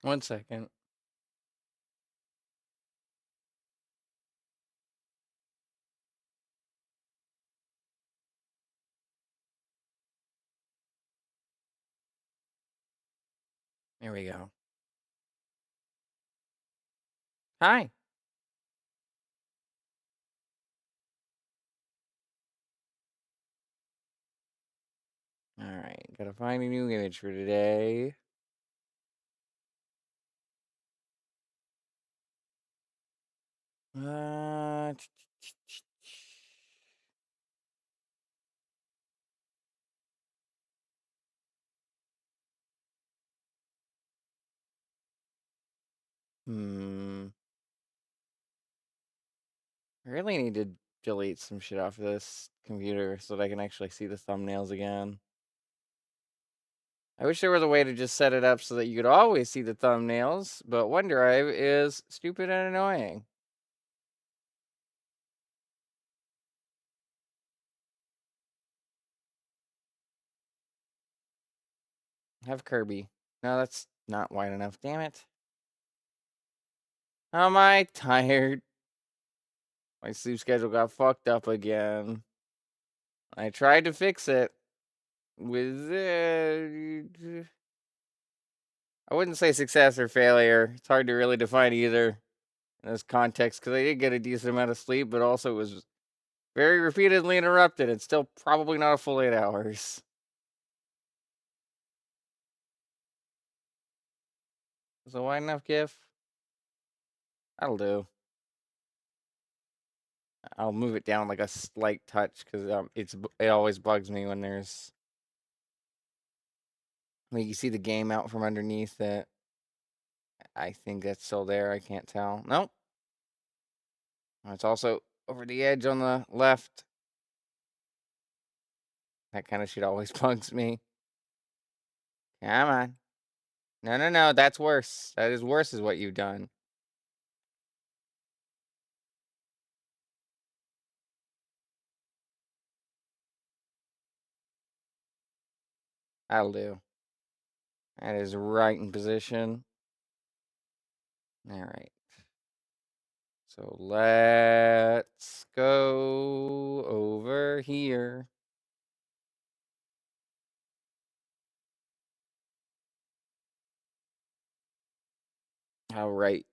1 second. There we go. Hi. All right, gotta find a new image for today. Uh, hmm. I really need to delete some shit off this computer so that I can actually see the thumbnails again. I wish there was a way to just set it up so that you could always see the thumbnails, but OneDrive is stupid and annoying. Have Kirby. No, that's not wide enough. Damn it. How am I tired? My sleep schedule got fucked up again. I tried to fix it with I wouldn't say success or failure. It's hard to really define either in this context because I did get a decent amount of sleep, but also it was very repeatedly interrupted. It's still probably not a full 8 hours. Is a wide enough GIF? That'll do. I'll move it down like a slight touch because it always bugs me when there's like you see the game out from underneath that. I think that's still there. I can't tell. Nope. It's also over the edge on the left. That kind of shit always bugs me. Come on. No, no, no. That's worse. That is worse, is what you've done. That'll do. That is right in position. All right. So let's go over here. All right.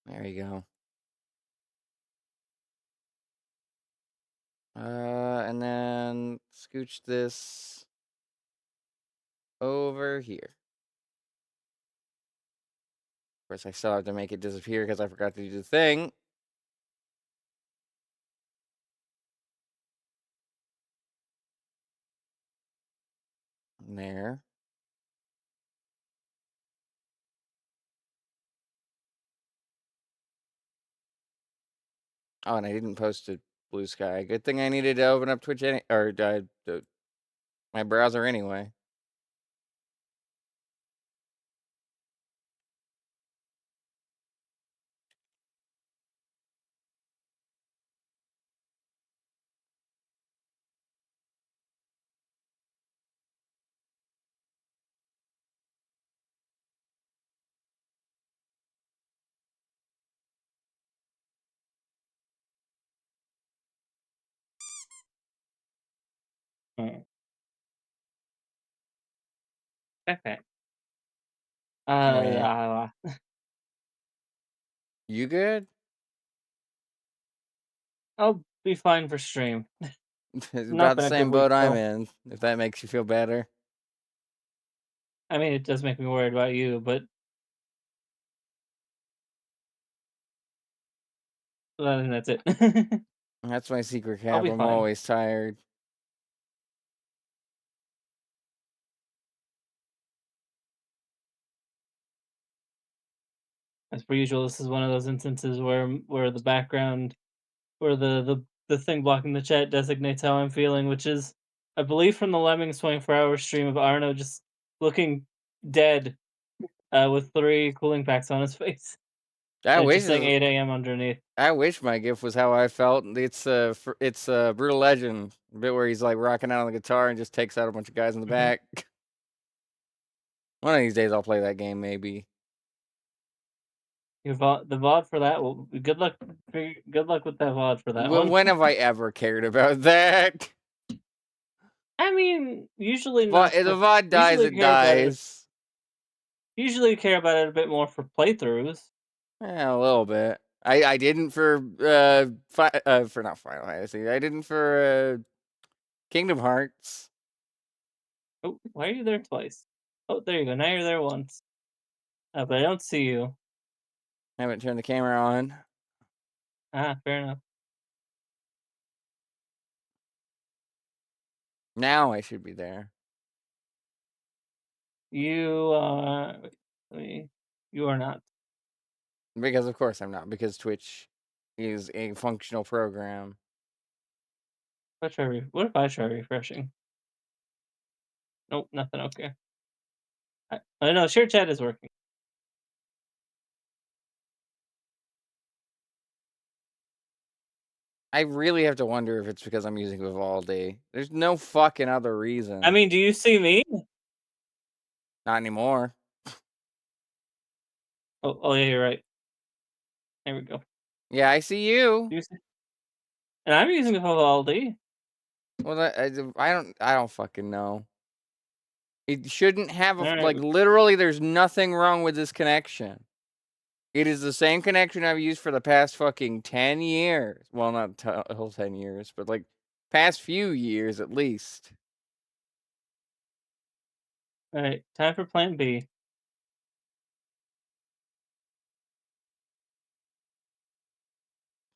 There you go. And then scooch this over here. Of course, I still have to make it disappear because I forgot to do the thing. There. Oh, and I didn't post to Blue Sky. Good thing I needed to open up Twitch or my browser anyway. Mm. Okay. Alright. Uh, You good? I'll be fine for stream. It's Not about the been a good same week boat I'm though. in, if that makes you feel better. I mean, it does make me worried about you, but other than that's it. That's my secret I'll cap. be I'm fine. always tired. As per usual, this is one of those instances where the background, where the thing blocking the chat designates how I'm feeling, which is, I believe, from the Lemmings 24-hour stream of Arno just looking dead, with 3 cooling packs on his face, I and it wish just saying this, 8 a.m. underneath. I wish my gift was how I felt. It's Brutal Legend, the bit where he's like rocking out on the guitar and just takes out a bunch of guys in the Mhm. back. One of these days I'll play that game, maybe. The VOD for that will good luck with that VOD for that one. When have I ever cared about that? I mean, usually not If the for VOD dies, usually it care about it dies. usually care about it a bit more for playthroughs. Yeah, a little bit. I didn't for for not Final Fantasy. I didn't for Kingdom Hearts. Oh, why are you there twice? Oh, there you go. Now you're there once. But I don't see you. I haven't turned the camera on. Ah, fair enough. Now I should be there. You wait, let me- you are not. Because of course I'm not, because Twitch is a functional program. What if I try refreshing? Nope, nothing. Okay. I know share chat is working. I really have to wonder if it's because I'm using Vivaldi. There's no fucking other I reason. mean, do you see me? Not anymore. Oh yeah, you're right. There we go. Yeah, I see you. Do you see? And I'm using Vivaldi. Well, I don't fucking know. It shouldn't have All right. like literally. There's nothing wrong with this connection. It is the same connection I've used for the past fucking 10 years. Well, not a whole 10 years, but like past few years at least. All right. Time for Plan B.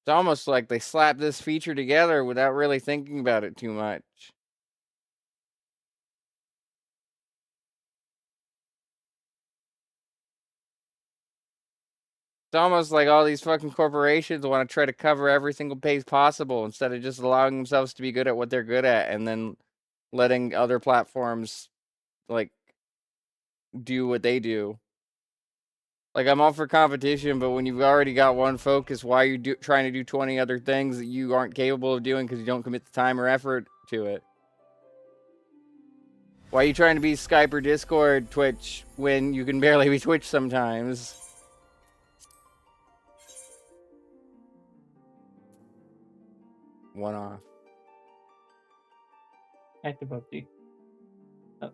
It's almost like they slapped this feature together without really thinking about it too much. It's almost like all these fucking corporations want to try to cover every single base possible instead of just allowing themselves to be good at what they're good at and then letting other platforms like do what they do. Like I'm all for competition, but when you've already got one focus, why are you trying to do 20 other things that you aren't capable of doing because you don't commit the time or effort to it? Why are you trying to be Skype or Discord, Twitch, when you can barely be Twitch sometimes? One off. Active update. Oh.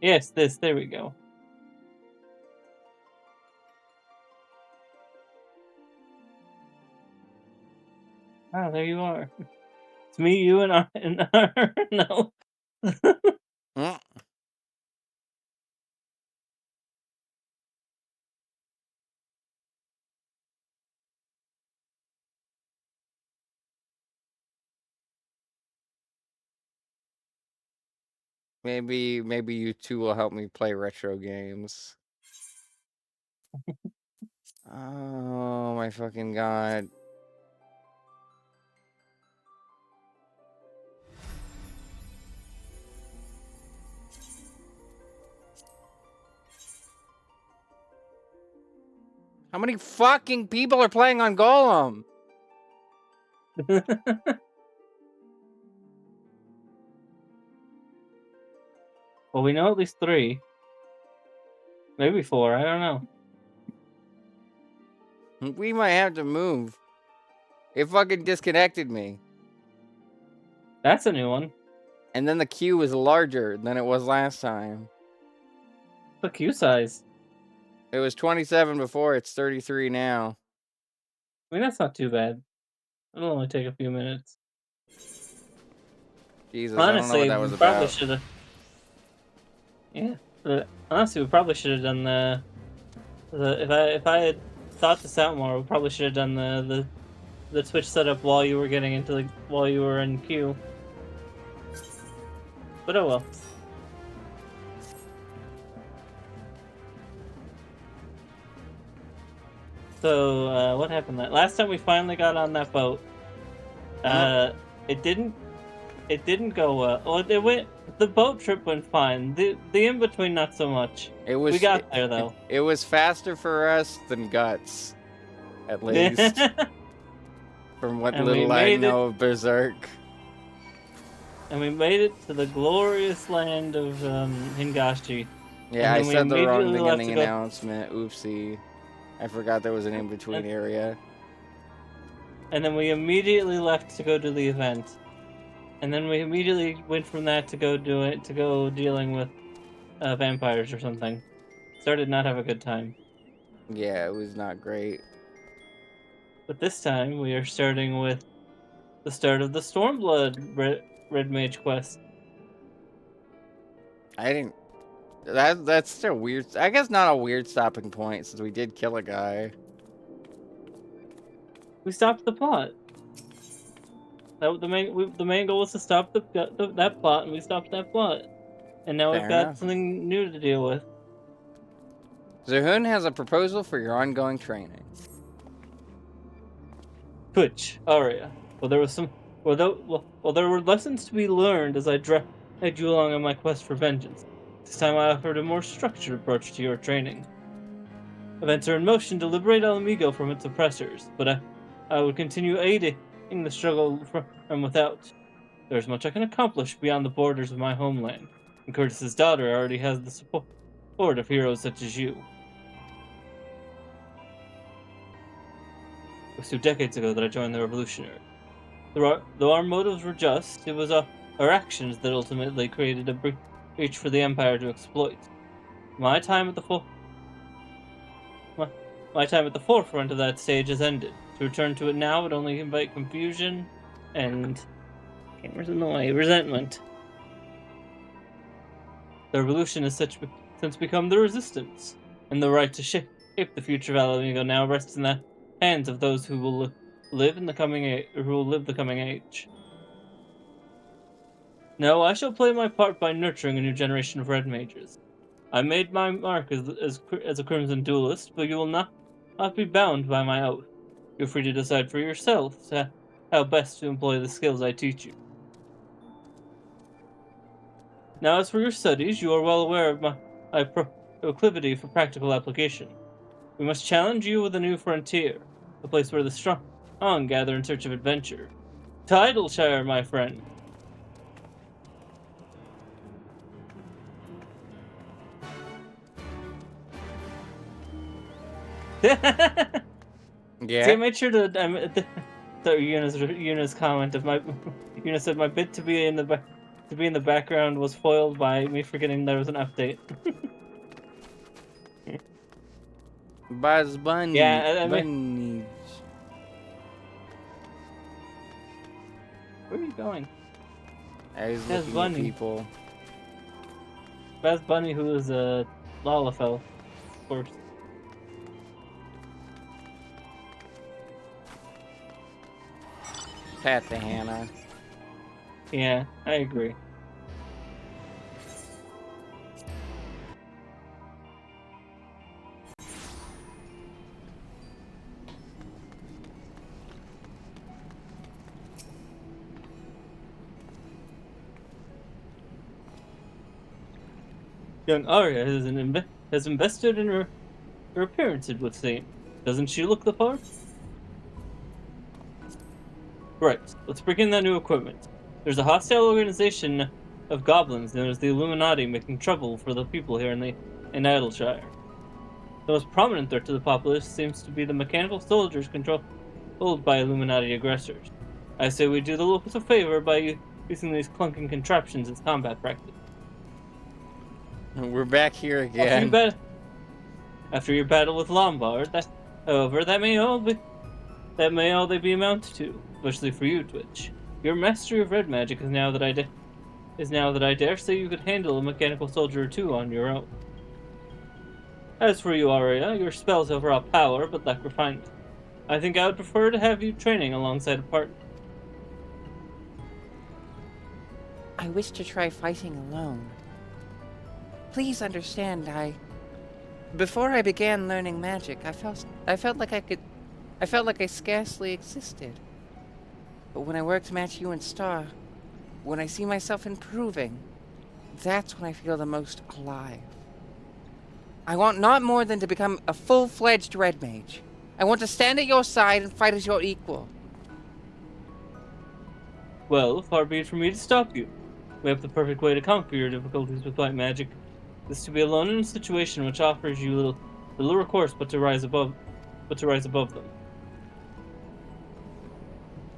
Yes, this. There we go. Ah, there you are. It's me, you, and our no. Mm, maybe you two will help me play retro games. Oh my fucking god. How many fucking people are playing on Golem? Well, we know at least 3, maybe 4. I don't know. We might have to move. It fucking disconnected me. That's a new one. And then the queue was larger than it was last time. The queue size. It was 27 before, it's 33 now. I mean, that's not too bad. It'll only take a few minutes. Jesus, I don't know what Honestly, that we was probably about. should have. Yeah, but honestly, we probably should have done the. If I had thought this out more, we probably should have done the Twitch setup while you were getting into while you were in queue. But oh well. So what happened last time we finally got on that boat? Mm, Uh, it didn't. It didn't go well. Well, it went. The boat trip went fine. The in between not so much. It We was got there though. it was faster for us than Guts, at least. From what And we little I made it. know of Berserk. And we made it to the glorious land of Hingashi. Yeah, And I then we said the wrong immediately thing in left the to go. announcement. Oopsie. I forgot there was an in-between And, area. and then we immediately left to go do the event. And then we immediately went from that to go do it to go dealing with vampires or something. Started not have a good time. Yeah, it was not great. But this time we are starting with the start of the Stormblood Red Mage quest. I didn't. That's still weird. I guess not a weird stopping point since we did kill a guy. We stopped the plot. The main goal was to stop that plot, and we stopped that plot. And now we've Fair got enough. something new to deal with. Zahun has a proposal for your ongoing training. Twitch, Aria. Well, there was some. Well, there were lessons to be learned as I dragged you along on my quest for vengeance. This time I offered a more structured approach to your training. Events are in motion to liberate Alamigo from its oppressors, but I would continue aiding the struggle from without. There's much I can accomplish beyond the borders of my homeland, and Curtis's daughter already has the support of heroes such as you. It was 2 decades ago that I joined the Revolutionary. Though our motives were just, it was our actions that ultimately created a breach for the Empire to exploit. My time at the full my, my time at the forefront of that stage has ended. To return to it now would only invite confusion and cameras in the way, resentment. The revolution has since become the resistance, and the right to shape the future of Alamigo now rests in the hands of those who will live in the coming who will live the coming age. No, I shall play my part by nurturing a new generation of red mages. I made my mark as a crimson duelist, but you will not be bound by my oath. You're free to decide for yourself how best to employ the skills I teach you. Now, as for your studies, you are well aware of my proclivity for practical application. We must challenge you with a new frontier, a place where the strong gather in search of adventure. Tidalshire, my friend. See, I Yeah. made sure to. Yuna's comment of my Yuna said my bit to be in the background was foiled by me forgetting there was an update. Buzz Yeah, I mean, Bunnies. where are you going? I was Baz looking at Bunny. people. Baz Bunny, who is a Lalafell, of course. Pat the Hannah. Yeah, I agree. Young Arya has invested in her appearance, it would seem. Doesn't she look the part? Right, let's bring in that new equipment. There's a hostile organization of goblins known as the Illuminati making trouble for the people here in Idleshire. The most prominent threat to the populace seems to be the mechanical soldiers controlled by Illuminati aggressors. I say we do the locals a favor by using these clunking contraptions as combat practice. We're back here After you again. bat- After your battle with Lombard, however, that may all they be amounted to, especially for you, Twitch. Your mastery of red magic is now that I dare say you could handle a mechanical soldier or two on your own. As for you, Arya, your spells have raw power, but lack refinement. I think I would prefer to have you training alongside a partner. I wish to try fighting alone. Please understand, before I began learning magic, I felt like I felt like I scarcely existed. But when I work to match you and Star, when I see myself improving, that's when I feel the most alive. I want not more than to become a full-fledged red mage. I want to stand at your side and fight as your equal. Well, far be it from me to stop you. We have the perfect way to conquer your difficulties with white magic. This to be alone in a situation which offers you little recourse but to rise above them.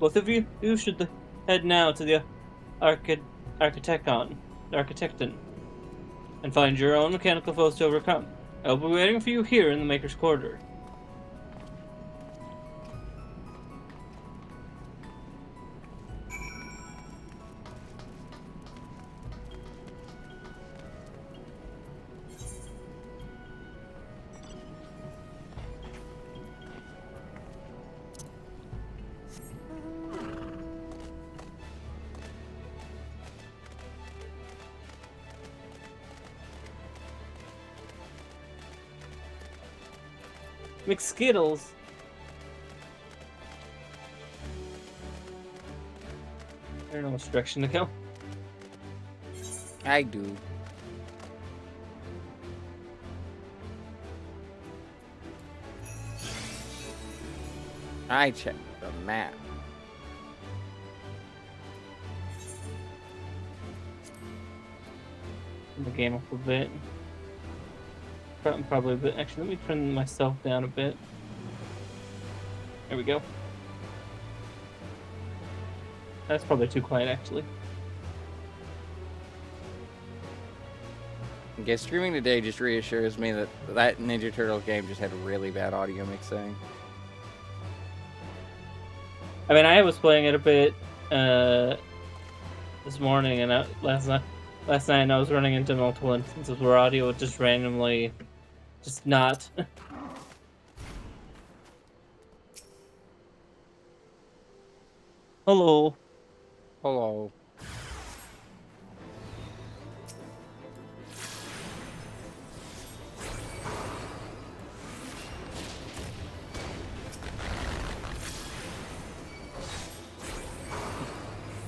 Both of you should head now to the Architecton, and find your own mechanical foes to overcome. I'll be waiting for you here in the Maker's Quarter. McSkittles. I don't know which direction to go. I do. I checked the map. The game up a bit. Probably a bit. Actually, let me turn myself down a bit. There we go. That's probably too quiet, actually. I guess streaming today just reassures me that that Ninja Turtle game just had really bad audio mixing. I mean, I was playing it a bit this morning, and last night I was running into multiple instances where audio would just randomly just not. Hello. Hello.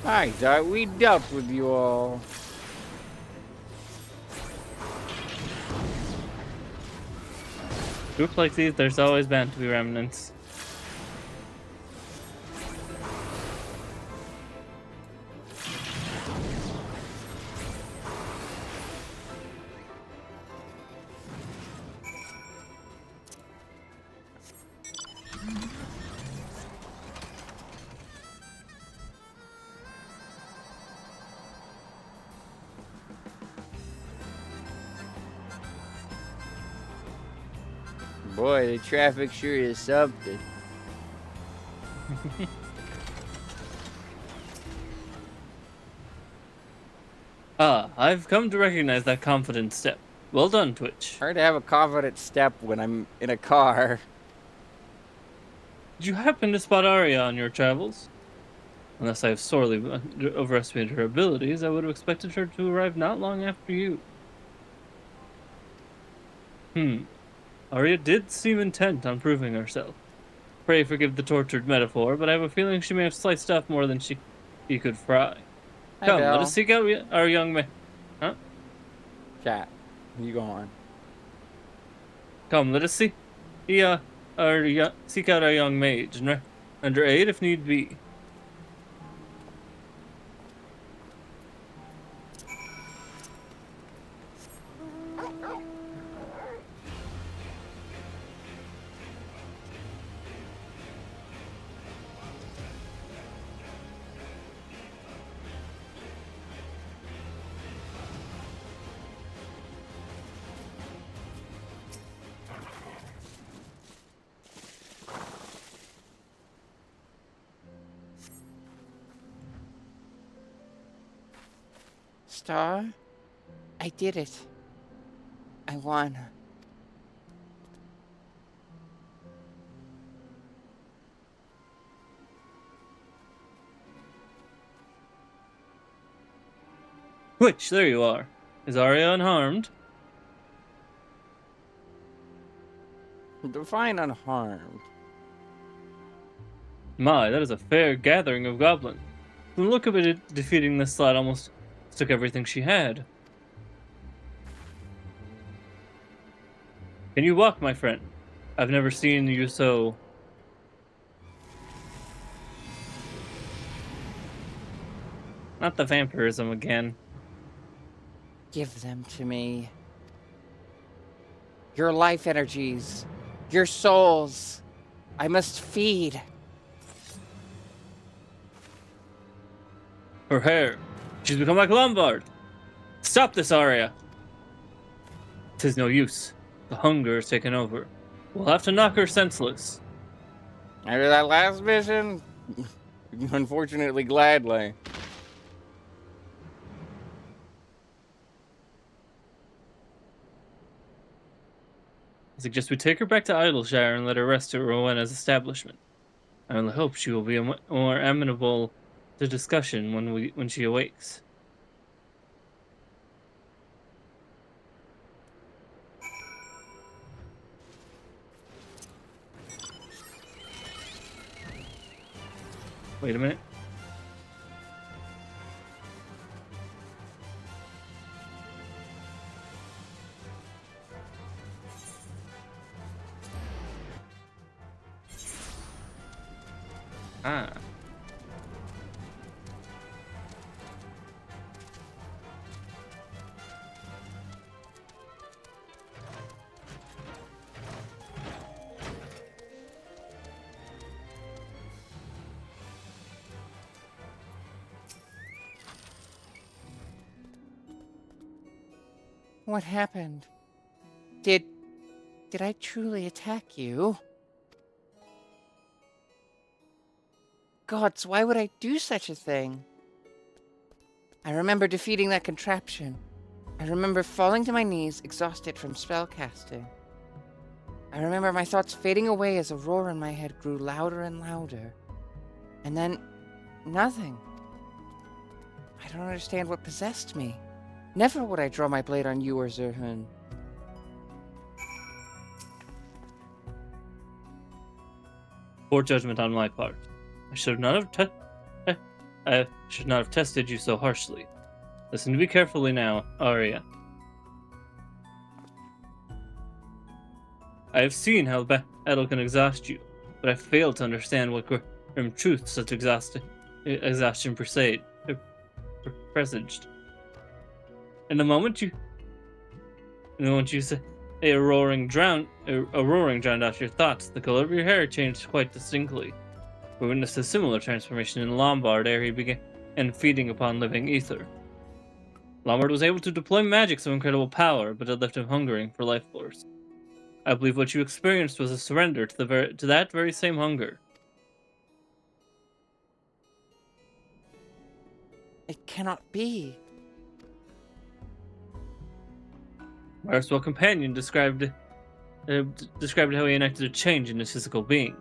I thought we dealt with you all. Groups like these, there's always bound to be remnants. Boy, the traffic sure is something. Ah, I've come to recognize that confident step. Well done, Twitch. Hard to have a confident step when I'm in a car. Did you happen to spot Arya on your travels? Unless I have sorely overestimated her abilities, I would have expected her to arrive not long after you. Arya did seem intent on proving herself. Pray forgive the tortured metaphor, but I have a feeling she may have sliced off more than she could fry. Hi, Come, let us Belle. seek out our young man. Huh? Chat. You go on. Come, let us seek seek out our young mage and render aid if need be. Star? I did it. I won. Which, there you are. Is Arya unharmed? Define unharmed. My, that is a fair gathering of goblins. From the look of it, defeating this slot almost took everything she had. Can you walk, my friend? I've never seen you so... Not the vampirism again. Give them to me. Your life energies. Your souls. I must feed. Her hair. She's become like Lombard. Stop this, Arya. 'Tis no use. The hunger has taken over. We'll have to knock her senseless. After that last mission, unfortunately, gladly. I suggest we take her back to Idleshire and let her rest at Rowena's establishment. I only hope she will be more amenable to discussion when she awakes. Wait a minute. Ah. What happened? Did I truly attack you? Gods, why would I do such a thing? I remember defeating that contraption. I remember falling to my knees, exhausted from spellcasting. I remember my thoughts fading away as a roar in my head grew louder and louder. And then, nothing. I don't understand what possessed me. Never would I draw my blade on you or Zerhun. Poor judgment on my part. I should not have tested you so harshly. Listen to me carefully now, Arya. I have seen how battle can exhaust you, but I fail to understand what grim truth such exhaustion presaged. In the moment you say a roaring drowned out your thoughts, the color of your hair changed quite distinctly. We witnessed a similar transformation in Lombard ere he began feeding upon living ether. Lombard was able to deploy magics of incredible power, but it left him hungering for life force. I believe what you experienced was a surrender to that very same hunger. It cannot be. My erstwhile companion described how he enacted a change in his physical being.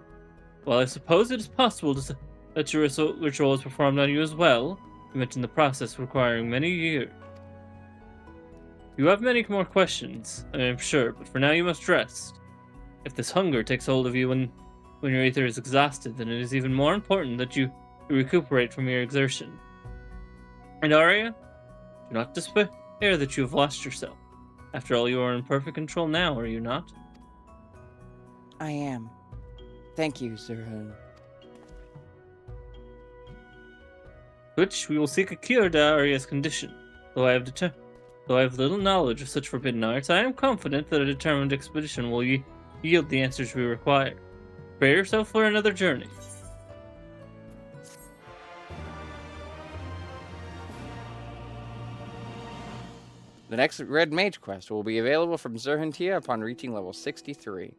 While I suppose it is possible that your ritual was performed on you as well, you mentioned the process requiring many years. You have many more questions, I am sure, but for now you must rest. If this hunger takes hold of you when your ether is exhausted, then it is even more important that you recuperate from your exertion. And Arya, do not despair that you have lost yourself. After all, you are in perfect control now, are you not? I am. Thank you, Zerhun. Which we will seek a cure to Arya's condition. Though I have little knowledge of such forbidden arts, I am confident that a determined expedition will yield the answers we require. Prepare yourself for another journey. The next Red Mage quest will be available from Zerhun Tia upon reaching level 63.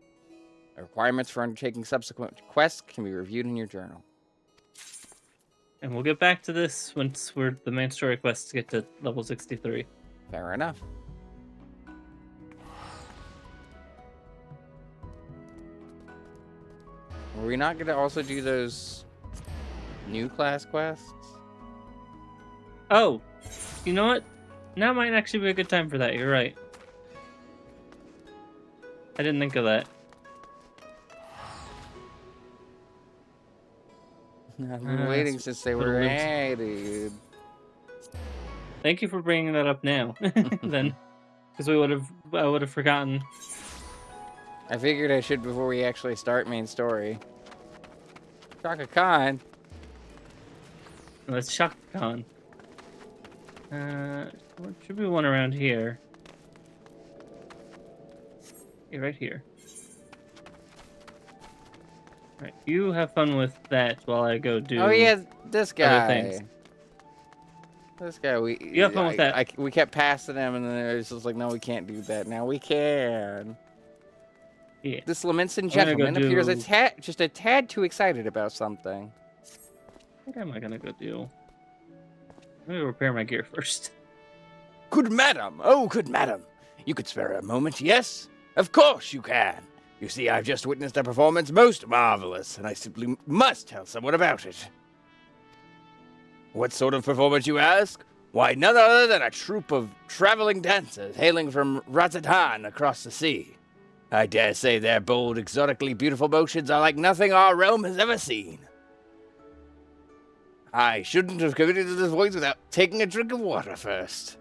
The requirements for undertaking subsequent quests can be reviewed in your journal. And we'll get back to this once the main story quests get to level 63. Fair enough. Were we not going to also do those new class quests? Oh, you know what? Now might actually be a good time for that. You're right. I didn't think of that. I've been waiting since they were added. Thank you for bringing that up now. Then, because I would have forgotten. I figured I should before we actually start main story. Shaka Khan. Let's Shaka Khan. There should be one around here. Yeah, right here. Right, you have fun with that while I go do. Oh yeah, this guy. Other things. This guy, You have fun with that. We kept passing him, and then it was just like, no, we can't do that. Now we can. Yeah. This Lamenson gentleman appears just a tad too excited about something. What am I gonna go do? Let me repair my gear first. Good madam, oh good madam. You could spare a moment, yes? Of course you can. You see, I've just witnessed a performance most marvelous, and I simply must tell someone about it. What sort of performance, you ask? Why, none other than a troupe of traveling dancers hailing from Razatan across the sea. I dare say their bold, exotically beautiful motions are like nothing our realm has ever seen. I shouldn't have committed to this voice without taking a drink of water first.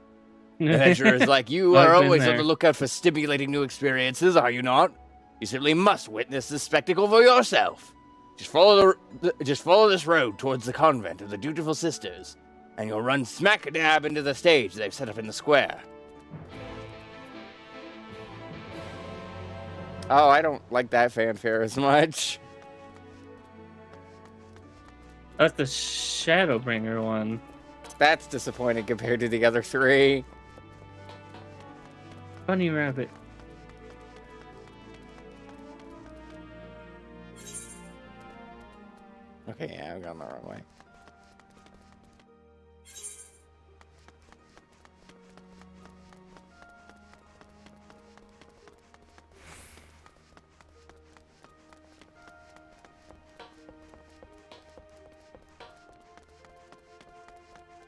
Adventurers like you are always on the lookout for stimulating new experiences, are you not? You simply must witness this spectacle for yourself. Just follow this road towards the convent of the Dutiful Sisters, and you'll run smack dab into the stage they've set up in the square. Oh, I don't like that fanfare as much. That's the Shadowbringer one. That's disappointing compared to the other three. Bunny rabbit. Okay, yeah, I've gone the wrong way.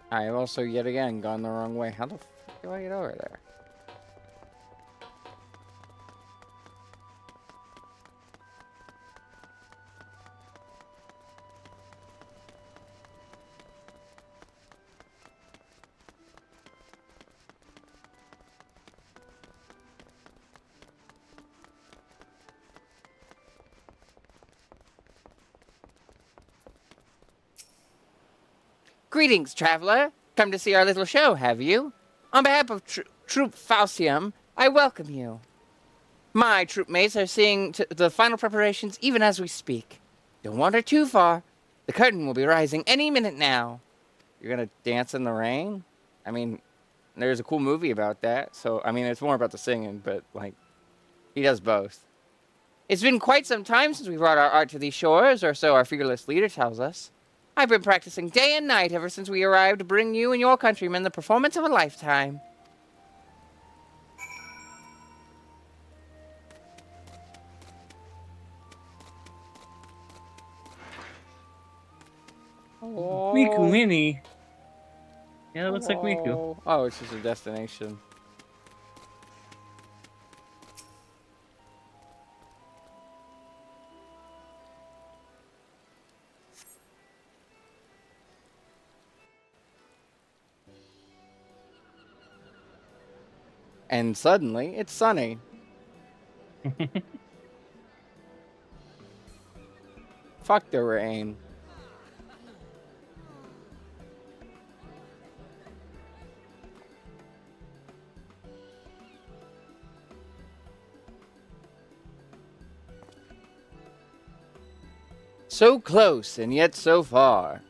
I have also yet again gone the wrong way. How the fuck do I get over there? Greetings, traveler. Come to see our little show, have you? On behalf of Troop Falcium, I welcome you. My troop mates are seeing to the final preparations even as we speak. Don't wander too far. The curtain will be rising any minute now. You're gonna dance in the rain? I mean, there's a cool movie about that, so, I mean, it's more about the singing, but, like, he does both. It's been quite some time since we brought our art to these shores, or so our fearless leader tells us. I've been practicing day and night ever since we arrived to bring you and your countrymen the performance of a lifetime. Oh. Miku Mini. Yeah, it looks like Miku. Oh, it's just a destination. And suddenly, it's sunny. Fuck the rain. So close and yet so far.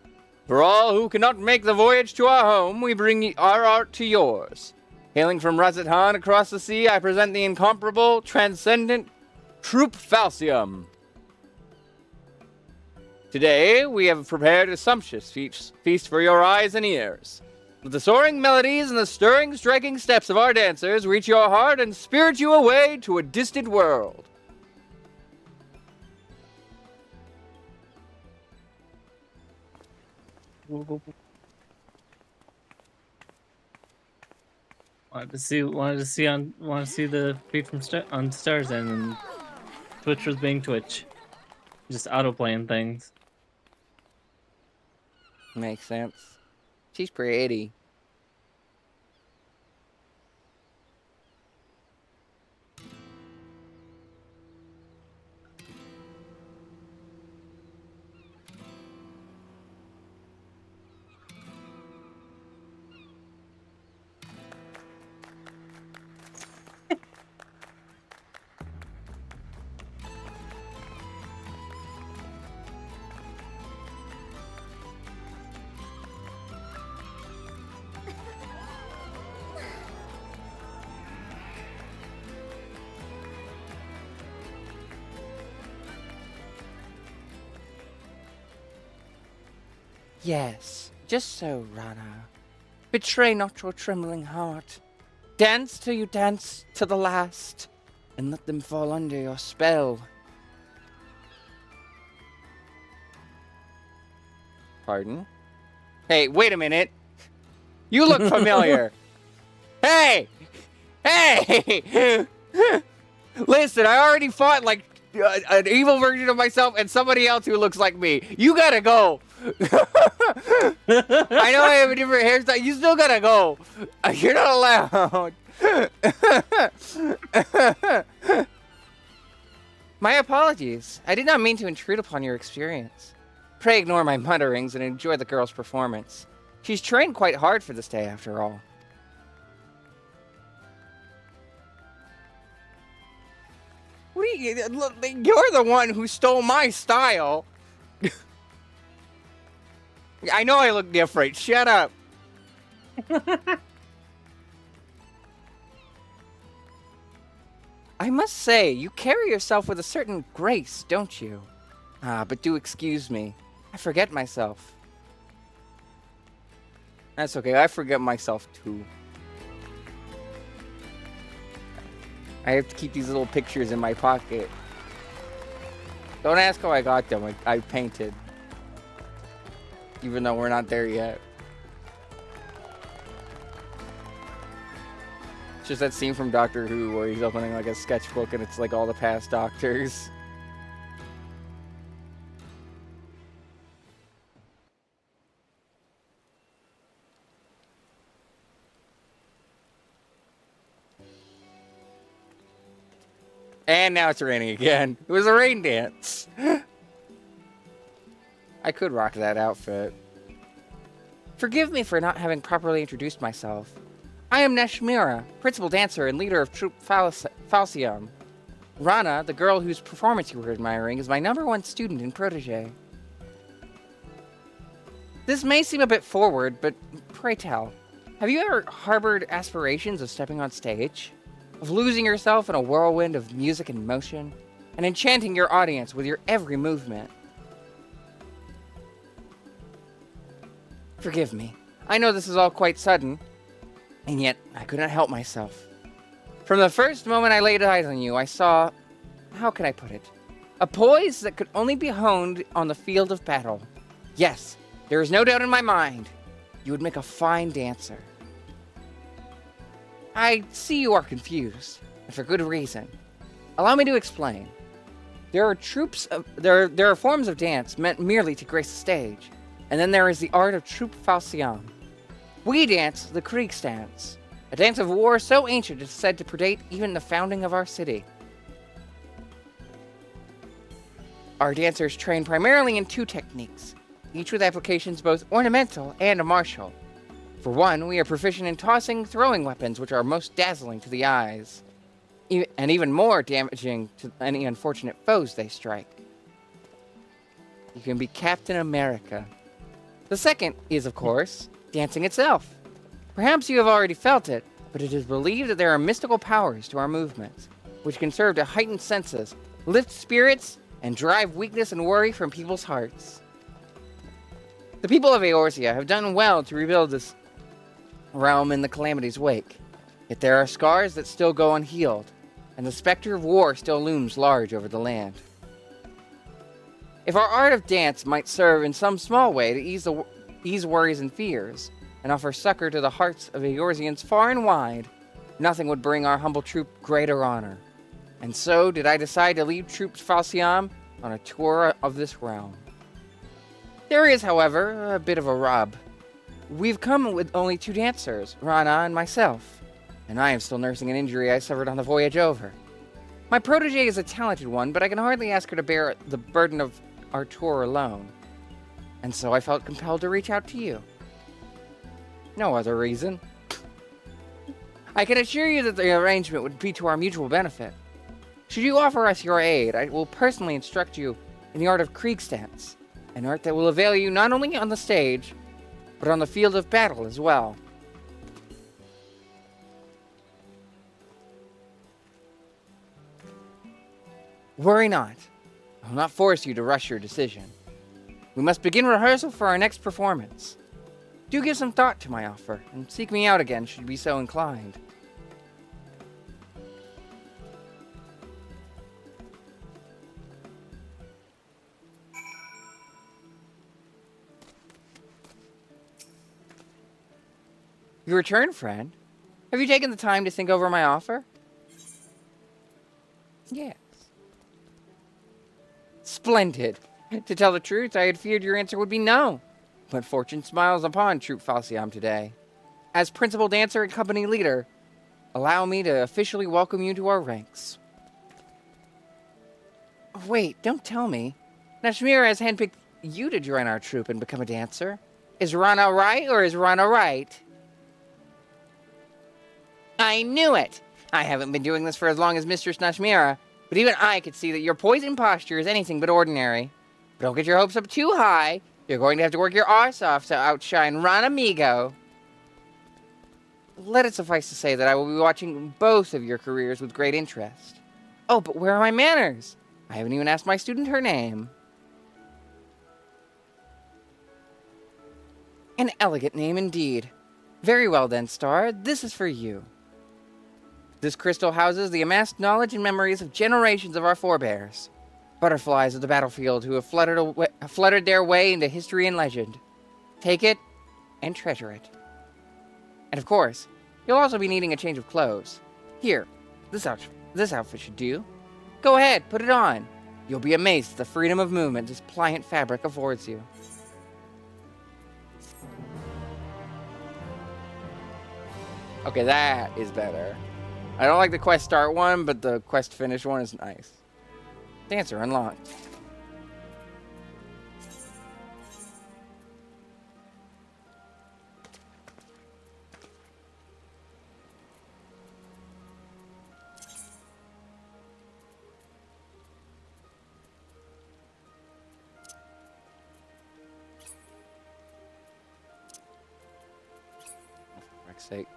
For all who cannot make the voyage to our home, we bring our art to yours. Hailing from Razathan across the sea, I present the incomparable, transcendent Troop Falcium. Today, we have prepared a sumptuous feast for your eyes and ears. Let the soaring melodies and the stirring, striking steps of our dancers reach your heart and spirit you away to a distant world. Wanted to see the feed from on Stars End, and Twitch was being Twitch, just auto playing things. Makes sense. She's pretty. Yes, just so, Rana. Betray not your trembling heart. Dance till you dance to the last, and let them fall under your spell. Pardon? Hey, wait a minute. You look familiar. Hey! Hey! Listen, I already fought like an evil version of myself and somebody else who looks like me. You gotta go. I know I have a different hairstyle. You still gotta go. You're not allowed. My apologies. I did not mean to intrude upon your experience. Pray ignore my mutterings and enjoy the girl's performance. She's trained quite hard for this day, after all. What are you? You're the one who stole my style. I know I look different. Shut up. I must say, you carry yourself with a certain grace, don't you? But do excuse me. I forget myself. That's okay, I forget myself too. I have to keep these little pictures in my pocket. Don't ask how I got them, I painted. Even though we're not there yet. It's just that scene from Doctor Who where he's opening like a sketchbook and it's like all the past doctors. And now it's raining again. It was a rain dance. I could rock that outfit. Forgive me for not having properly introduced myself. I am Neshmira, principal dancer and leader of Troupe Falcium. Rana, the girl whose performance you were admiring, is my #1 student and protege. This may seem a bit forward, but pray tell, have you ever harbored aspirations of stepping on stage? Of losing yourself in a whirlwind of music and motion, and enchanting your audience with your every movement? Forgive me. I know this is all quite sudden, and yet I could not help myself. From the first moment I laid eyes on you, I saw, how can I put it, a poise that could only be honed on the field of battle. Yes, there is no doubt in my mind, you would make a fine dancer. I see you are confused, and for good reason. Allow me to explain. There are forms of dance meant merely to grace the stage, and then there is the art of Troupe Falcium. We dance the Kriegsdance, a dance of war so ancient it is said to predate even the founding of our city. Our dancers train primarily in 2 techniques, each with applications both ornamental and martial. For one, we are proficient in tossing, throwing weapons which are most dazzling to the eyes, and even more damaging to any unfortunate foes they strike. You can be Captain America. The second is, of course, dancing itself. Perhaps you have already felt it, but it is believed that there are mystical powers to our movements, which can serve to heighten senses, lift spirits, and drive weakness and worry from people's hearts. The people of Eorzea have done well to rebuild this realm in the calamity's wake, yet there are scars that still go unhealed, and the specter of war still looms large over the land. If our art of dance might serve in some small way to ease worries and fears, and offer succor to the hearts of Eorzeans far and wide, nothing would bring our humble troop greater honor. And so did I decide to lead Troupe Falcium on a tour of this realm. There is, however, a bit of a rub. We've come with only 2 dancers, Rana and myself, and I am still nursing an injury I suffered on the voyage over. My protege is a talented one, but I can hardly ask her to bear the burden of our tour alone, and so I felt compelled to reach out to you. No other reason. I can assure you that the arrangement would be to our mutual benefit. Should you offer us your aid, I will personally instruct you in the art of Kriegsdance, an art that will avail you not only on the stage, but on the field of battle as well. Worry not. I will not force you to rush your decision. We must begin rehearsal for our next performance. Do give some thought to my offer, and seek me out again should you be so inclined. You return, friend. Have you taken the time to think over my offer? Yes. Splendid. To tell the truth, I had feared your answer would be no. But fortune smiles upon Troupe Falcium today. As principal dancer and company leader, allow me to officially welcome you to our ranks. Wait, don't tell me. Nashmira has handpicked you to join our troupe and become a dancer. Is Rana right or is Rana right? I knew it! I haven't been doing this for as long as Mistress Nashmira, but even I could see that your poise and posture is anything but ordinary. But don't get your hopes up too high. You're going to have to work your arse off to outshine Rana Migo. Let it suffice to say that I will be watching both of your careers with great interest. Oh, but where are my manners? I haven't even asked my student her name. An elegant name indeed. Very well then, Star, this is for you. This crystal houses the amassed knowledge and memories of generations of our forebears. Butterflies of the battlefield who have fluttered their way into history and legend. Take it and treasure it. And of course, you'll also be needing a change of clothes. Here, this outfit should do. Go ahead, put it on. You'll be amazed at the freedom of movement this pliant fabric affords you. Okay, that is better. I don't like the quest start one, but the quest finish one is nice. Dancer unlocked. For fuck's sake.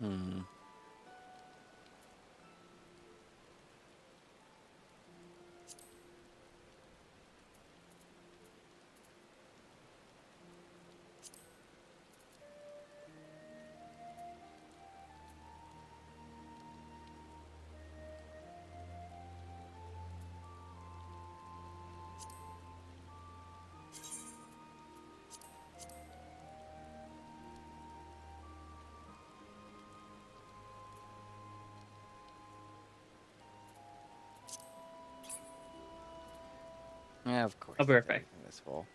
Hmm. Yeah, of course. I'll be right back. Everything is full.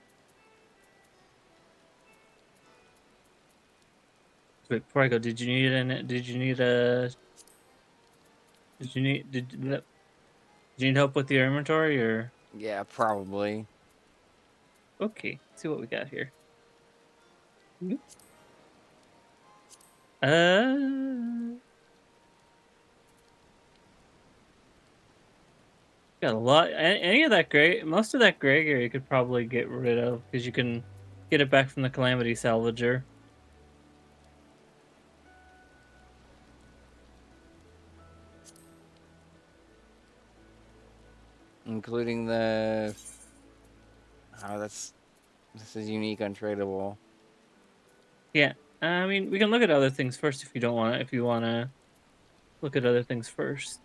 Wait, before I go, did you need did you need a did you need help with your inventory or Yeah, probably. okay, let's see what we got here. Nope. Uh got a lot any of that gray most of that gray area you could probably get rid of because you can get it back from the calamity salvager. Including the... Oh, this is unique, untradeable. Yeah. I mean we can look at other things first if you don't want to if you wanna look at other things first.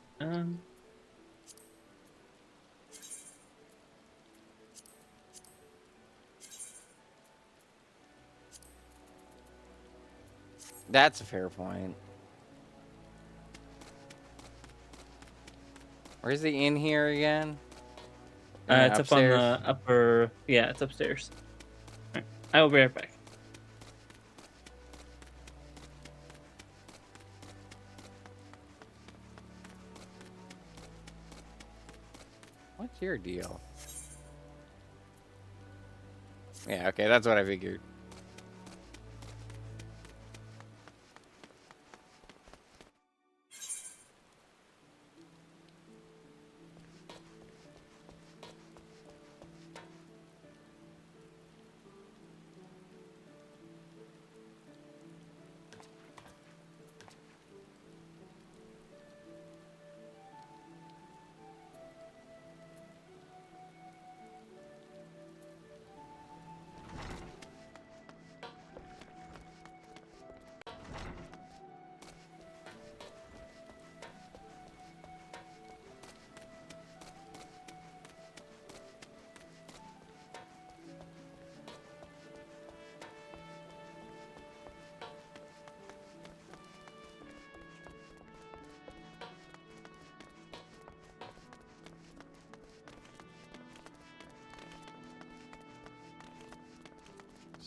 That's a fair point. Where's the inn here again? It's up on Upstairs? the upper yeah, it's upstairs. Alright. I will be right back. What's your deal? Yeah, okay, that's what I figured.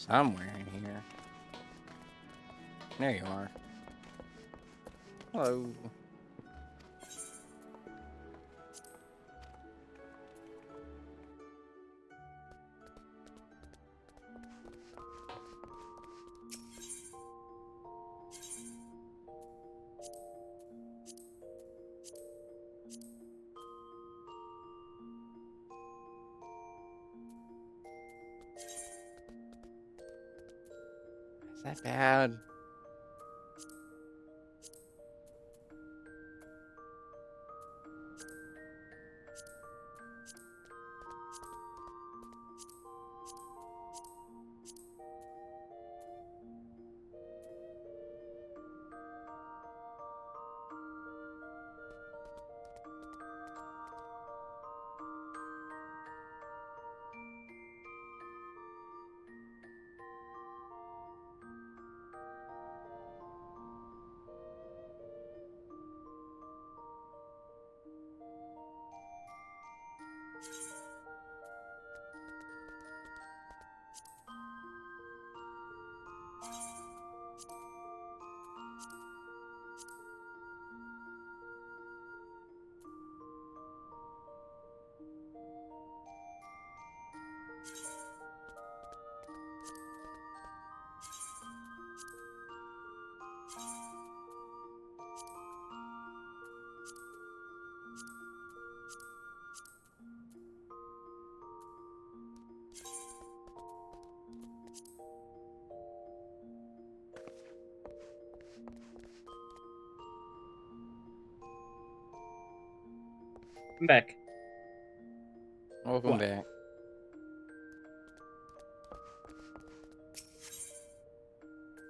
somewhere in here. There you are. Hello. Is that bad? I'm back. Welcome What? back.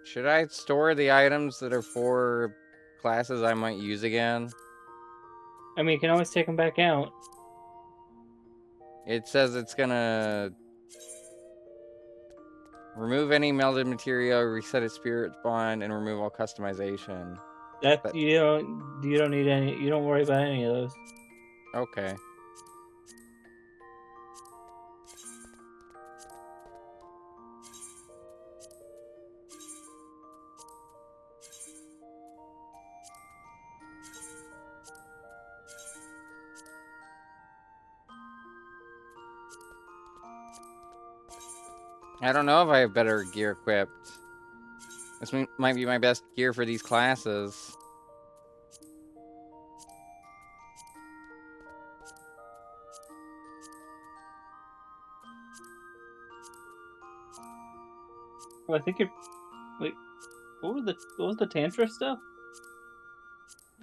Should I store the items that are for classes I might use again? I mean, you can always take them back out. It says it's gonna remove any melded material, reset its spirit bond, and remove all customization. That But you don't need any. You don't worry about any of those. okay. I don't know if I have better gear equipped. This might be my best gear for these classes. Well, I think you're. Wait, what was the Tantra stuff?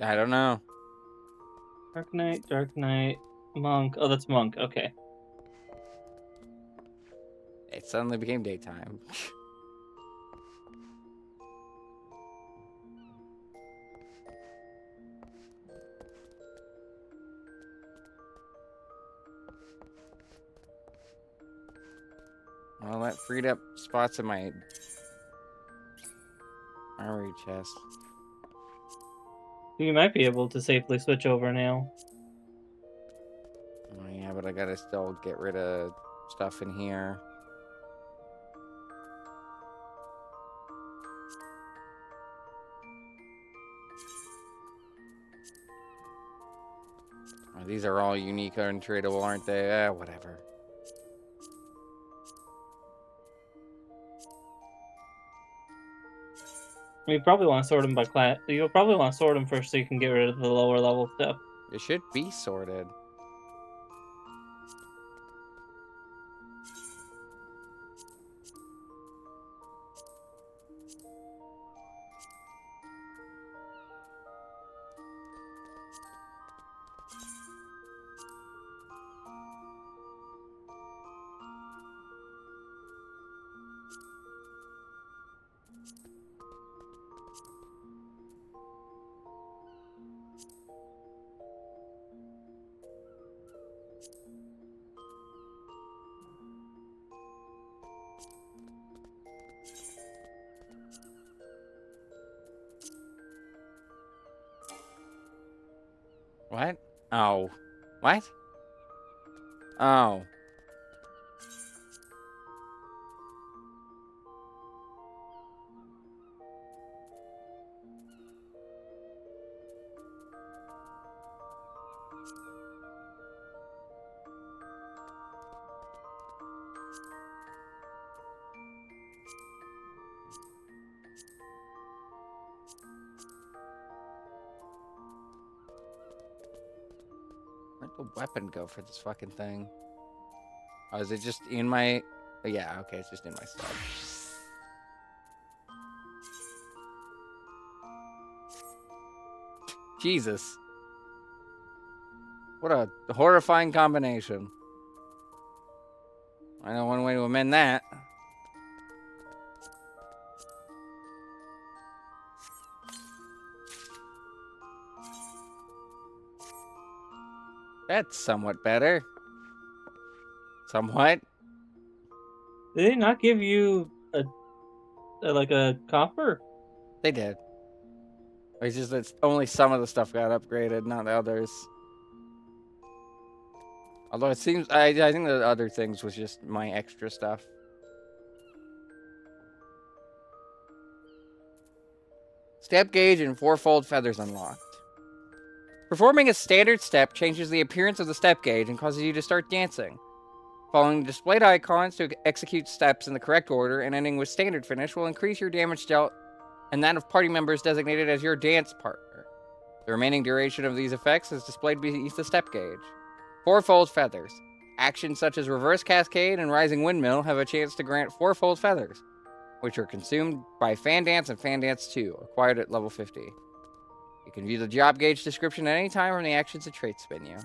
I don't know. Dark Knight, Monk. Oh, that's Monk. Okay. It suddenly became daytime. Well, that freed up spots in my armory chest. You might be able to safely switch over now. Oh, yeah, but I gotta still get rid of stuff in here. Oh, these are all unique and tradable, aren't they? Whatever. You probably want to sort them by class. You'll probably want to sort them first so you can get rid of the lower level stuff. It should be sorted. What? Oh. What? Oh. Where'd the weapon go for this fucking thing? Oh, is it just in my... Yeah, okay, it's just in my stuff. Jesus. What a horrifying combination. I know one way to amend that. That's somewhat better. Somewhat. Did they not give you like a copper? They did. It's just that only some of the stuff got upgraded, not the others. Although it seems, I think the other things was just my extra stuff. Step gauge and fourfold feathers unlocked. Performing a standard step changes the appearance of the step gauge and causes you to start dancing. Following displayed icons to execute steps in the correct order and ending with standard finish will increase your damage dealt and that of party members designated as your dance partner. The remaining duration of these effects is displayed beneath the step gauge. Fourfold feathers. Actions such as reverse cascade and rising windmill have a chance to grant fourfold feathers, which are consumed by Fan Dance and Fan Dance 2, acquired at level 50. You can view the job gauge description at any time from the Actions and Traits menu.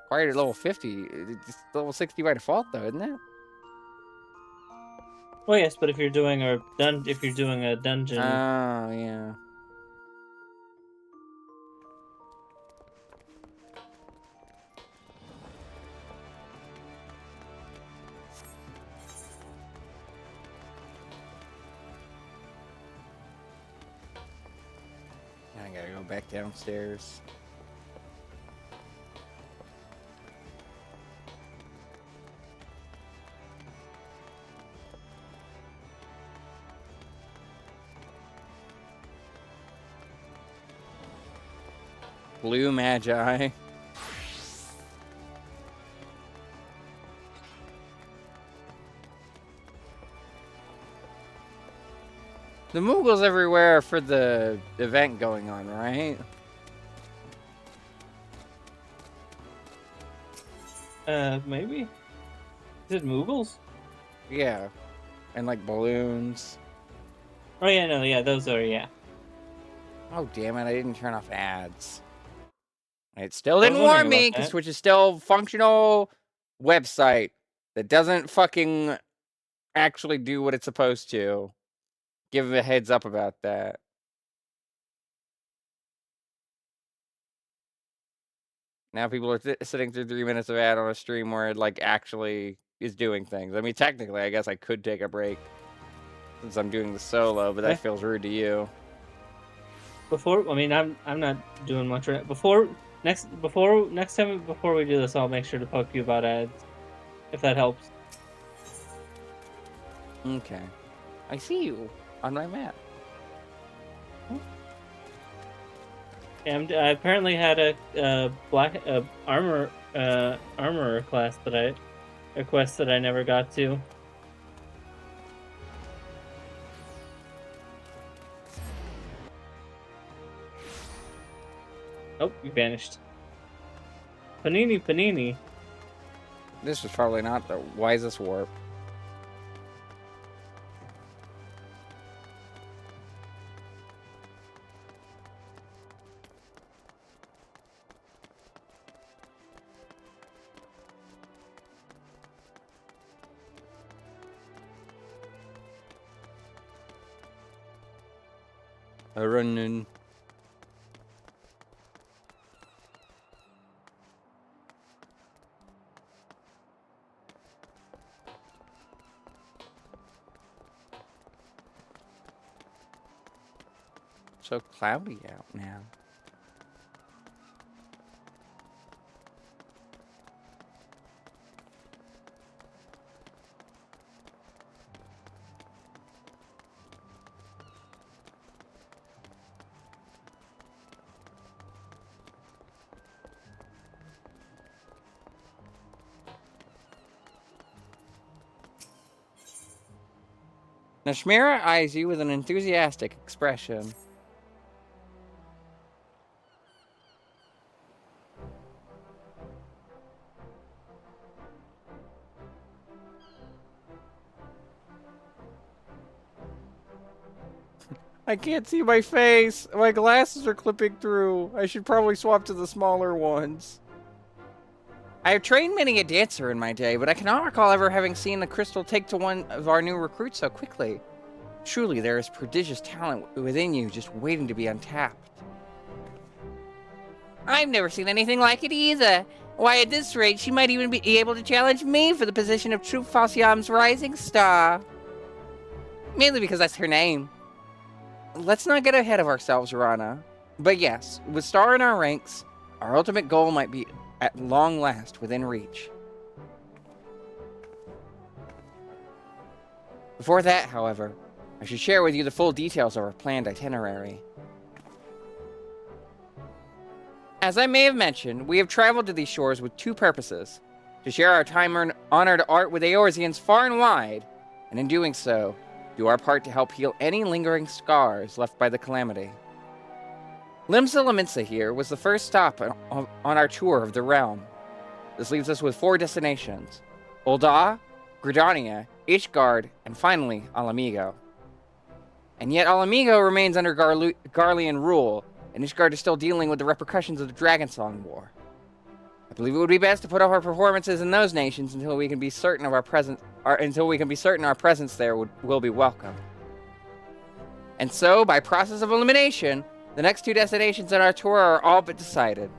Acquired at level 50. It's level 60 by default, though, isn't it? Well, yes, but if you're doing a dungeon, Oh, yeah. I gotta go back downstairs. Blue Magi. The Moogles everywhere for the event going on, right? maybe? Is it Moogles? Yeah. And like balloons. Oh yeah, no, yeah, those are, yeah. Oh, damn it, I didn't turn off ads. It still I was didn't wondering warn me, about because that. Twitch is still a functional website that doesn't fucking actually do what it's supposed to. Give a heads up about that. Now people are sitting through 3 minutes of ad on a stream where it like actually is doing things. I mean, technically, I guess I could take a break since I'm doing the solo, but that feels rude to you. I mean, I'm not doing much right next time before we do this, I'll make sure to poke you about ads, if that helps. Okay. I see you on my map. Yeah, I apparently had a black armorer class a quest that I never got to. Oh, you vanished. Panini. This was probably not the wisest warp. Running. So cloudy out now. Nashmira eyes you with an enthusiastic expression. I can't see my face. My glasses are clipping through. I should probably swap to the smaller ones. I have trained many a dancer in my day, but I cannot recall ever having seen the crystal take to one of our new recruits so quickly. Truly, there is prodigious talent within you just waiting to be untapped. I've never seen anything like it either. Why, at this rate, she might even be able to challenge me for the position of Troop Falsiam's rising star. Mainly because that's her name. Let's not get ahead of ourselves, Rana. But yes, with Star in our ranks, our ultimate goal might be at long last within reach. Before that, however, I should share with you the full details of our planned itinerary. As I may have mentioned, we have traveled to these shores with two purposes: to share our time-honored art with Eorzeans far and wide, and in doing so, do our part to help heal any lingering scars left by the calamity. Limsa Laminsa here was the first stop on our tour of the realm. This leaves us with 4 destinations: Ul'dah, Gridania, Ishgard, and finally, Alamigo. And yet Alamigo remains under Garlean rule, and Ishgard is still dealing with the repercussions of the Dragonsong War. I believe it would be best to put off our performances in those nations until we can be certain of our presence. Our presence there will be welcome. And so, by process of elimination, the next 2 destinations on our tour are all but decided.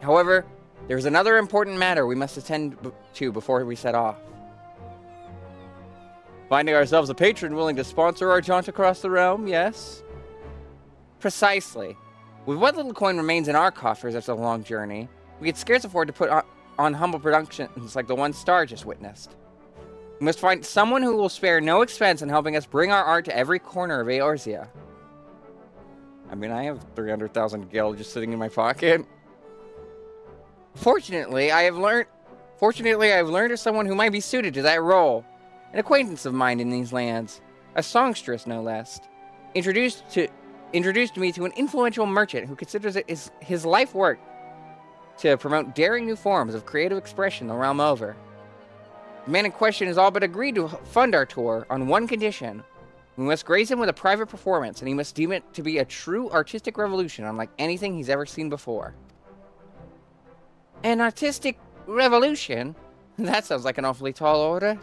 However, there is another important matter we must attend to before we set off. Finding ourselves a patron willing to sponsor our jaunt across the realm, yes? Precisely. With what little coin remains in our coffers after the long journey, we could scarce afford to put on humble productions like the one Star just witnessed. We must find someone who will spare no expense in helping us bring our art to every corner of Eorzea. I mean, I have 300,000 gil just sitting in my pocket. Fortunately, I have learned of someone who might be suited to that role. An acquaintance of mine in these lands, a songstress no less, introduced me to an influential merchant who considers it his life work to promote daring new forms of creative expression the realm over. The man in question has all but agreed to fund our tour on one condition: we must grace him with a private performance, and he must deem it to be a true artistic revolution unlike anything he's ever seen before. An artistic revolution? That sounds like an awfully tall order.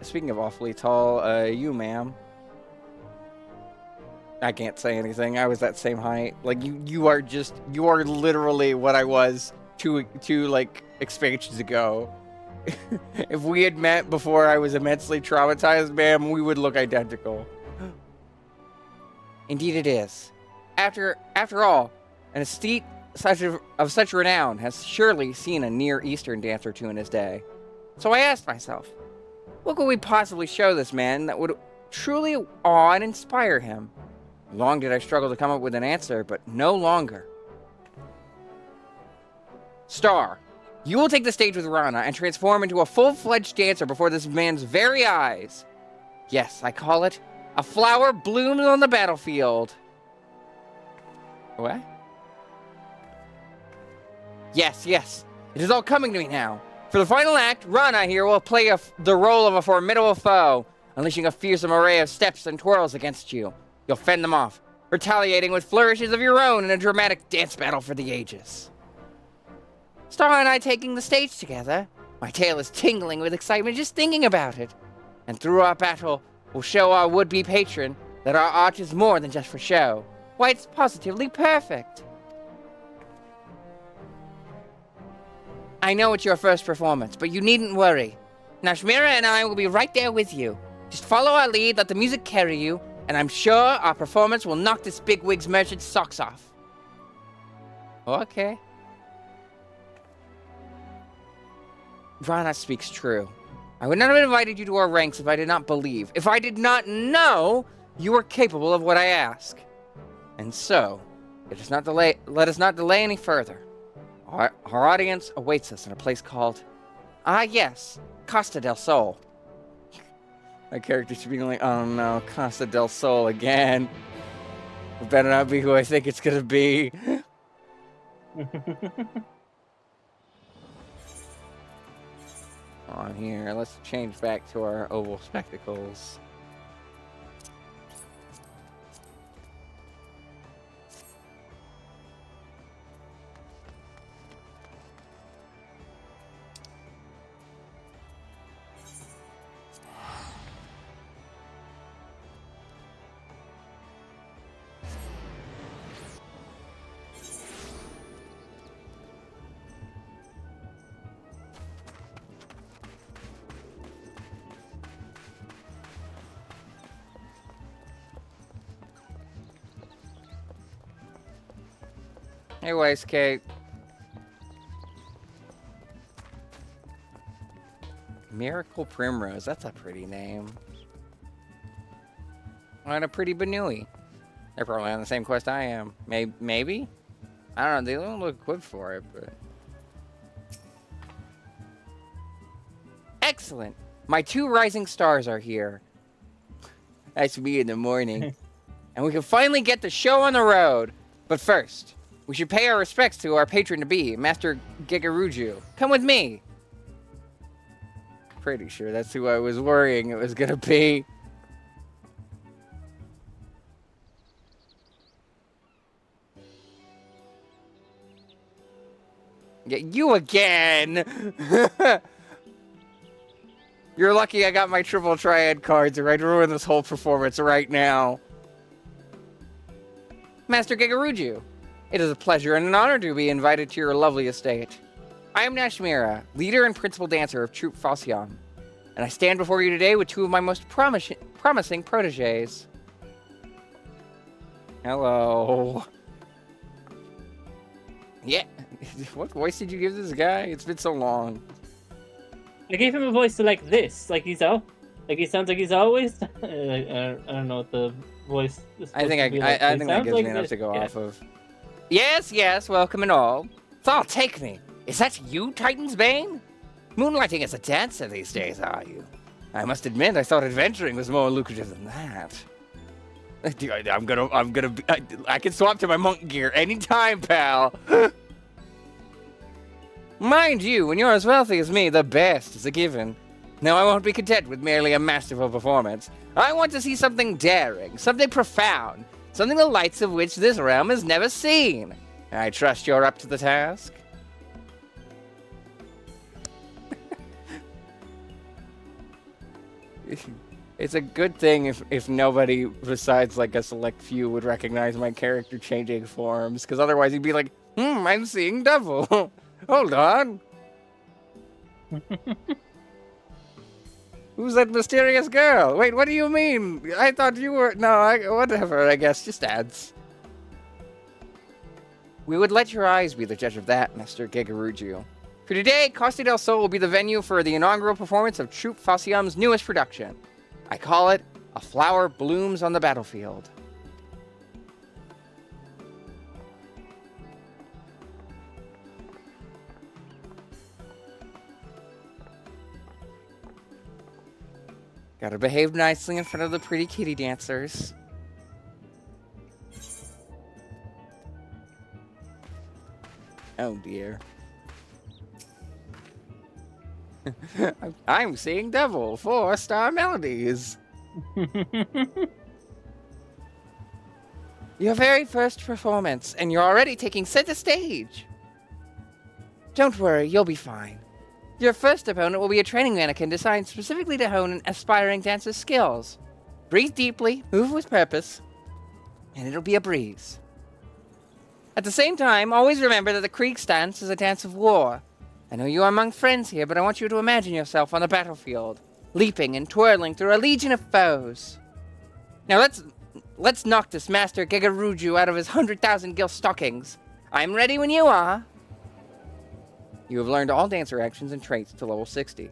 Speaking of awfully tall, you, ma'am. I can't say anything. I was that same height. Like, you are literally what I was two like, expansions ago. If we had met before I was immensely traumatized, ma'am, we would look identical. Indeed it is. After all, an estate of such renown has surely seen a Near Eastern dance or two in his day. So I asked myself, what could we possibly show this man that would truly awe and inspire him? Long did I struggle to come up with an answer, but no longer. Star, you will take the stage with Rana and transform into a full-fledged dancer before this man's very eyes. Yes, I call it a flower blooms on the battlefield. What? Yes. It is all coming to me now. For the final act, Rana here will play the role of a formidable foe, unleashing a fearsome array of steps and twirls against you. You'll fend them off, retaliating with flourishes of your own in a dramatic dance battle for the ages. Star and I taking the stage together. My tail is tingling with excitement just thinking about it. And through our battle, we'll show our would-be patron that our art is more than just for show. Why, it's positively perfect. I know it's your first performance, but you needn't worry. Nashmira and I will be right there with you. Just follow our lead, let the music carry you, and I'm sure our performance will knock this bigwig's merchant's socks off. Okay. Rana speaks true. I would not have invited you to our ranks if I did not believe, if I did not know you were capable of what I ask. And so, let us not delay any further. Our audience awaits us in a place called, yes, Costa del Sol. My character should be like, oh no, Costa del Sol again. It better not be who I think it's gonna be. Oh, down here. Let's change back to our oval spectacles. Hey, Waistcoat. Miracle Primrose. That's a pretty name. And a pretty Banui. They're probably on the same quest I am. Maybe? I don't know. They don't look equipped for it, but... Excellent! My 2 rising stars are here. That's me in the morning. And we can finally get the show on the road. But first, we should pay our respects to our patron-to-be, Master Gigaruju. Come with me! Pretty sure that's who I was worrying it was gonna be. Yeah, you again! You're lucky I got my triple triad cards or I'd ruin this whole performance right now. Master Gigaruju, it is a pleasure and an honor to be invited to your lovely estate. I am Nashmira, leader and principal dancer of Troupe Falcion, and I stand before you today with 2 of my most promising proteges. Hello. Yeah. What voice did you give this guy? It's been so long. I gave him a voice to like this, like he sounds like he's always. I don't know what the voice is I think I think that gives me enough to go off of. Yes, yes, welcome and all. Thal, take me. Is that you, Titan's Bane? Moonlighting as a dancer these days, are you? I must admit, I thought adventuring was more lucrative than that. I can swap to my monk gear anytime, pal. Mind you, when you're as wealthy as me, the best is a given. Now, I won't be content with merely a masterful performance. I want to see something daring, something profound, something the likes of which this realm has never seen. I trust you're up to the task. It's a good thing if nobody besides like a select few would recognize my character changing forms, because otherwise he'd be like, I'm seeing devil. Hold on. Who's that mysterious girl? Wait, what do you mean? I thought you were... No, whatever, I guess. Just ads. We would let your eyes be the judge of that, Mr. Gigaruju. For today, Costa del Sol will be the venue for the inaugural performance of Troupe Falcion's newest production. I call it A Flower Blooms on the Battlefield. Gotta behave nicely in front of the pretty kitty dancers. Oh dear. I'm seeing devil, 4-star melodies. Your very first performance, and you're already taking center stage. Don't worry, you'll be fine. Your first opponent will be a training mannequin designed specifically to hone an aspiring dancer's skills. Breathe deeply, move with purpose, and it'll be a breeze. At the same time, always remember that the Krieg dance is a dance of war. I know you are among friends here, but I want you to imagine yourself on the battlefield, leaping and twirling through a legion of foes. Now let's knock this Master Gigaruju out of his 100,000 gil stockings. I'm ready when you are. You have learned all dancer actions and traits to level 60.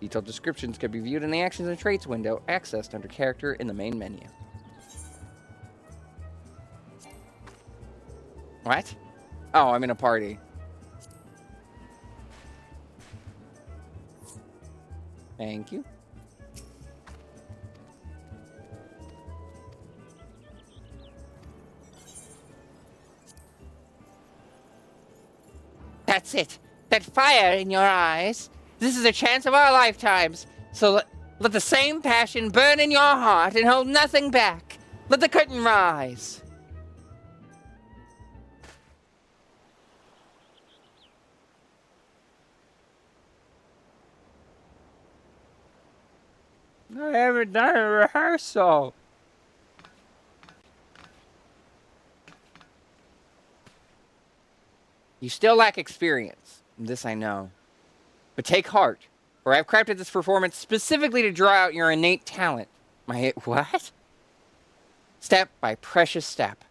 Detailed descriptions can be viewed in the Actions and Traits window, accessed under Character in the main menu. What? Oh, I'm in a party. Thank you. That's it. That fire in your eyes. This is a chance of our lifetimes. So let the same passion burn in your heart and hold nothing back. Let the curtain rise. I haven't done a rehearsal. You still lack experience. This I know. But take heart, for I've crafted this performance specifically to draw out your innate talent. My what? Step by precious step.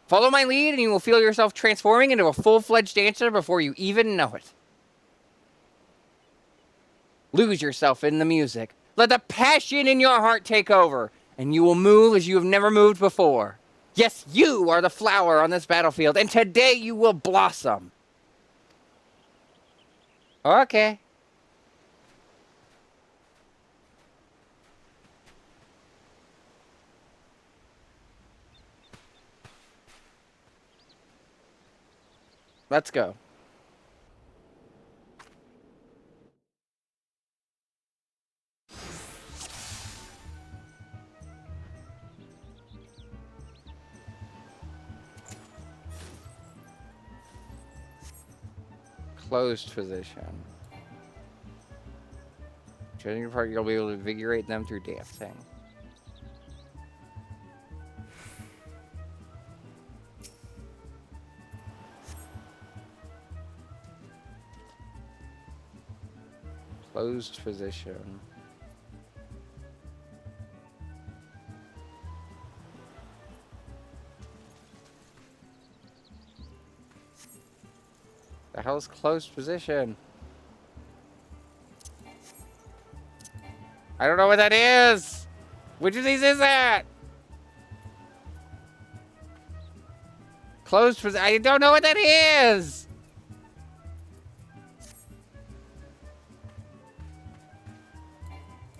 Follow my lead and you will feel yourself transforming into a full-fledged dancer before you even know it. Lose yourself in the music. Let the passion in your heart take over, and you will move as you have never moved before. Yes, you are the flower on this battlefield, and today you will blossom. Okay. Let's go. Closed position. Choosing your partner, you'll be able to invigorate them through dancing. Closed position. The hell's closed position? I don't know what that is. Which of these is that? Closed position. I don't know what that is.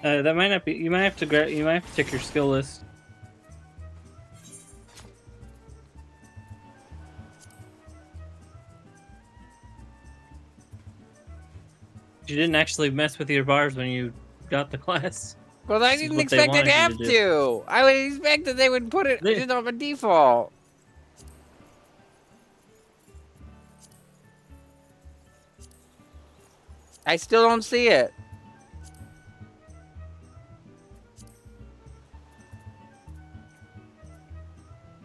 That might not be. You might have to You might have to check your skill list. You didn't actually mess with your bars when you got the class. Well, I didn't expect I'd have to. I would expect that they would put it just on a default. I still don't see it.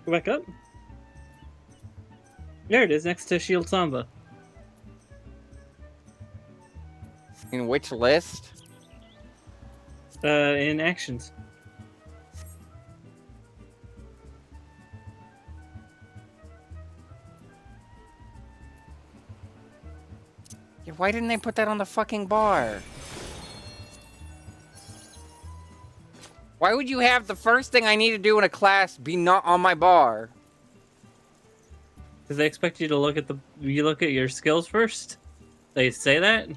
Go back up. There it is, next to Shield Samba. In which list? In actions. Yeah, why didn't they put that on the fucking bar? Why would you have the first thing I need to do in a class be not on my bar? Because they expect you to look at you look at your skills first? They say that?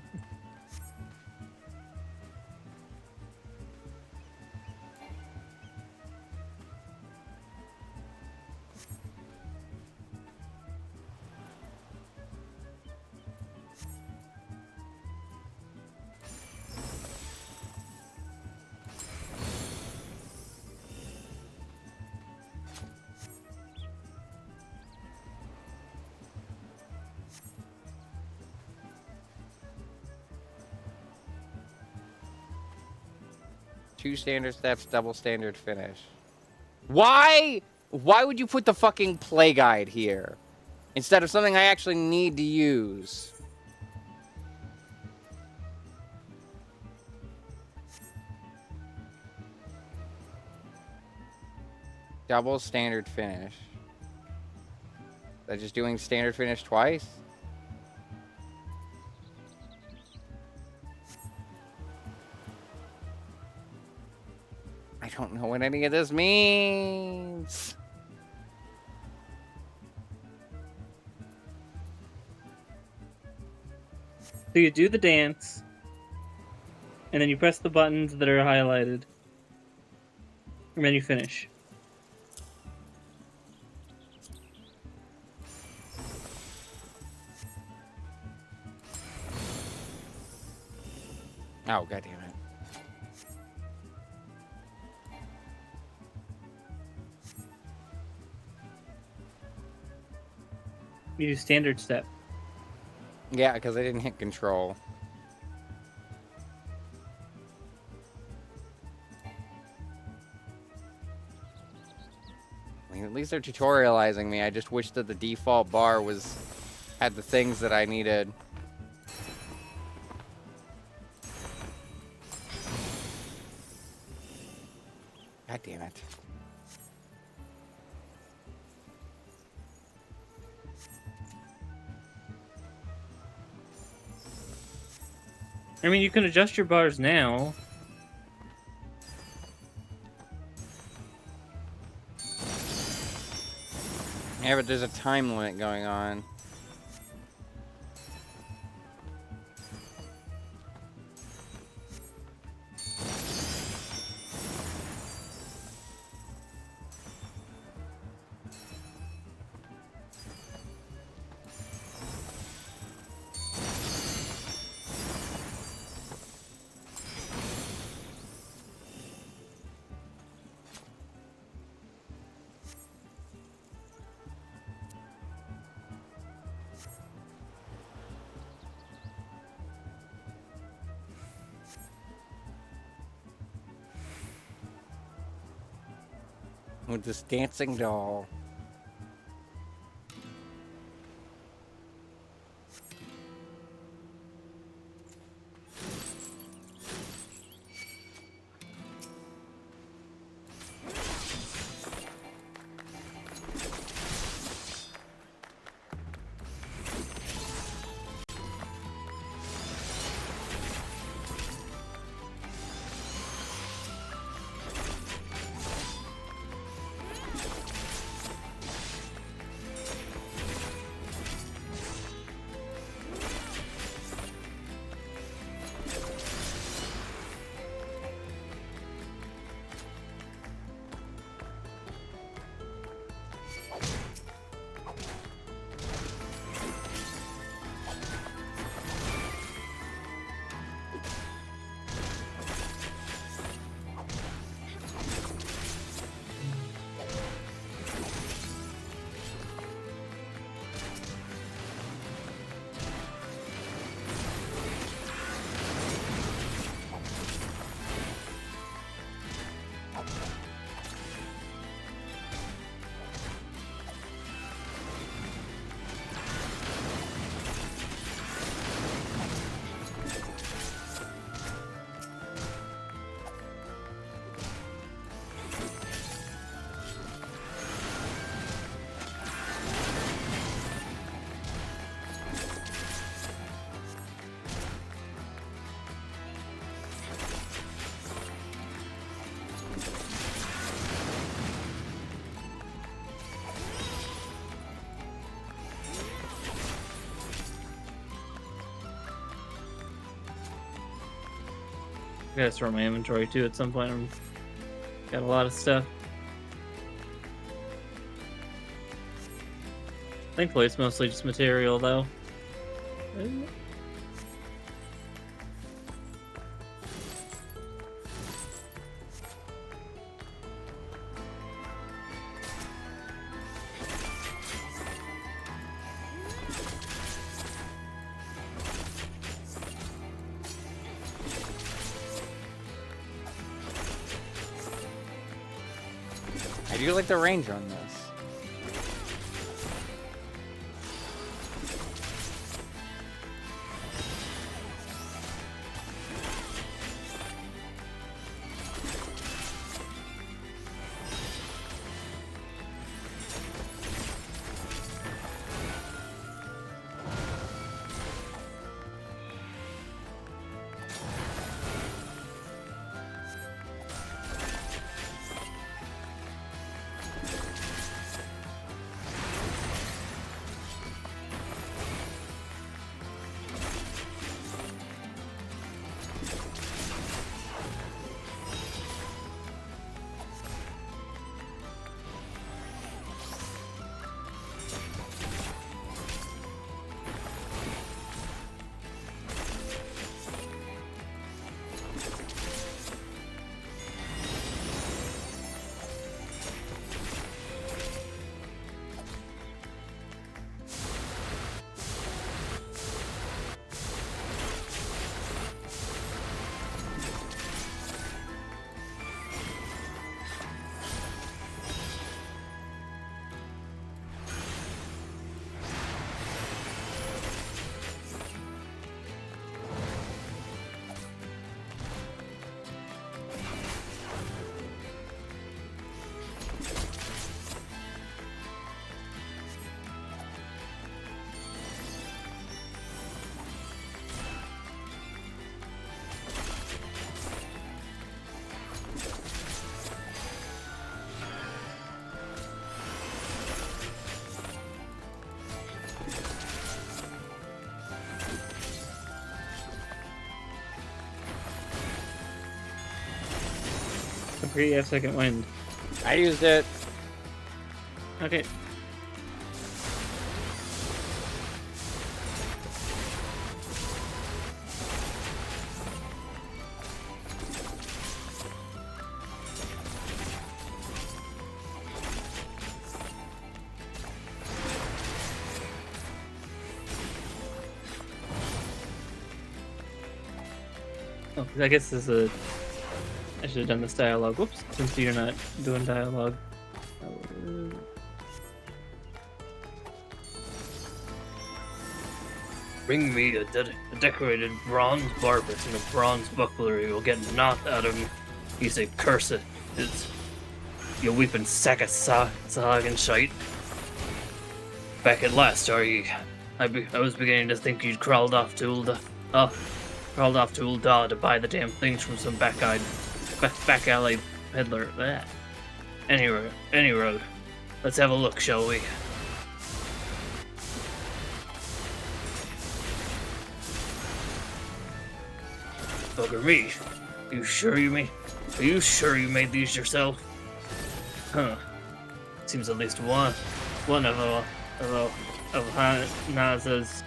Two standard steps, double standard finish. Why? Why would you put the fucking play guide here instead of something I actually need to use? Double standard finish. Is that just doing standard finish twice? I don't know what any of this means. So you do the dance, and then you press the buttons that are highlighted, and then you finish. Oh, god damn it. You do standard step. Yeah, because I didn't hit control. I mean, at least they're tutorializing me. I just wish that the default bar had the things that I needed. God damn it. I mean, you can adjust your bars now. Yeah, but there's a time limit going on. With this dancing doll. I gotta sort my inventory too at some point. Got a lot of stuff. Thankfully, it's mostly just material, though. I do like the range on this. Or you have second wind? I used it. Okay. Oh, I guess this is a. I should have done this dialogue. Whoops, since you're not doing dialogue. Bring me a decorated bronze barbet and a bronze buckler. You'll get naught out of me. You say, curse it. It's you weeping sack of sog and shite. Back at last, are ye? I was beginning to think you'd crawled off to Ul'dah to buy the damn things from some back alley peddler. Bleh. Any road. Let's have a look, shall we? Bugger me. Are you sure you made these yourself? Huh. Seems at least one of Naza's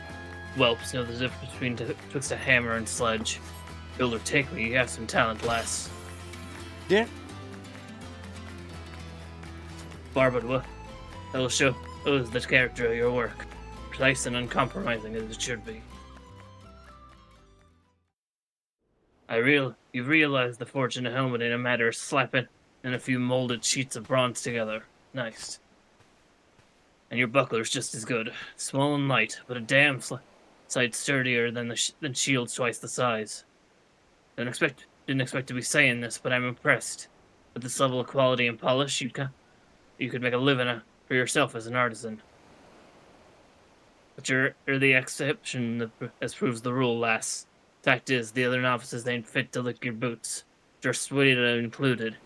whelps know the difference between twixt a hammer and sledge. Build or take me, you have some talent, lass. Yeah. Barbara, what? That'll show the character of your work. Precise and uncompromising as it should be. You realize the fortune of helmet in a matter of slapping and a few molded sheets of bronze together. Nice. And your buckler's just as good. Small and light, but a damn sight sturdier than shields twice the size. Didn't expect to be saying this, but I'm impressed. With this level of quality and polish, you could make a living for yourself as an artisan. But you're the exception as proves the rule, lass. Fact is, the other novices ain't fit to lick your boots. Just Wada included.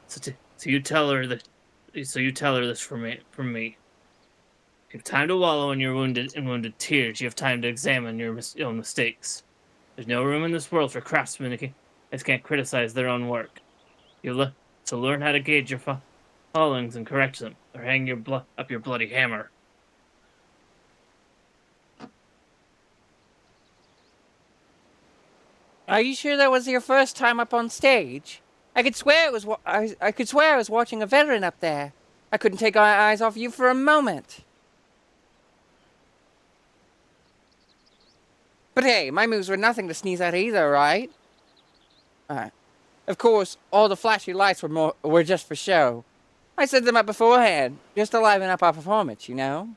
So you tell her this from me. You have time to wallow in your wounded tears. You have time to examine your own mistakes. There's no room in this world for craftsmen who can't criticize their own work. So learn how to gauge your fallings and correct them, or hang up your bloody hammer. Are you sure that was your first time up on stage? I could swear it was. I could swear I was watching a veteran up there. I couldn't take my eyes off you for a moment. But hey, my moves were nothing to sneeze at either, right? Of course, all the flashy lights were just for show. I set them up beforehand, just to liven up our performance, you know?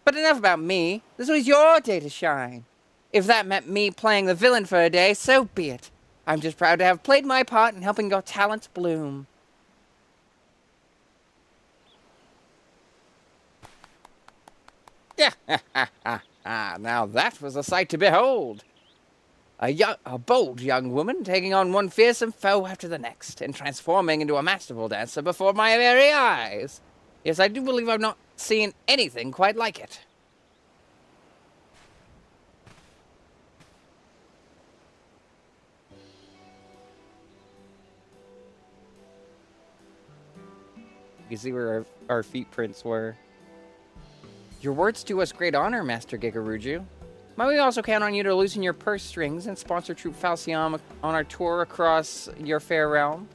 But enough about me. This was your day to shine. If that meant me playing the villain for a day, so be it. I'm just proud to have played my part in helping your talents bloom. Yeah, now that was a sight to behold. A bold young woman taking on one fearsome foe after the next, and transforming into a masterful dancer before my very eyes. Yes, I do believe I've not seen anything quite like it. You can see where our feet prints were. Your words do us great honor, Master Gigaruju. Might we also count on you to loosen your purse strings and sponsor Troop Falcion on our tour across your fair realm?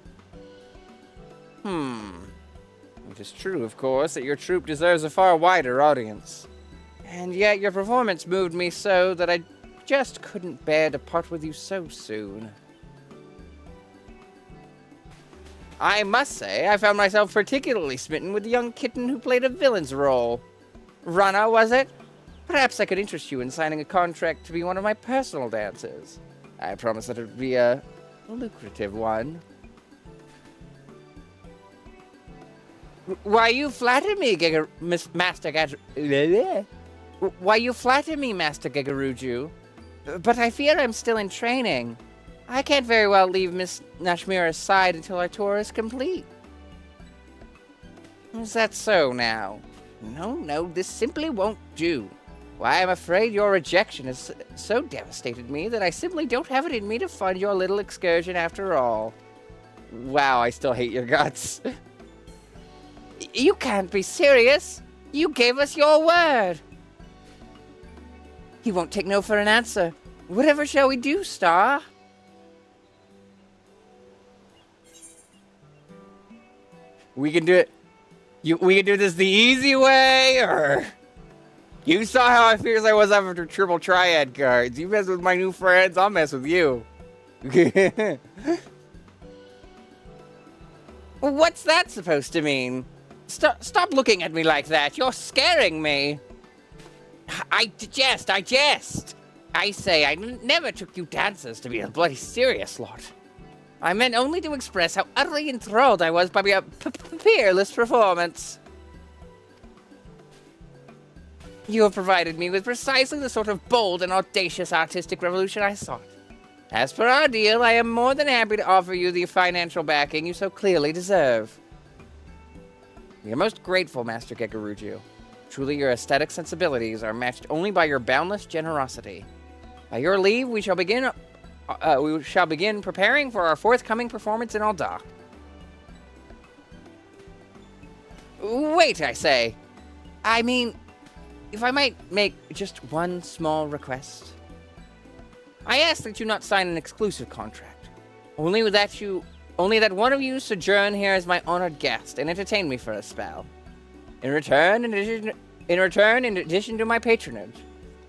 It is true, of course, that your troop deserves a far wider audience. And yet your performance moved me so that I just couldn't bear to part with you so soon. I must say, I found myself particularly smitten with the young kitten who played a villain's role. Rana, was it? Perhaps I could interest you in signing a contract to be one of my personal dancers. I promise that it would be a lucrative one. Why you flatter me, Master Gigaruju? But I fear I'm still in training. I can't very well leave Miss Nashmira's side until our tour is complete. Is that so now? No, this simply won't do. Why, I'm afraid your rejection has so devastated me that I simply don't have it in me to fund your little excursion after all. Wow, I still hate your guts. You can't be serious. You gave us your word. He won't take no for an answer. Whatever shall we do, Star? We can do it. We can do this the easy way, or... You saw how fierce I was after triple triad cards. You mess with my new friends, I'll mess with you. What's that supposed to mean? Stop looking at me like that. You're scaring me. I jest. I say, I never took you dancers to be a bloody serious lot. I meant only to express how utterly enthralled I was by your peerless performance. You have provided me with precisely the sort of bold and audacious artistic revolution I sought. As per our deal, I am more than happy to offer you the financial backing you so clearly deserve. We are most grateful, Master Gegaruju. Truly, your aesthetic sensibilities are matched only by your boundless generosity. By your leave, we shall begin preparing for our forthcoming performance in Aldak. Wait, I say. I mean, if I might make just one small request. I ask that you not sign an exclusive contract. Only that one of you sojourn here as my honored guest and entertain me for a spell. In return, in addition to my patronage,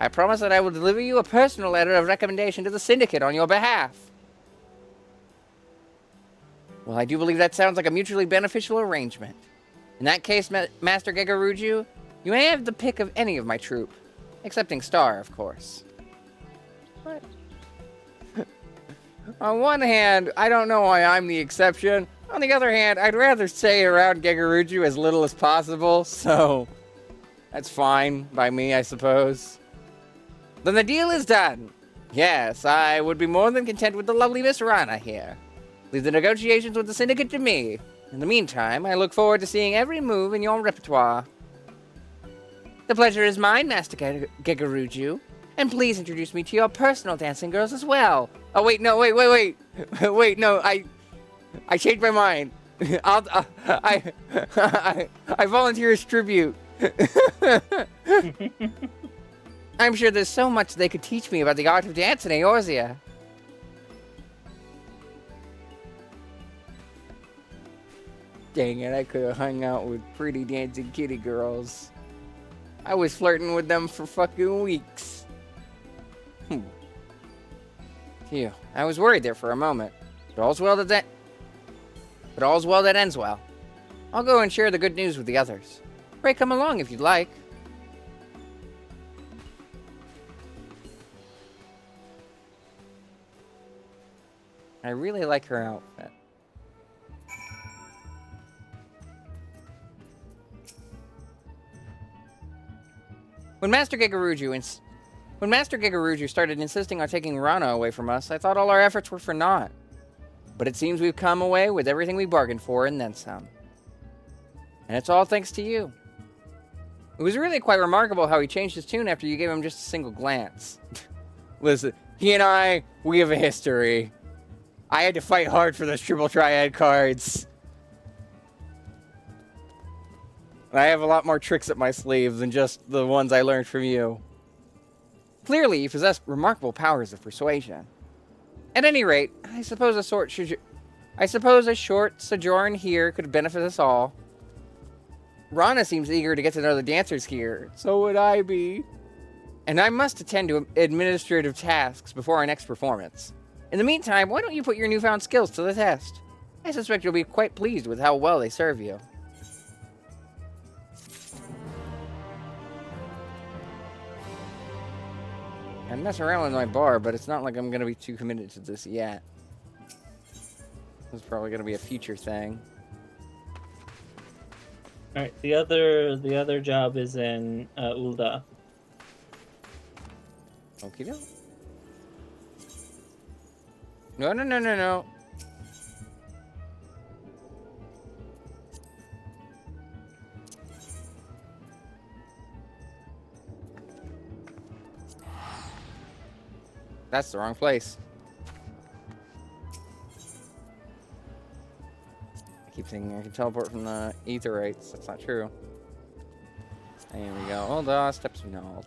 I promise that I will deliver you a personal letter of recommendation to the Syndicate on your behalf. Well, I do believe that sounds like a mutually beneficial arrangement. In that case, Master Gegaruju, you may have the pick of any of my troupe. Excepting Star, of course. What? On one hand, I don't know why I'm the exception. On the other hand, I'd rather stay around Gegaruju as little as possible, so... That's fine by me, I suppose. Then the deal is done. Yes, I would be more than content with the lovely Miss Rana here. Leave the negotiations with the Syndicate to me. In the meantime, I look forward to seeing every move in your repertoire. The pleasure is mine, Master Gegaruju. And please introduce me to your personal dancing girls as well. Oh, wait, no, wait. Wait, no, I changed my mind. I volunteer as tribute. I'm sure there's so much they could teach me about the art of dance in Eorzea. Dang it, I could have hung out with pretty dancing kitty girls. I was flirting with them for fucking weeks. Phew, I was worried there for a moment. But all's well that ends well. I'll go and share the good news with the others. Pray come along if you'd like. I really like her outfit. When Master Gegaruju started insisting on taking Rana away from us, I thought all our efforts were for naught. But it seems we've come away with everything we bargained for and then some. And it's all thanks to you. It was really quite remarkable how he changed his tune after you gave him just a single glance. Listen, he and I, we have a history. I had to fight hard for those triple triad cards. I have a lot more tricks up my sleeve than just the ones I learned from you. Clearly, you possess remarkable powers of persuasion. At any rate, I suppose a short sojourn here could benefit us all. Rana seems eager to get to know the dancers here. So would I be. And I must attend to administrative tasks before our next performance. In the meantime, why don't you put your newfound skills to the test? I suspect you'll be quite pleased with how well they serve you. I mess around with my bar, but it's not like I'm going to be too committed to this yet. This is probably going to be a future thing. Alright, the other job is in Ulda. Okie doke. No. That's the wrong place. I keep thinking I can teleport from the Aetherites. That's not true. There we go. Hold on, steps we know.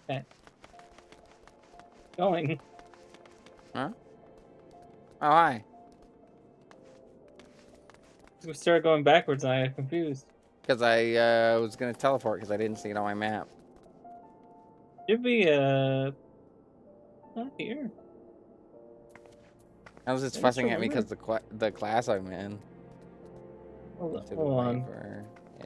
Okay. Going. Huh? Oh, hi. We started going backwards and I got confused. Because I was going to teleport because I didn't see it on my map. Should be not here. I was just Maybe it's fussing from at me over. because the class I'm in. Hold To the right on. for... Yeah.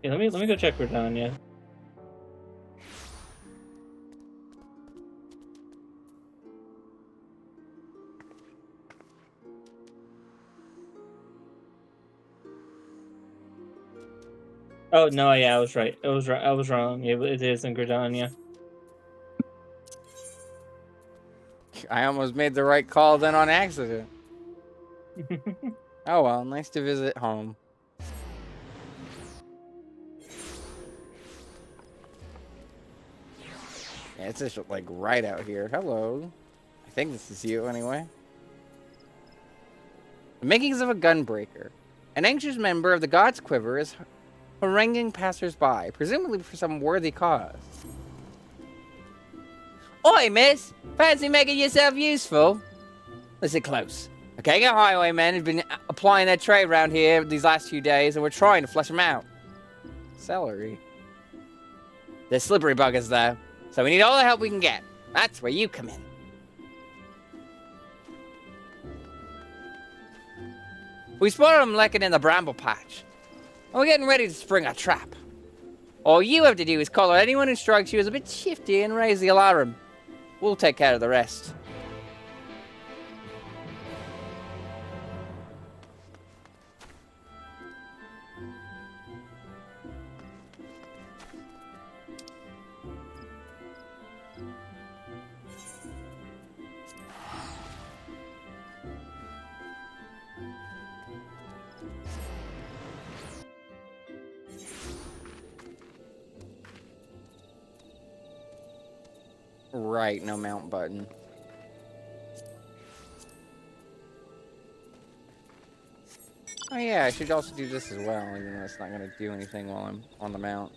Yeah, let me go check Redania. Oh no, yeah, I was right. I was right. I was wrong. It is in Gridania. I almost made the right call then on accident. Oh well, nice to visit home. Yeah, it's just like right out here. Hello. I think this is you anyway. The makings of a gunbreaker. An anxious member of the God's Quiver is haranguing passers-by, presumably for some worthy cause. Oi, miss! Fancy making yourself useful? Listen close. A gang of highwaymen have been applying their trade around here these last few days, and we're trying to flush them out. Celery. They're slippery buggers, though, so we need all the help we can get. That's where you come in. We spotted them lurking in the bramble patch, and we're getting ready to spring a trap. All you have to do is call out anyone who strikes you as a bit shifty and raise the alarm. We'll take care of the rest. Right, no mount button. Oh yeah, I should also do this as well, even though it's not going to do anything while I'm on the mount.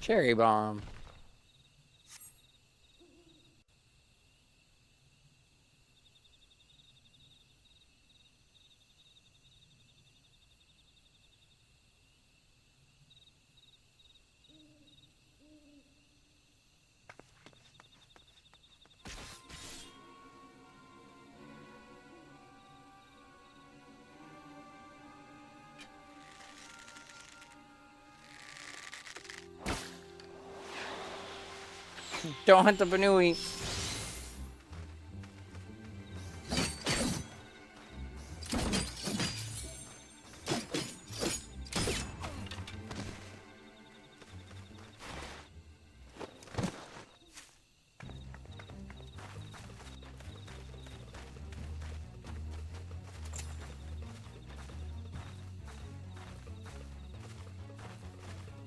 Cherry bomb. Don't hunt the Banui.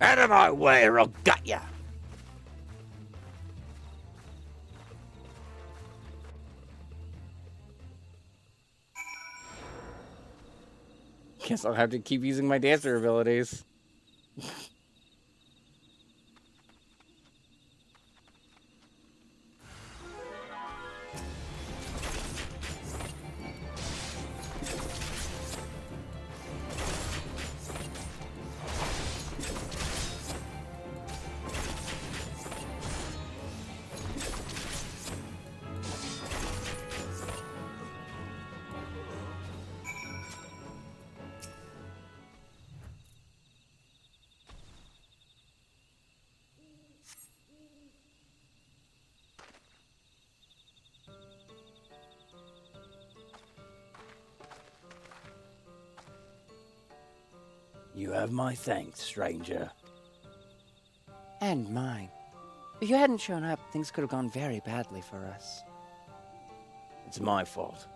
Out of my way or I'll gut ya. Guess I'll have to keep using my dancer abilities. You have my thanks, stranger. And mine. If you hadn't shown up, things could have gone very badly for us. It's my fault.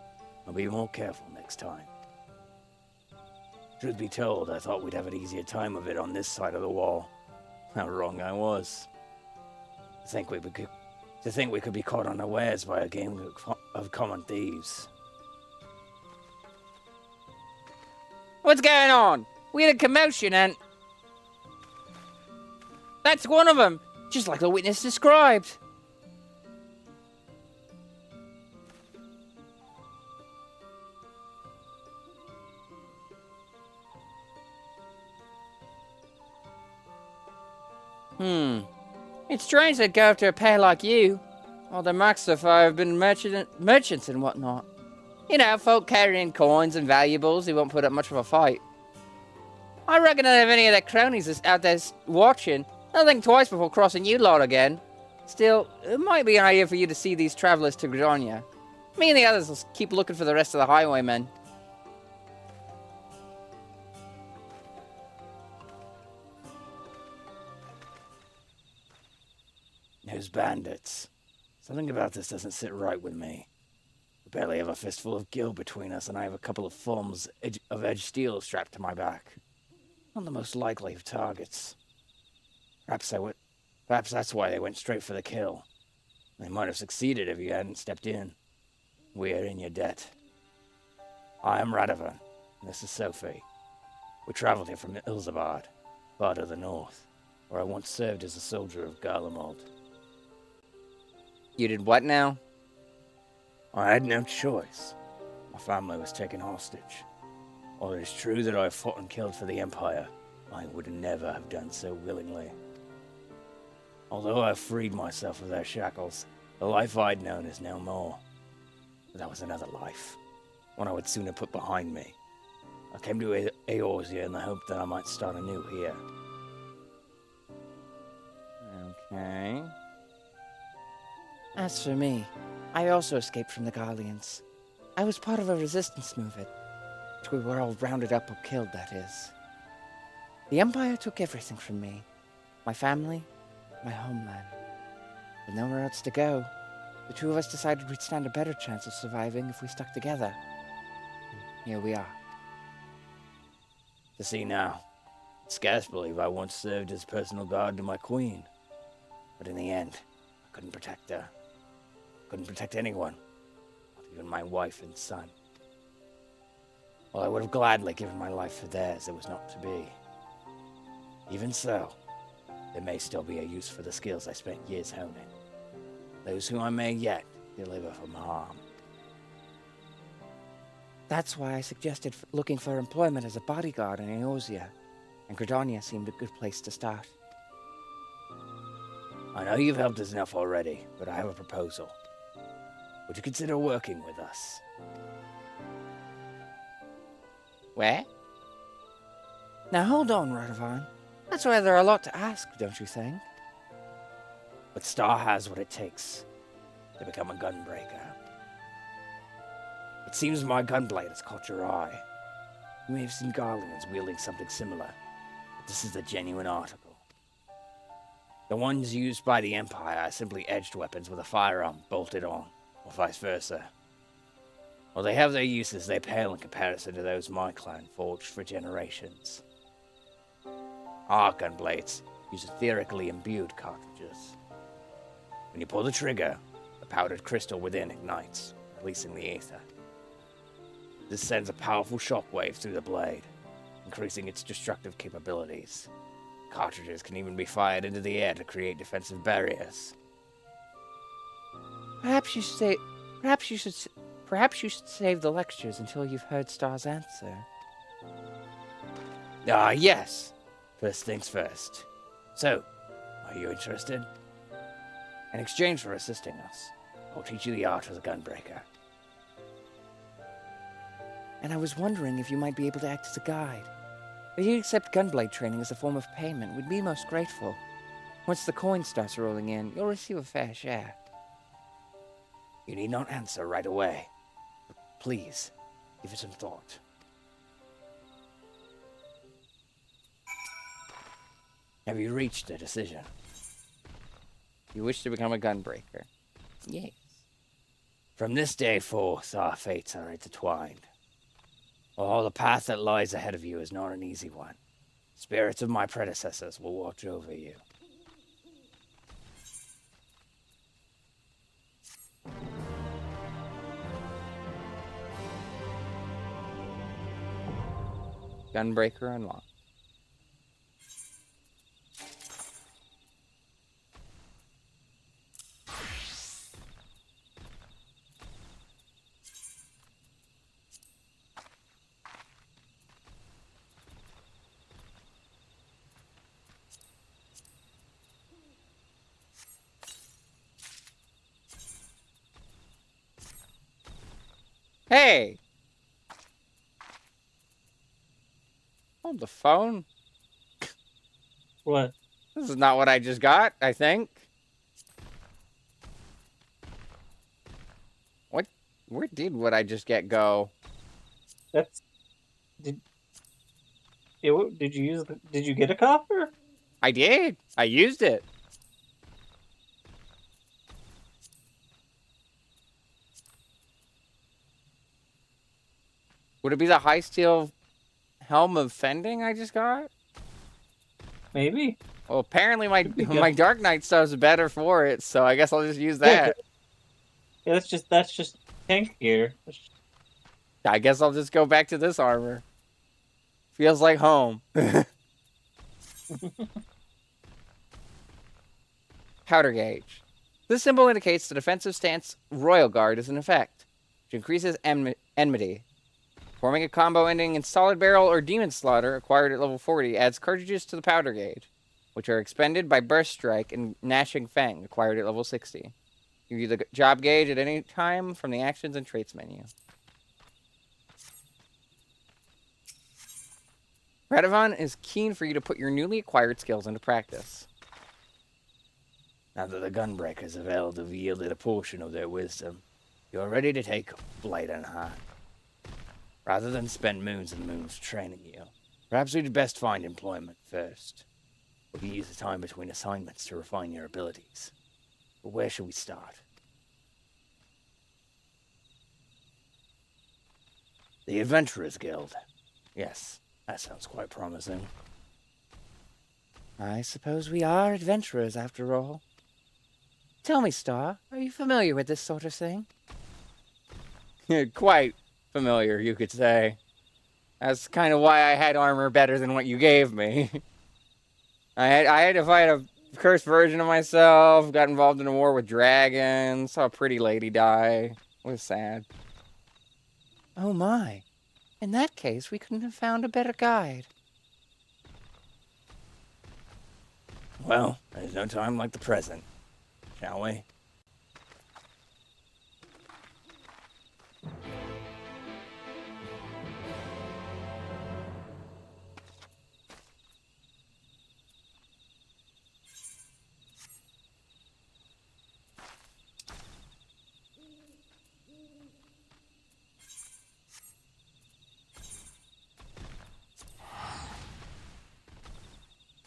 I'll be more careful next time. Truth be told, I thought we'd have an easier time of it on this side of the wall. How wrong I was. To think we could be caught unawares by a game of common thieves. What's going on? We had a commotion and... That's one of them! Just like the witness described. It's strange they'd go after a pair like you. All the marks so far have been merchants and whatnot. You know, folk carrying coins and valuables who won't put up much of a fight. I reckon that if any of their cronies out there watching, they'll think twice before crossing you lot again. Still, it might be an idea for you to see these travelers to Gridonia. Me and the others will keep looking for the rest of the highwaymen. Those bandits. Something about this doesn't sit right with me. We barely have a fistful of gil between us, and I have a couple of forms of edged steel strapped to my back. Not the most likely of targets. Perhaps that's why they went straight for the kill. They might have succeeded if you hadn't stepped in. We are in your debt. I am Radovan, and this is Sophie. We traveled here from Ilzabad, far to the north, where I once served as a soldier of Garlemald. You did what now? I had no choice. My family was taken hostage. While it is true that I fought and killed for the Empire, I would never have done so willingly. Although I freed myself of their shackles, the life I'd known is no more. But that was another life, one I would sooner put behind me. I came to Eorzea in the hope that I might start anew here. Okay. As for me, I also escaped from the Garleans. I was part of a resistance movement, which we were all rounded up or killed, that is. The Empire took everything from me. My family, my homeland. With nowhere else to go, the two of us decided we'd stand a better chance of surviving if we stuck together. And here we are. To see now, I scarce believe I once served as personal guard to my queen. But in the end, I couldn't protect her. Couldn't protect anyone, not even my wife and son. While I would have gladly given my life for theirs, it was not to be. Even so, there may still be a use for the skills I spent years honing. Those who I may yet deliver from harm. That's why I suggested looking for employment as a bodyguard in Eorzea, and Gridonia seemed a good place to start. I know you've helped us enough already, but I have a proposal. Would you consider working with us? Where? Now hold on, Radovan. That's rather a lot to ask, don't you think? But Star has what it takes to become a gunbreaker. It seems my gunblade has caught your eye. You may have seen Garleans wielding something similar, but this is the genuine article. The ones used by the Empire are simply edged weapons with a firearm bolted on, or vice versa. While they have their uses, they pale in comparison to those my clan forged for generations. Our gunblades use etherically imbued cartridges. When you pull the trigger, the powdered crystal within ignites, releasing the ether. This sends a powerful shockwave through the blade, increasing its destructive capabilities. Cartridges can even be fired into the air to create defensive barriers. Perhaps you should save the lectures until you've heard Star's answer. Ah, yes. First things first. So, are you interested? In exchange for assisting us, I'll teach you the art of the gunbreaker. And I was wondering if you might be able to act as a guide. If you accept gunblade training as a form of payment, we'd be most grateful. Once the coin starts rolling in, you'll receive a fair share. You need not answer right away. Please, give it some thought. Have you reached a decision? You wish to become a gunbreaker. Yes. From this day forth, our fates are intertwined. While the path that lies ahead of you is not an easy one, spirits of my predecessors will watch over you. Gunbreaker unlocked. Hey! Hold the phone. What? This is not what I just got, I think. What? Where did what I just get go? That's did. Did you use the? Did you get a copper? I did. I used it. Would it be the high steel helm of fending I just got? Maybe. Well, apparently my Could be my good. Dark Knight stuff's better for it, so I guess I'll just use Yeah, that. yeah. That's just tank gear. I guess I'll just go back to this armor. Feels like home. Powder gauge. This symbol indicates the defensive stance Royal Guard is in effect, which increases enmity. Forming a combo ending in Solid Barrel or Demon Slaughter, acquired at level 40, adds cartridges to the powder gauge, which are expended by Burst Strike and Gnashing Fang, acquired at level 60. You view the job gauge at any time from the Actions and Traits menu. Radovan is keen for you to put your newly acquired skills into practice. Now that the gunbreakers have yielded a portion of their wisdom, you are ready to take flight in hand. Rather than spend moons and moons training you, perhaps we'd best find employment first. We could use the time between assignments to refine your abilities. But where should we start? The Adventurers Guild. Yes, that sounds quite promising. I suppose we are adventurers after all. Tell me, Star, are you familiar with this sort of thing? Quite familiar, you could say. That's kind of why I had armor better than what you gave me. I had to fight a cursed version of myself, got involved in a war with dragons, saw a pretty lady die. It was sad. Oh my. In that case, we couldn't have found a better guide. Well, there's no time like the present, shall we?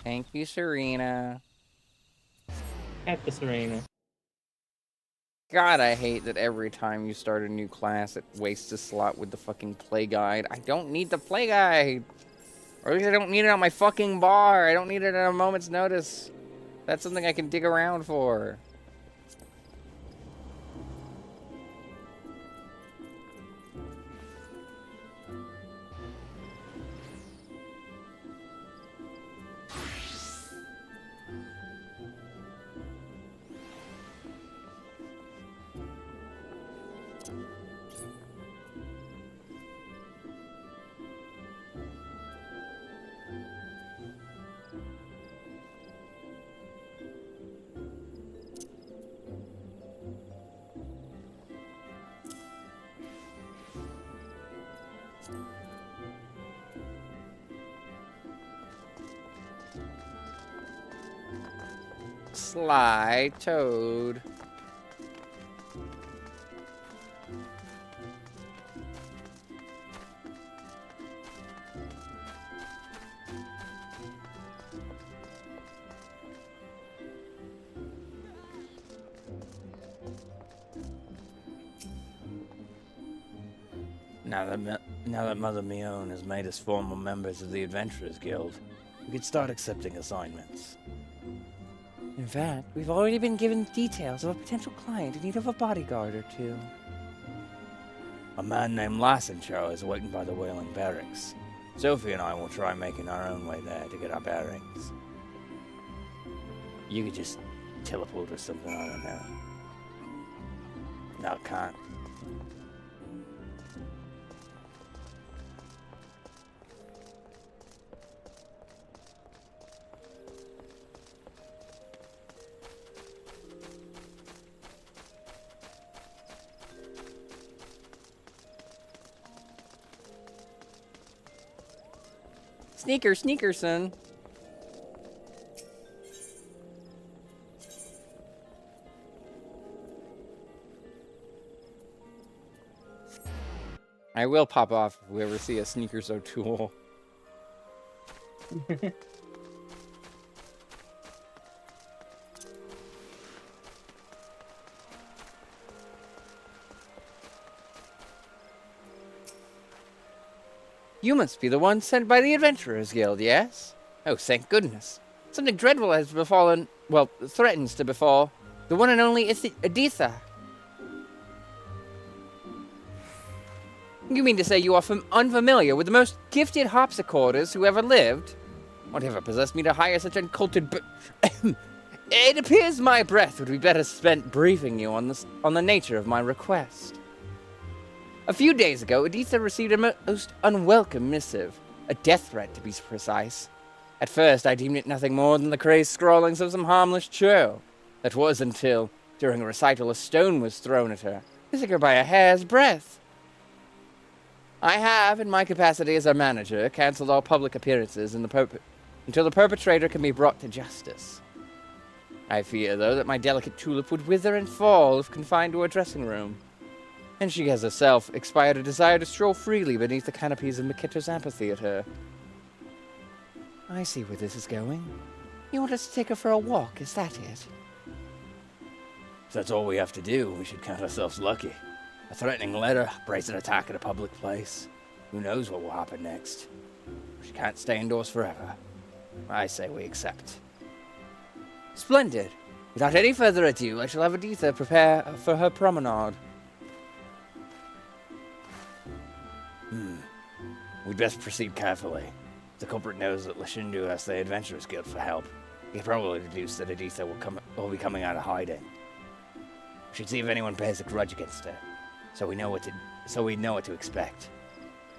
Thank you, Serena. At this arena. God, I hate that every time you start a new class, it wastes a slot with the fucking play guide. I don't need the play guide. Or at least I don't need it on my fucking bar. I don't need it at a moment's notice. That's something I can dig around for. Sly Toad. Now that Mother Mion has made us formal members of the Adventurers Guild, we could start accepting assignments. In fact, we've already been given details of a potential client in need of a bodyguard or two. A man named Lassenchow is waiting by the Whaling Barracks. Sophie and I will try making our own way there to get our bearings. You could just teleport or something, I don't know. No, can't. Sneakerson. I will pop off if we ever see a Sneakers O'Toole. You must be the one sent by the Adventurers Guild, yes? Oh, thank goodness. Something dreadful has befallen, well, threatens to befall the one and only Editha. You mean to say you are unfamiliar with the most gifted harpsichordist who ever lived? Whatever possessed me to hire such uncultured It appears my breath would be better spent briefing you on the nature of my request. A few days ago, Editha received a most unwelcome missive, a death threat to be precise. At first, I deemed it nothing more than the crazed scrawlings of some harmless churl. That was until, during a recital, a stone was thrown at her, missing her by a hair's breadth. I have, in my capacity as a manager, cancelled all public appearances until the perpetrator can be brought to justice. I fear, though, that my delicate tulip would wither and fall if confined to a dressing room. And she has herself expired a desire to stroll freely beneath the canopies of Mikito's amphitheater. I see where this is going. You want us to take her for a walk, is that it? If that's all we have to do, we should count ourselves lucky. A threatening letter, brazen attack at a public place. Who knows what will happen next? She can't stay indoors forever. I say we accept. Splendid. Without any further ado, I shall have Editha prepare for her promenade. We'd best proceed carefully. If the culprit knows that Lashindu asked the Adventurers Guild for help, he can probably deduce that Editha will be coming out of hiding. We should see if anyone bears a grudge against her, so we know what to expect.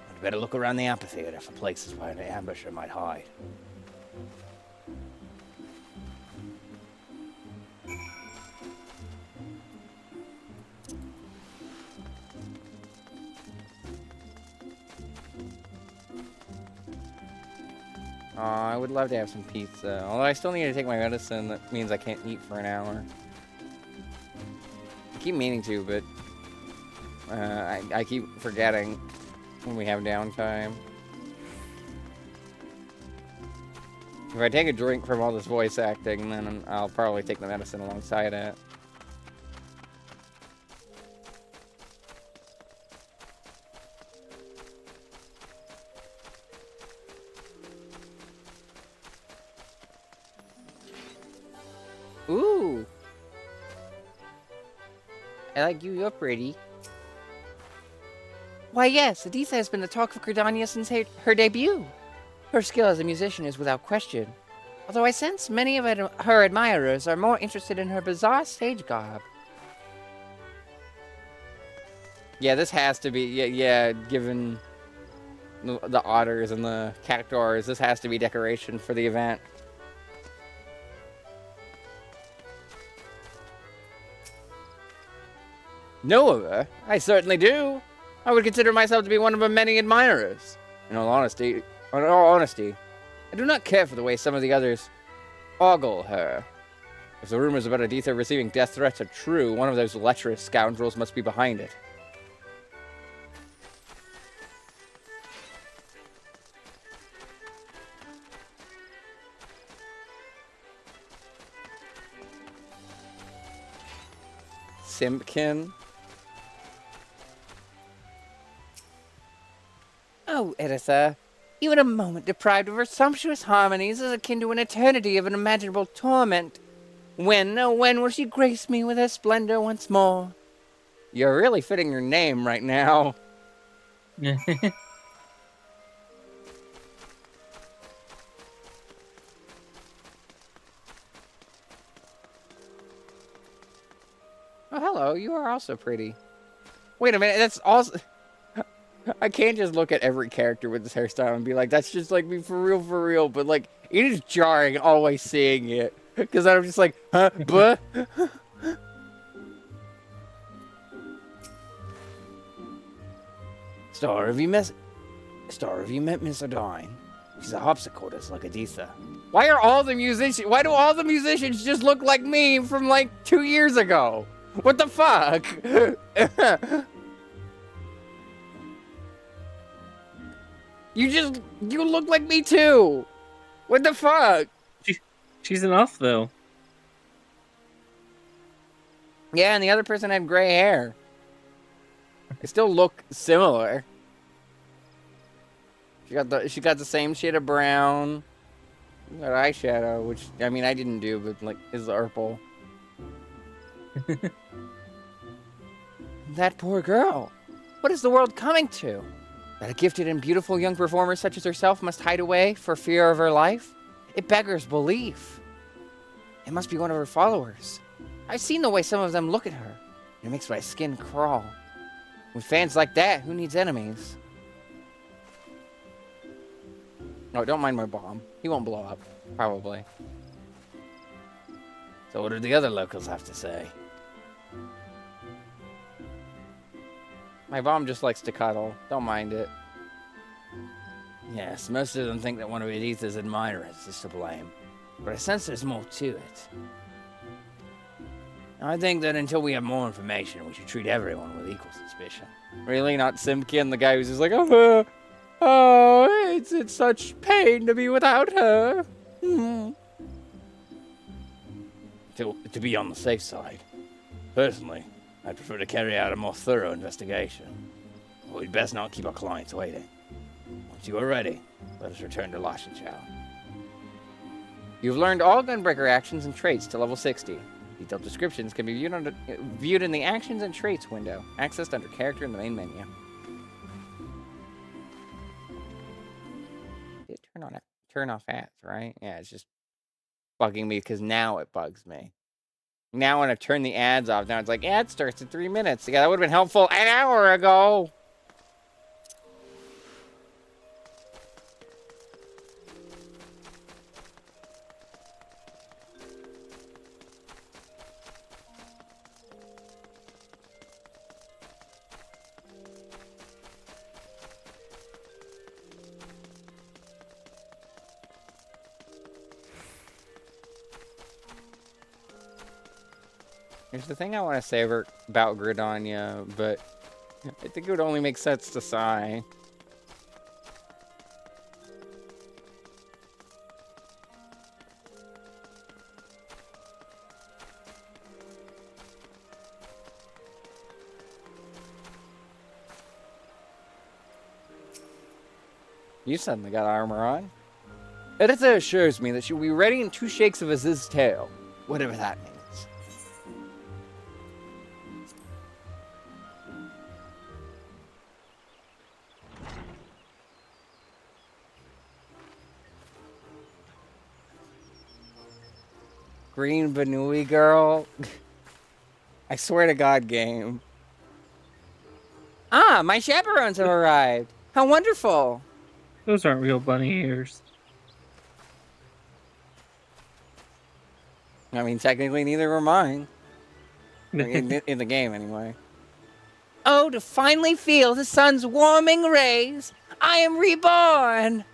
And better look around the amphitheater for places where an ambusher might hide. I would love to have some pizza. Although I still need to take my medicine, that means I can't eat for an hour. I keep meaning to, but I keep forgetting when we have downtime. If I take a drink from all this voice acting, then I'll probably take the medicine alongside it. Ooh! I like you, you're pretty. Why yes, Editha has been the talk of Gridania since her debut. Her skill as a musician is without question. Although I sense many of her admirers are more interested in her bizarre stage garb. Yeah, this has to be, yeah, given the otters and the cactuars, this has to be decoration for the event. Know of her? I certainly do. I would consider myself to be one of her many admirers. In all honesty, I do not care for the way some of the others ogle her. If the rumors about Editha receiving death threats are true, one of those lecherous scoundrels must be behind it. Simpkin? true, Editha. Even a moment deprived of her sumptuous harmonies is akin to an eternity of unimaginable torment. When, oh when, will she grace me with her splendor once more? You're really fitting your name right now. Oh, hello, you are also pretty. Wait a minute, that's also... I can't just look at every character with this hairstyle and be like, that's just like me for real, but like, it is jarring always seeing it. Because I'm just like, huh, buh? Star, have you met Miss Odine? She's a harpsichordist like Editha. Why do all the musicians just look like me from like 2 years ago? What the fuck? You look like me too. What the fuck? She's an elf though. Yeah, and the other person had gray hair. They still look similar. She got the same shade of brown. Got eyeshadow, which I mean I didn't do, but like is purple. That poor girl. What is the world coming to? That a gifted and beautiful young performer such as herself must hide away for fear of her life? It beggars belief. It must be one of her followers. I've seen the way some of them look at her. It makes my skin crawl. With fans like that, who needs enemies? Oh, don't mind my bomb. He won't blow up. Probably. So what do the other locals have to say? My bomb just likes to cuddle. Don't mind it. Yes, most of them think that one of Editha's admirers is to blame. But I sense there's more to it. I think that until we have more information, we should treat everyone with equal suspicion. Really? Not Simkin, the guy who's just like, it's such pain to be without her. To be on the safe side. Personally, I'd prefer to carry out a more thorough investigation. But we'd best not keep our clients waiting. Once you are ready, let us return to Lashenchow. You've learned all Gunbreaker actions and traits to level 60. Detailed descriptions can be viewed in the Actions and Traits window, accessed under Character in the main menu. Turn off ads, right? Yeah, it's just bugging me because now it bugs me. Now when I turn the ads off, now it's like, ad starts in 3 minutes. Yeah, that would have been helpful an hour ago. There's the thing I want to say about Gridania, but I think it would only make sense to sigh. You suddenly got armor on. Editha assures me that she will be ready in 2 shakes of Aziz's tail, whatever that means. Green Banui girl. I swear to God, game. Ah, my chaperones have arrived. How wonderful. Those aren't real bunny ears. I mean, technically, neither were mine. In the game, anyway. Oh, to finally feel the sun's warming rays. I am reborn.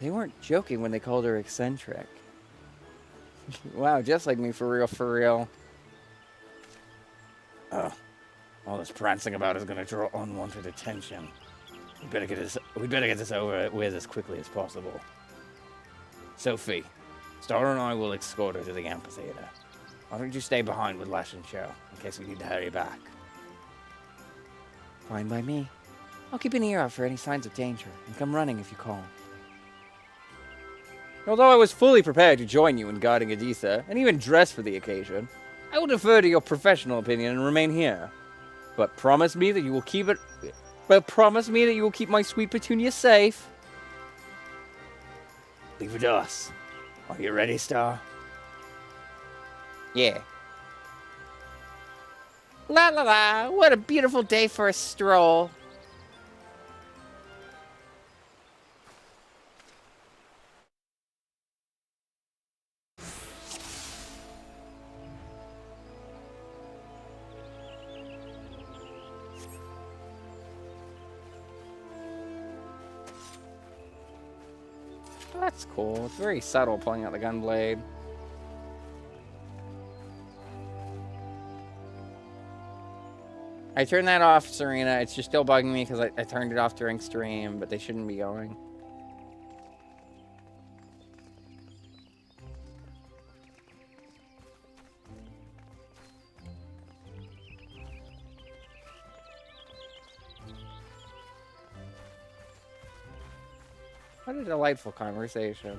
They weren't joking when they called her eccentric. Wow, just like me, for real, for real. Oh, all this prancing about is going to draw unwanted attention. We'd better get this over with as quickly as possible. Sophie, Star and I will escort her to the amphitheater. Why don't you stay behind with Lash and Show, in case we need to hurry back? Fine by me. I'll keep an ear out for any signs of danger and come running if you call. Although I was fully prepared to join you in guarding Editha, and even dress for the occasion, I will defer to your professional opinion and remain here. But promise me that you will keep it. But promise me that you will keep my sweet Petunia safe. Leave it to us. Are you ready, Star? Yeah. La la la! What a beautiful day for a stroll. That's cool. It's very subtle pulling out the gunblade. I turned that off, Serena. It's just still bugging me because I turned it off during stream, but they shouldn't be going. What a delightful conversation.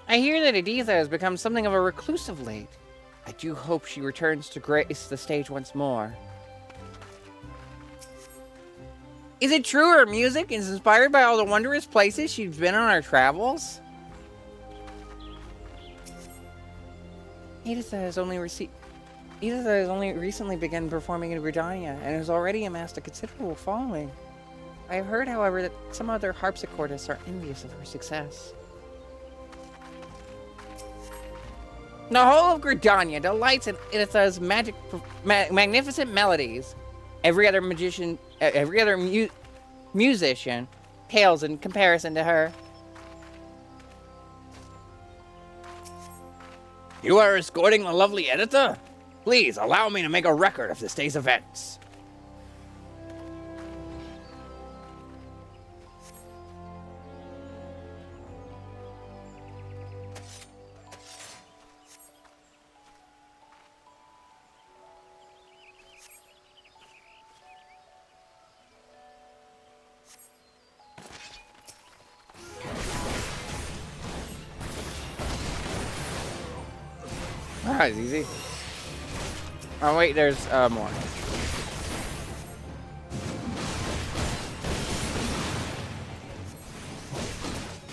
I hear that Editha has become something of a recluse of late. I do hope she returns to grace the stage once more. Is it true her music is inspired by all the wondrous places she's been on her travels? Editha has only recently begun performing in Gridania and has already amassed a considerable following. I have heard, however, that some other harpsichordists are envious of her success. The whole of Gridania delights in Editha's magnificent melodies. Every other musician pales in comparison to her. You are escorting the lovely Editha? Please allow me to make a record of this day's events. Ah, it's easy. Oh wait, there's more.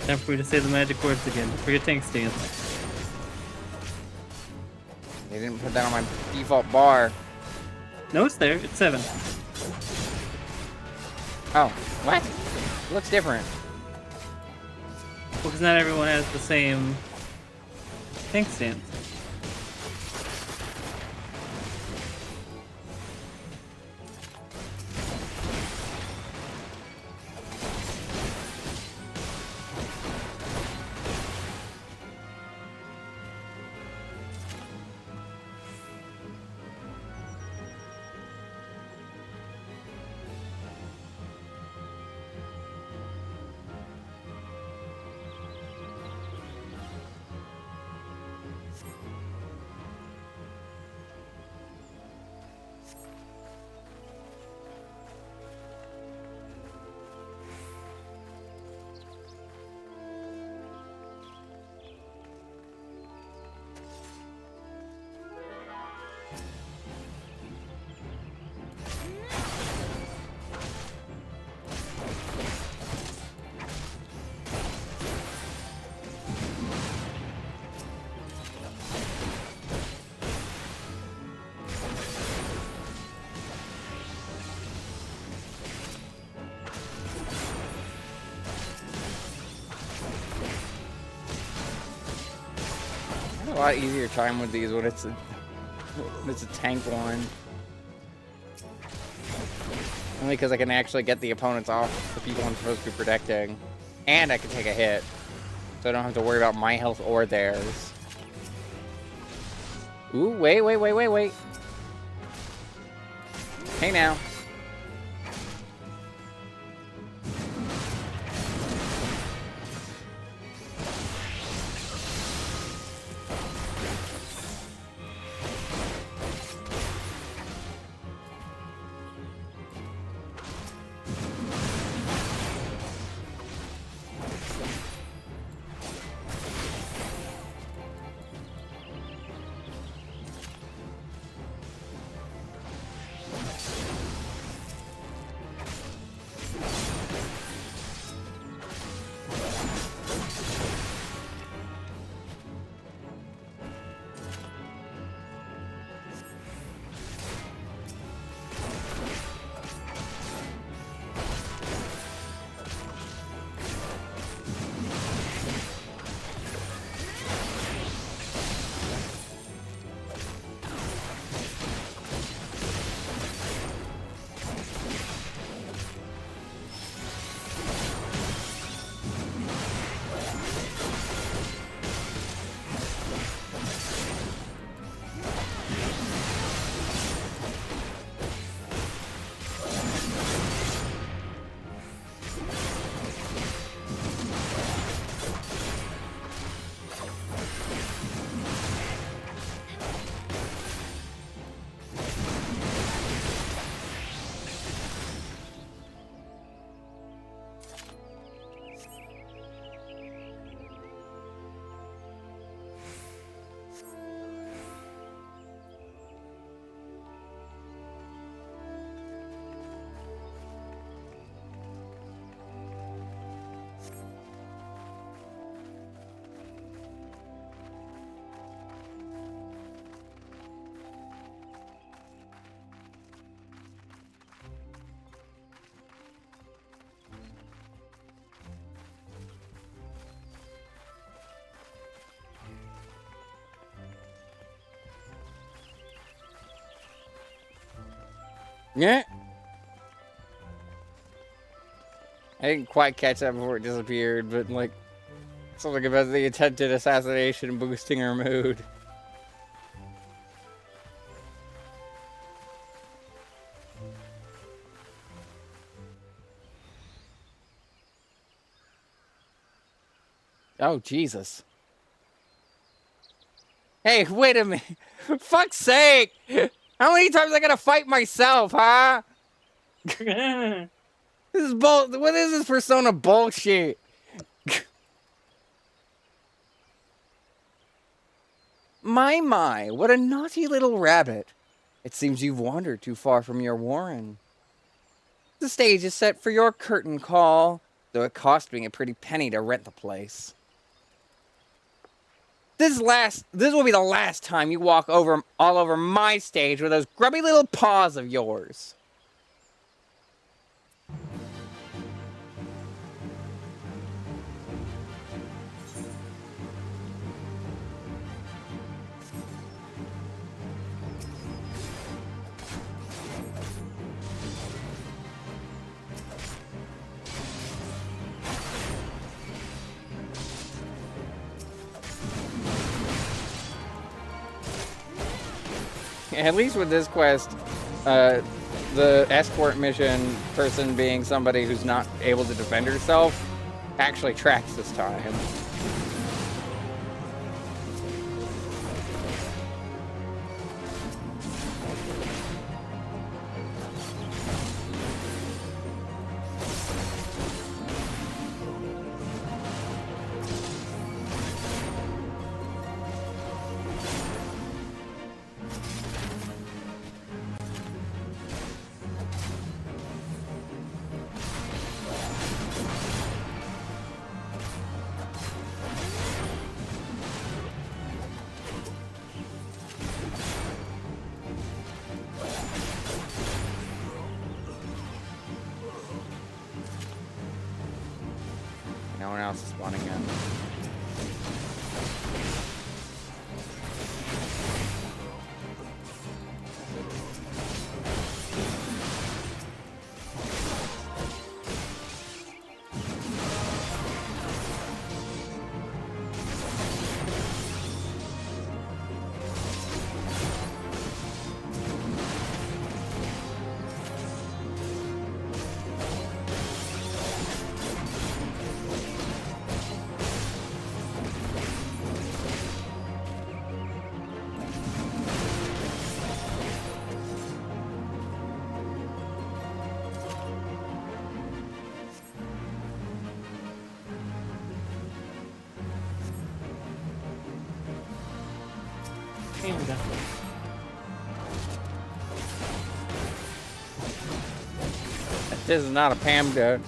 Time for you to say the magic words again for your tank stance. They didn't put that on my default bar. No, it's there. It's 7. Oh, what? It looks different. Well, because not everyone has the same tank stance. A lot easier time with these when it's a tank one. Only because I can actually get the opponents off the people I'm supposed to be protecting. And I can take a hit. So I don't have to worry about my health or theirs. Ooh, wait. Hey now. Yeah. I didn't quite catch that before it disappeared, but like something about the attempted assassination boosting her mood. Oh, Jesus. Hey, wait a minute. Fuck's sake! How many times I gotta fight myself, huh? This is what is this Persona bullshit? My, what a naughty little rabbit. It seems you've wandered too far from your warren. The stage is set for your curtain call, though it cost me a pretty penny to rent the place. This will be the last time you walk all over my stage with those grubby little paws of yours. At least with this quest, the escort mission person being somebody who's not able to defend herself actually tracks this time. No one else is spawning in. Okay. This is not a panda.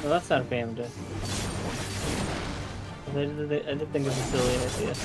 Well, that's not a panda. I did think it was a silly idea.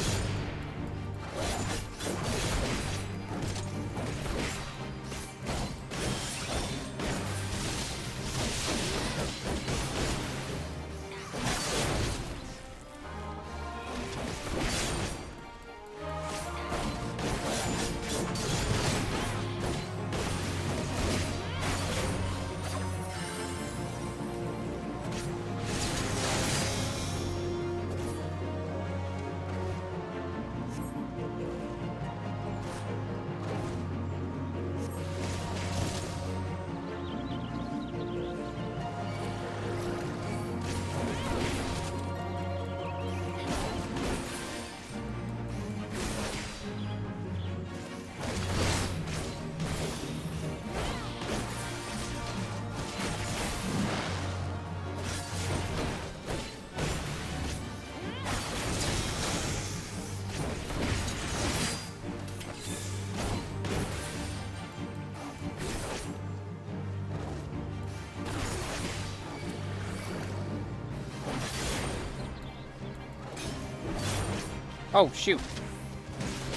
Oh, shoot.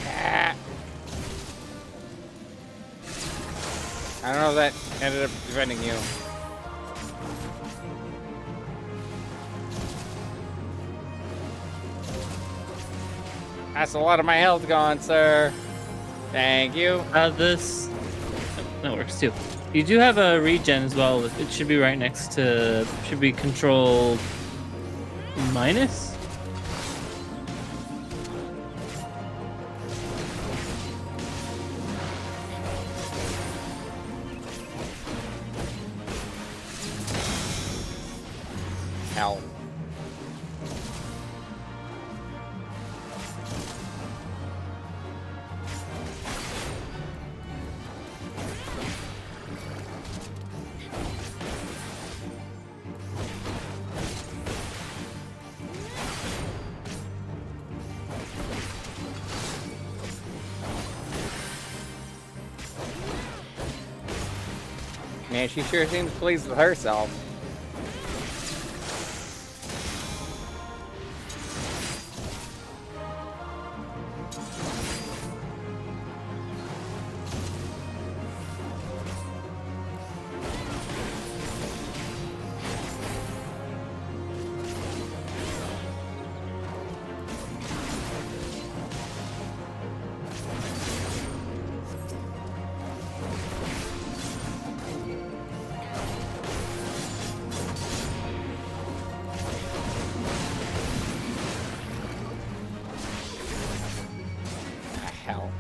Ah. I don't know if that ended up defending you. That's a lot of my health gone, sir. Thank you. This that works too. You do have a regen as well. It should be right next to. Should be control minus. Hell. Man, she sure seems pleased with herself. Hell.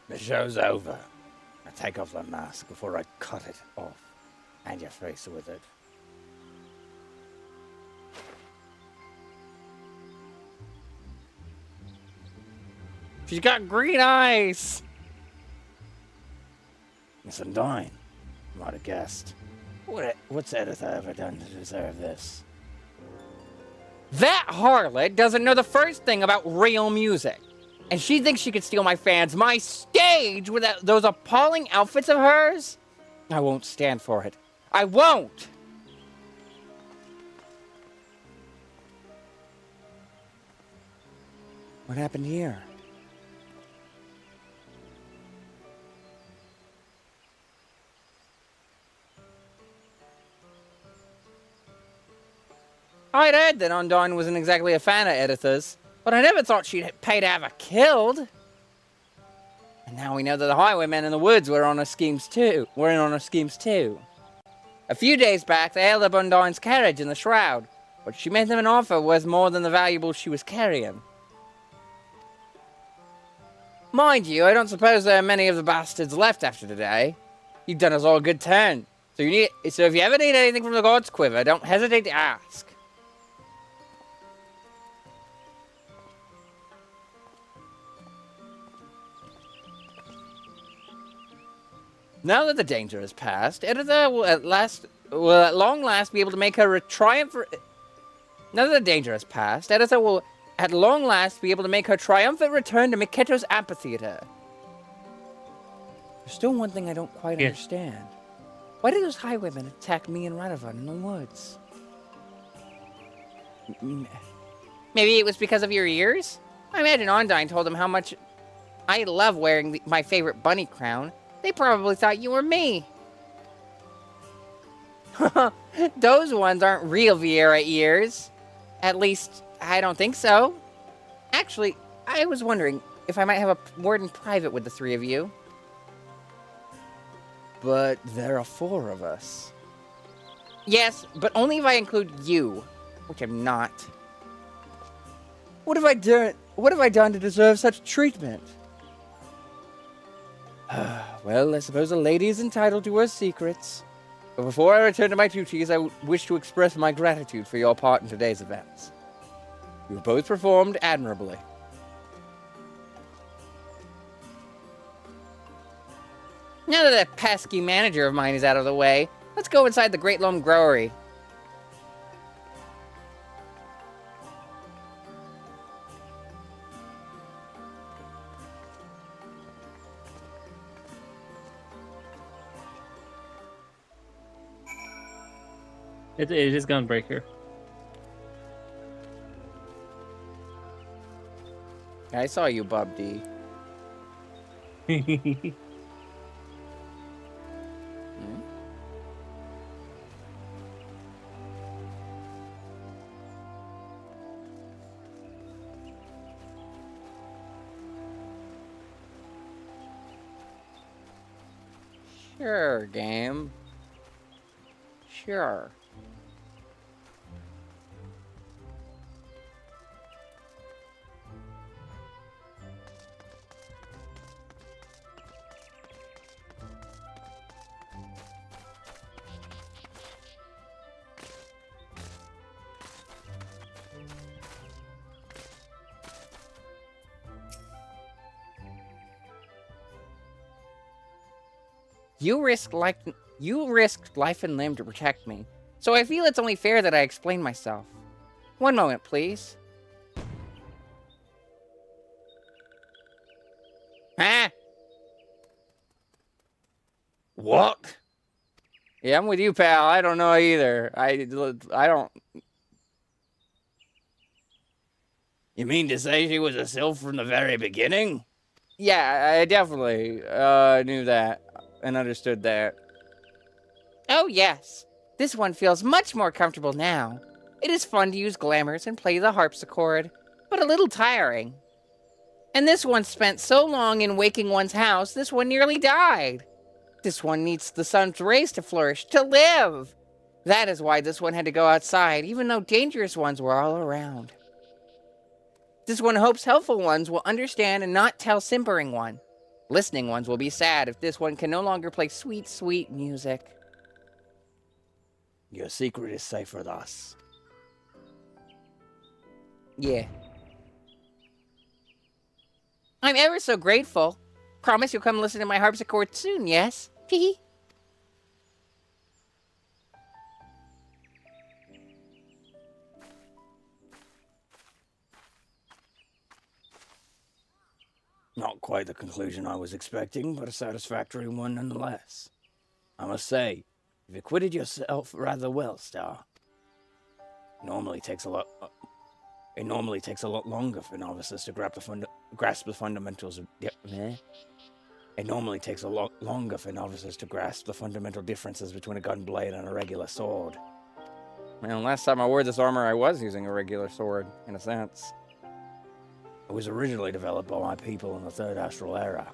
The show's over. Now take off that mask before I cut it off and your face with it. She's got green eyes. Miss Undyne, might have guessed. What's Edith ever done to deserve this? That harlot doesn't know the first thing about real music. And she thinks she could steal my fans, my stage, with those appalling outfits of hers? I won't stand for it. I won't! What happened here? I'd heard that Undyne wasn't exactly a fan of Editha's, but I never thought she'd pay to have her killed. And now we know that the highwaymen in the woods were in on her schemes too. A few days back, they held up Undyne's carriage in the shroud, but she made them an offer worth more than the valuables she was carrying. Mind you, I don't suppose there are many of the bastards left after today. You've done us all a good turn. So if you ever need anything from the God's Quiver, don't hesitate to ask. Now that the danger has passed, Editha will at long last be able to make her triumphant return to Miketo's amphitheater. There's still one thing I don't quite understand. Why did those highwaymen attack me and Radovan in the woods? Maybe it was because of your ears? I imagine Undyne told them how much I love wearing my favorite bunny crown. They probably thought you were me. Those ones aren't real Vieira ears. At least, I don't think so. Actually, I was wondering if I might have a word in private with the three of you. But there are 4 of us. Yes, but only if I include you, which I'm not. What have I done to deserve such treatment? Well, I suppose a lady is entitled to her secrets. But before I return to my duties, I wish to express my gratitude for your part in today's events. You have both performed admirably. Now that that pesky manager of mine is out of the way, let's go inside the Great Loam Growery. It is Gunbreaker. I saw you, Bob D. Sure, game. Sure. You risked life and limb to protect me, so I feel it's only fair that I explain myself. One moment, please. Huh? What? Yeah, I'm with you, pal. I don't know either. I don't... You mean to say she was a sylph from the very beginning? Yeah, I definitely knew that and understood that. Oh, yes. This one feels much more comfortable now. It is fun to use glamours and play the harpsichord, but a little tiring. And this one spent so long in waking one's house, this one nearly died. This one needs the sun's rays to flourish, to live. That is why this one had to go outside, even though dangerous ones were all around. This one hopes helpful ones will understand and not tell simpering one. Listening ones will be sad if this one can no longer play sweet, sweet music. Your secret is safe with us. Yeah. I'm ever so grateful. Promise you'll come listen to my harpsichord soon, yes? Hee Not quite the conclusion I was expecting, but a satisfactory one nonetheless. I must say, you've acquitted yourself rather well, Star. It normally takes a lot longer for novices to grasp the fundamentals of... It normally takes a lot longer for novices to grasp the fundamental differences between a gunblade and a regular sword. Man, last time I wore this armor, I was using a regular sword, in a sense. It was originally developed by my people in the Third Astral Era.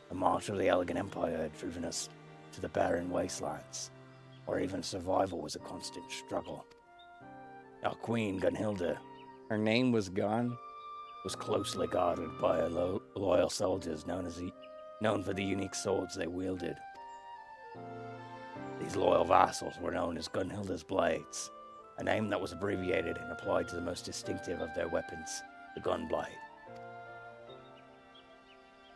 The march of the Elegant Empire had driven us to the barren wastelands, where even survival was a constant struggle. Our queen, Gunhilda, Her name was Gun. was closely guarded by her loyal soldiers known for the unique swords they wielded. These loyal vassals were known as Gunhilda's Blades, a name that was abbreviated and applied to the most distinctive of their weapons, the gunblade.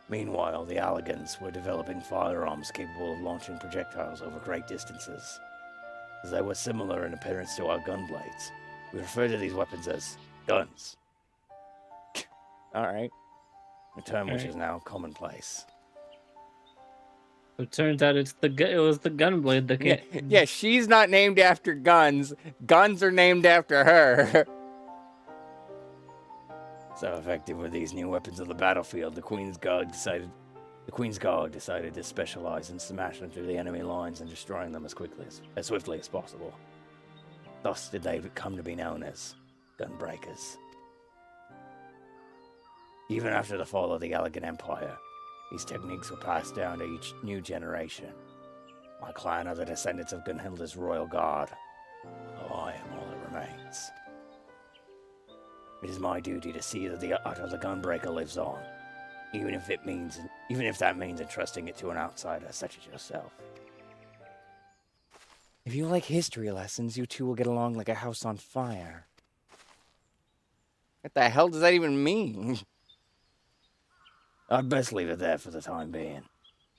Meanwhile, the Allegans were developing firearms capable of launching projectiles over great distances. As they were similar in appearance to our gunblades, we refer to these weapons as guns. Alright. A term which is now commonplace. It turns out it was the gunblade that Yeah, she's not named after guns. Guns are named after her. So effective were these new weapons on the battlefield, the Queen's Guard decided to specialize in smashing through the enemy lines and destroying them as swiftly as possible. Thus did they come to be known as gunbreakers. Even after the fall of the Elegant Empire, these techniques were passed down to each new generation. My clan are the descendants of Gunhilda's royal guard, though I am all that remains. It is my duty to see that the art of the gunbreaker lives on, even if that means entrusting it to an outsider such as yourself. If you like history lessons, you two will get along like a house on fire. What the hell does that even mean? I'd best leave it there for the time being.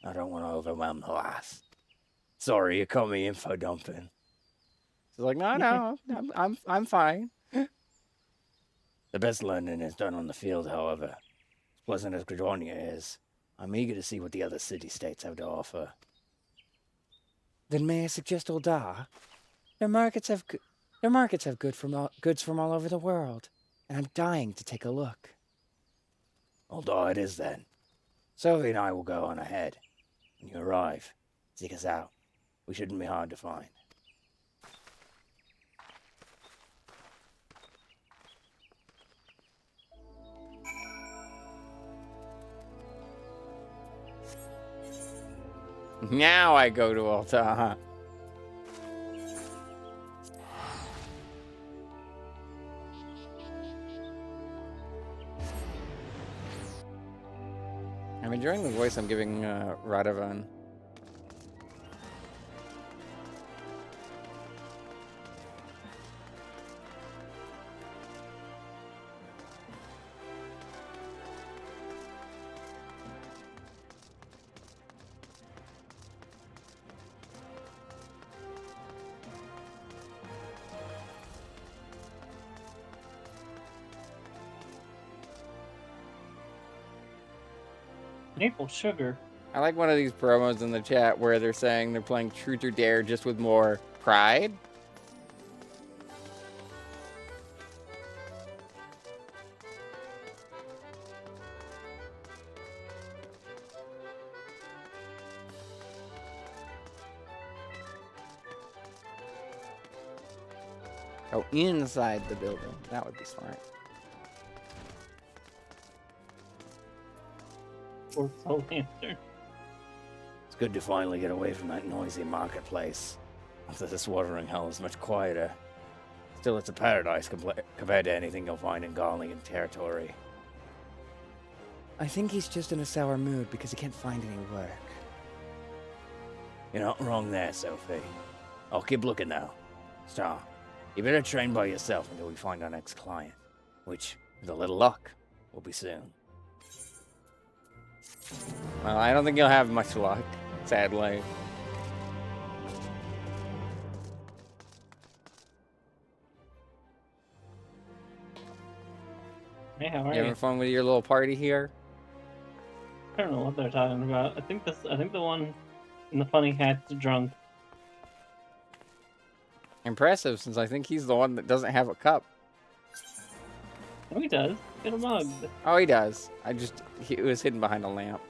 I don't want to overwhelm the lass. Sorry, you caught me info dumping. She's like, no, I'm fine. The best learning is done on the field, however. As pleasant as Gradonia is, I'm eager to see what the other city-states have to offer. Then may I suggest Uldar? Their markets have goods from all over the world, and I'm dying to take a look. Uldar it is then. Sophie and I will go on ahead. When you arrive, seek us out. We shouldn't be hard to find. Now I go to Alta. I'm enjoying the voice I'm giving Radovan. maple sugar. I like one of these promos in the chat where they're saying they're playing Truth or Dare just with more pride. Oh, inside the building. That would be smart. Or Soul Lantern. It's good to finally get away from that noisy marketplace. This watering hell is much quieter. Still, it's a paradise compared to anything you'll find in Garlean territory. I think he's just in a sour mood because he can't find any work. You're not wrong there, Sophie. I'll keep looking now. Star, you better train by yourself until we find our next client, which, with a little luck, will be soon. Well, I don't think you'll have much luck, sadly. Hey, how are You you? having fun with your little party here? I don't know what they're talking about. I think the one in the funny hat's drunk. Impressive, since I think he's the one that doesn't have a cup. Oh, he does. Get a mug. Oh, he does. He was hidden behind a lamp.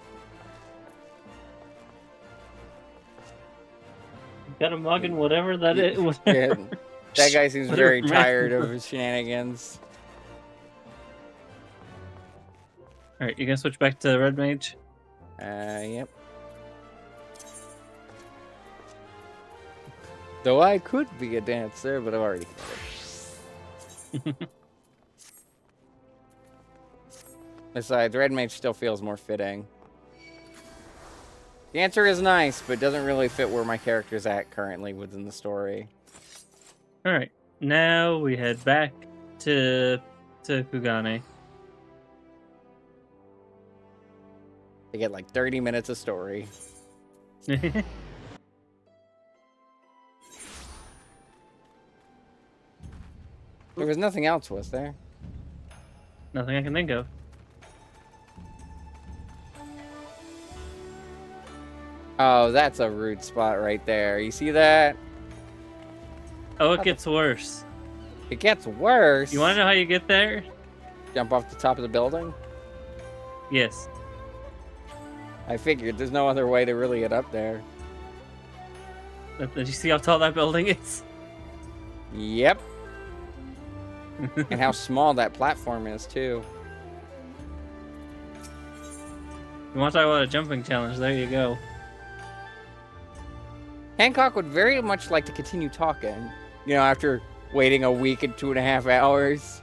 Got a mug and whatever that is. Yeah, that guy seems Whatever very man- tired of his shenanigans. Alright, you gonna switch back to Red Mage? Yep. Though I could be a dancer, but I've already committed. Besides, Red Mage still feels more fitting. Dancer is nice, but doesn't really fit where my character's at currently within the story. Alright, now we head back to Kugane. They get like 30 minutes of story. There was nothing else, was there? Nothing I can think of. Oh, that's a rude spot right there. You see that? Oh, it gets worse. It gets worse. You want to know how you get there? Jump off the top of the building? Yes. I figured there's no other way to really get up there. Did you see how tall that building is? Yep. And how small that platform is, too. You want to talk about a jumping challenge? There you go. Hancock would very much like to continue talking. You know, after waiting a week and 2.5 hours.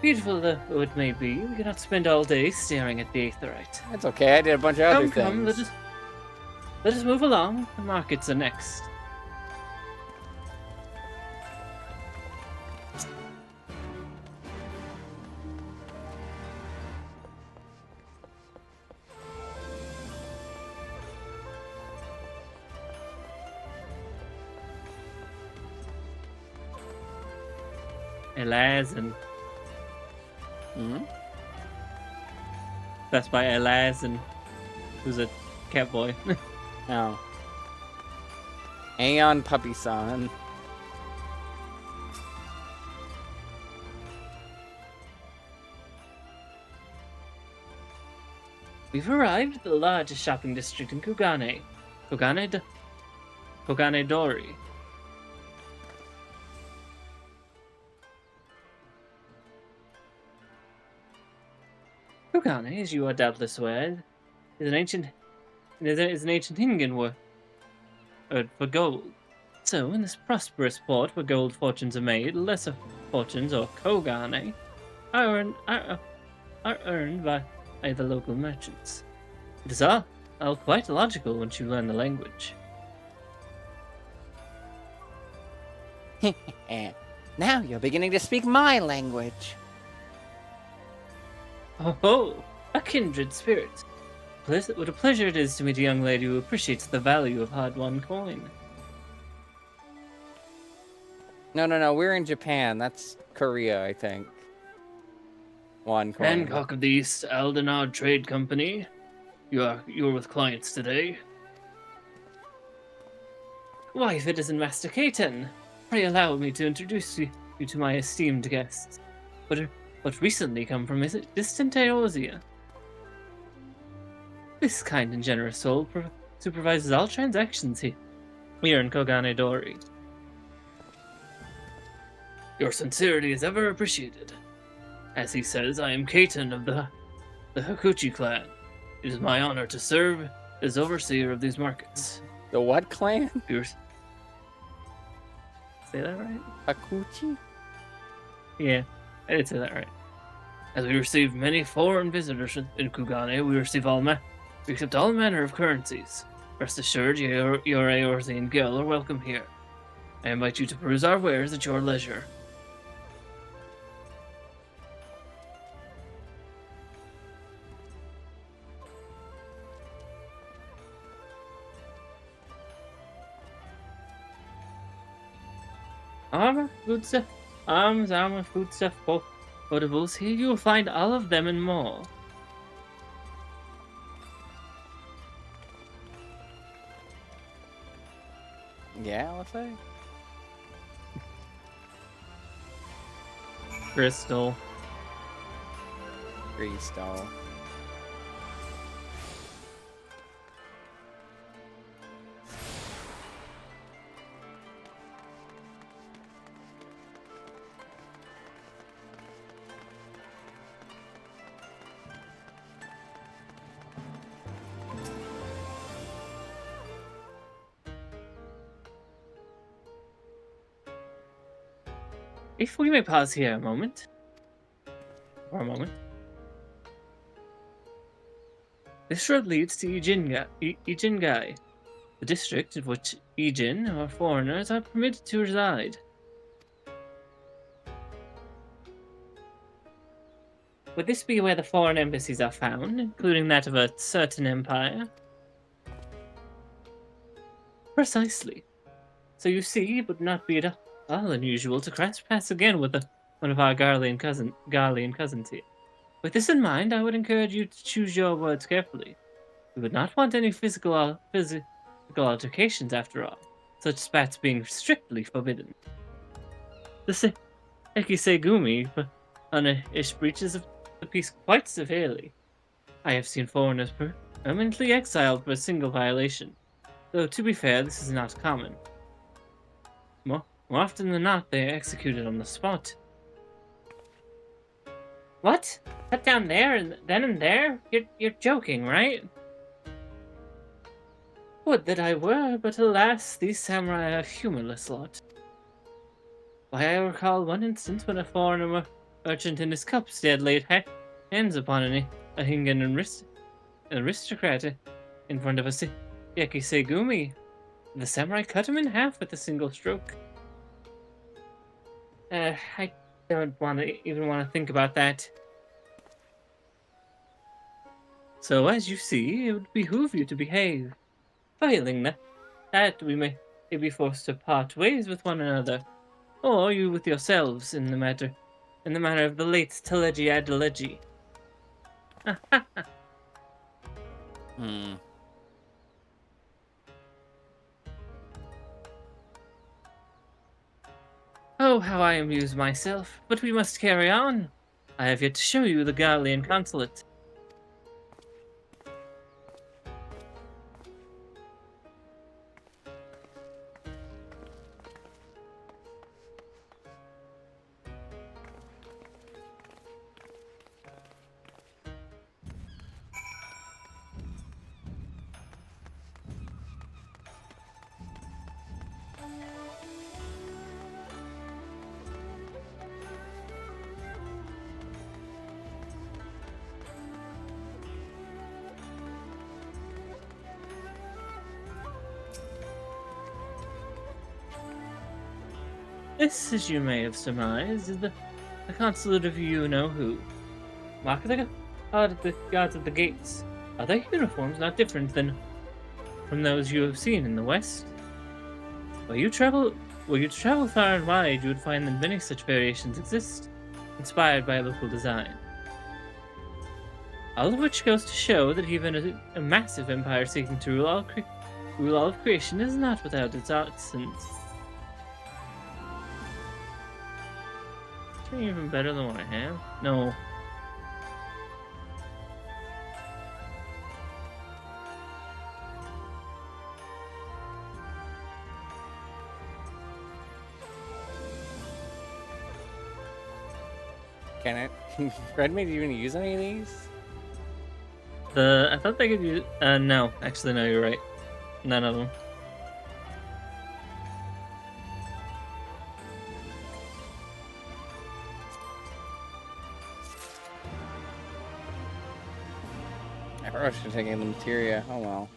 Beautiful though it may be, we cannot spend all day staring at the aetherite. That's okay, I did a bunch of other Come, things. let us move along. The markets are next. Elazin. Hmm? That's by Elazin, who's a cat boy. No. Aeon Puppy-san. We've arrived at the largest shopping district in Kugane. Kugane Dori. Kugane, as you are doubtless aware, is an ancient Hingan word for gold. So, in this prosperous port where gold fortunes are made, lesser fortunes, or kogane, are earned by the local merchants. It is all quite logical once you learn the language. Now you're beginning to speak my language. Oh, a kindred spirit. What a pleasure it is to meet a young lady who appreciates the value of hard-won coin. No, we're in Japan. That's Korea, I think. One coin. Hancock of the East Aldenard Trade Company. You are with clients today. Why, if it isn't Master Kaiten, pray allow me to introduce you to my esteemed guests. But recently come from distant Eorzea. This kind and generous soul supervises all transactions here in Kogane Dori. Your sincerity is ever appreciated. As he says, I am Kaiten of the Hakuchi clan. It is my honor to serve as overseer of these markets. The what clan? Say that right? Hakuchi? Yeah, I did say that right. As we receive many foreign visitors in Kugane, we accept all manner of currencies. Rest assured, your Eorzean Gil are welcome here. I invite you to peruse our wares at your leisure. Armor, foodstuff, potables. Here you will find all of them and more. Yeah, let's say. Crystal. Crystal. If we may pause here a moment. For a moment. This road leads to Ijingai, the district in which Ijin, or foreigners, are permitted to reside. Would this be where the foreign embassies are found, including that of a certain empire? Precisely. So you see, it would not be at all unusual to cross paths again with one of our Garlean cousins here. With this in mind, I would encourage you to choose your words carefully. We would not want any physical altercations, after all, such spats being strictly forbidden. The Ekisegumi punish breaches of the peace quite severely. I have seen foreigners permanently exiled for a single violation, though to be fair, this is not common. More often than not, they are executed on the spot. What? Cut down there and then and there? You're joking, right? Would that I were, but alas, these samurai are a humorless lot. Why, I recall one instance when a foreigner merchant in his cups had laid hands upon a Hingan aristocrat in front of a Yakisegumi. The samurai cut him in half with a single stroke. I don't even want to think about that. So, as you see, it would behoove you to behave. Failing that, we may be forced to part ways with one another, or you with yourselves in the matter of the late Teleji Adeleji. Hmm. Oh, how I amuse myself, but we must carry on. I have yet to show you the Garlean consulate. This, as you may have surmised, is the consulate of you-know-who. Mark the guards at the gates. Are their uniforms not different from those you have seen in the West? Were you to travel far and wide, you would find that many such variations exist, inspired by local design. All of which goes to show that even a massive empire seeking to rule all of creation is not without its arts and... Even better than what I have? No. Can Red Maid even use any of these? I thought they could use... no. Actually, no, you're right. None of them. I probably should have taken the materia. Oh well.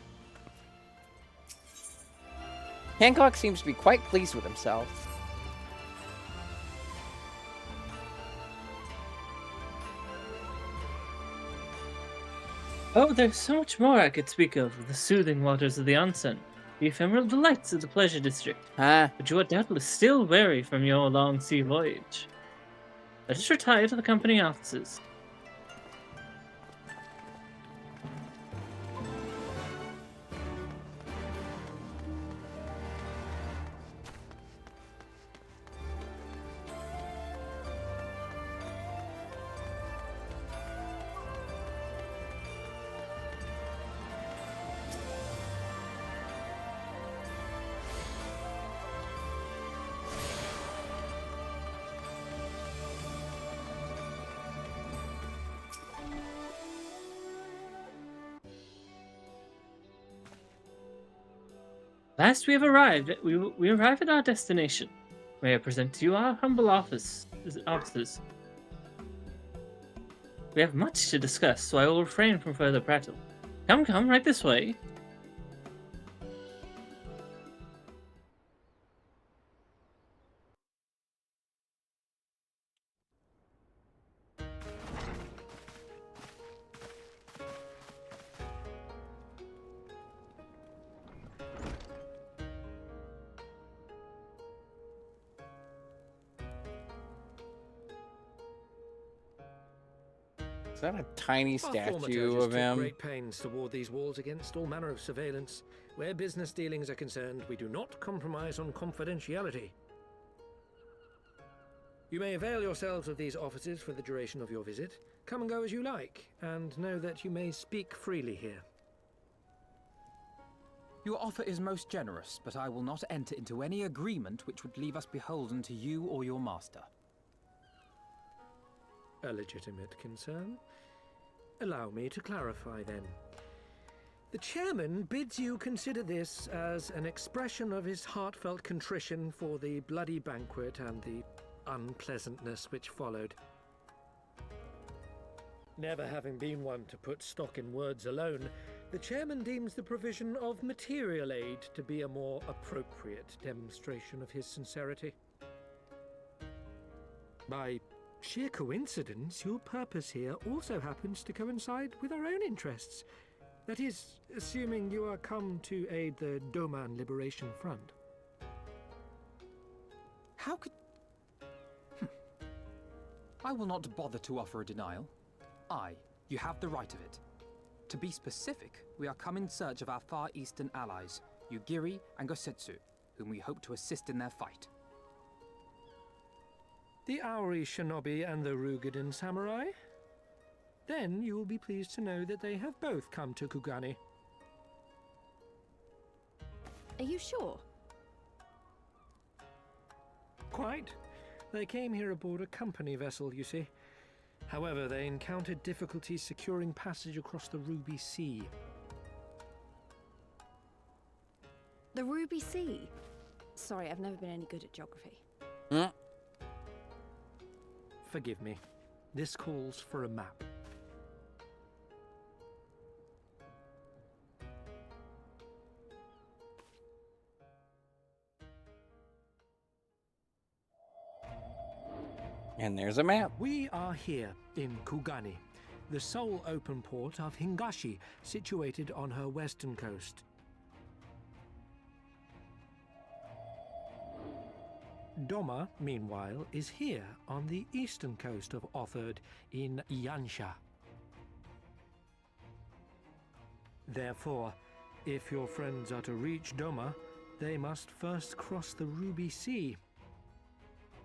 Hancock seems to be quite pleased with himself. Oh, there's so much more I could speak of. The soothing waters of the onsen. The ephemeral delights of the pleasure district. Huh? But you are doubtless still weary from your long sea voyage. Let us retire to the company offices. Last we have arrived, we arrive at our destination. May I present to you our humble offices. We have much to discuss, so I will refrain from further prattle. Come, right this way. Is that a tiny Our former statue judges of took him? great pains to ward these walls against all manner of surveillance. Where business dealings are concerned, we do not compromise on confidentiality. You may avail yourselves of these offices for the duration of your visit. Come and go as you like, and know that you may speak freely here. Your offer is most generous, but I will not enter into any agreement which would leave us beholden to you or your master. A legitimate concern. Allow me to clarify then. The chairman bids you consider this as an expression of his heartfelt contrition for the bloody banquet and the unpleasantness which followed. Never having been one to put stock in words alone, the chairman deems the provision of material aid to be a more appropriate demonstration of his sincerity. By sheer coincidence, your purpose here also happens to coincide with our own interests. That is, assuming you are come to aid the Doman Liberation Front. How could... I will not bother to offer a denial. You have the right of it. To be specific, we are come in search of our Far Eastern allies, Yugiri and Gosetsu, whom we hope to assist in their fight. The Aori Shinobi and the Rugadan Samurai? Then you will be pleased to know that they have both come to Kugani. Are you sure? Quite. They came here aboard a company vessel, you see. However, they encountered difficulties securing passage across the Ruby Sea. The Ruby Sea? Sorry, I've never been any good at geography. Hmm? Forgive me. This calls for a map. And there's a map. We are here in Kugani, the sole open port of Hingashi, situated on her western coast. Doma, meanwhile, is here on the eastern coast of Otherd in Yansha. Therefore, if your friends are to reach Doma, they must first cross the Ruby Sea.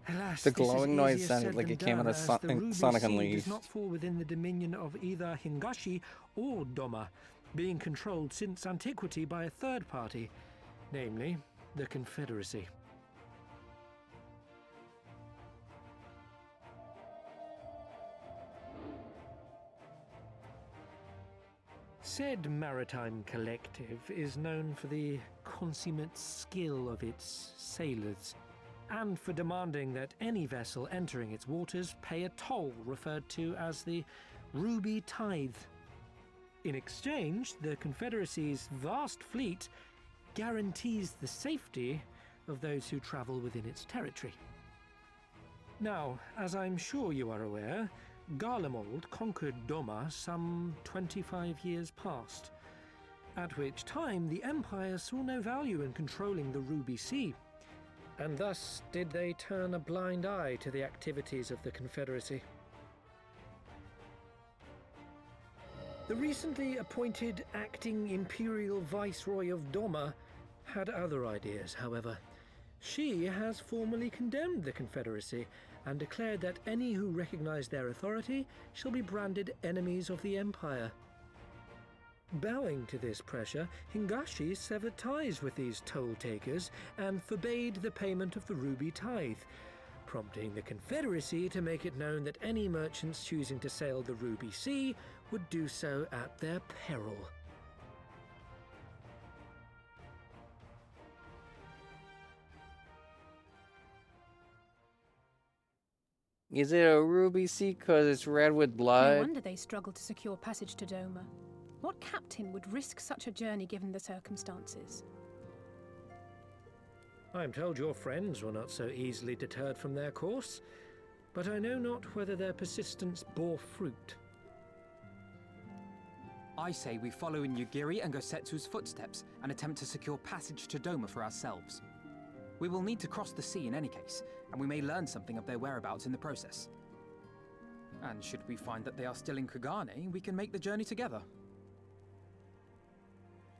Alas, The this is glowing noise easier sounded said like than it came done, out of as the Ruby Sonic Sea Unleashed. does not fall within the dominion of either Hingashi or Doma, being controlled since antiquity by a third party, namely the Confederacy. Said maritime collective is known for the consummate skill of its sailors, and for demanding that any vessel entering its waters pay a toll referred to as the Ruby Tithe. In exchange, the Confederacy's vast fleet guarantees the safety of those who travel within its territory. Now, as I'm sure you are aware, Garlemald conquered Doma some 25 years past, at which time the Empire saw no value in controlling the Ruby Sea, and thus did they turn a blind eye to the activities of the Confederacy. The recently appointed acting Imperial Viceroy of Doma had other ideas, however. She has formally condemned the Confederacy and declared that any who recognize their authority shall be branded enemies of the Empire. Bowing to this pressure, Hingashi severed ties with these toll-takers and forbade the payment of the Ruby Tithe, prompting the Confederacy to make it known that any merchants choosing to sail the Ruby Sea would do so at their peril. Is it a ruby sea because it's red with No blood? wonder they struggled to secure passage to Doma. What captain would risk such a journey given the circumstances? I am told your friends were not so easily deterred from their course, but I know not whether their persistence bore fruit. I say we follow in Yugiri and Gosetsu's footsteps and attempt to secure passage to Doma for ourselves. We will need to cross the sea in any case, and we may learn something of their whereabouts in the process. And should we find that they are still in Kugane, we can make the journey together.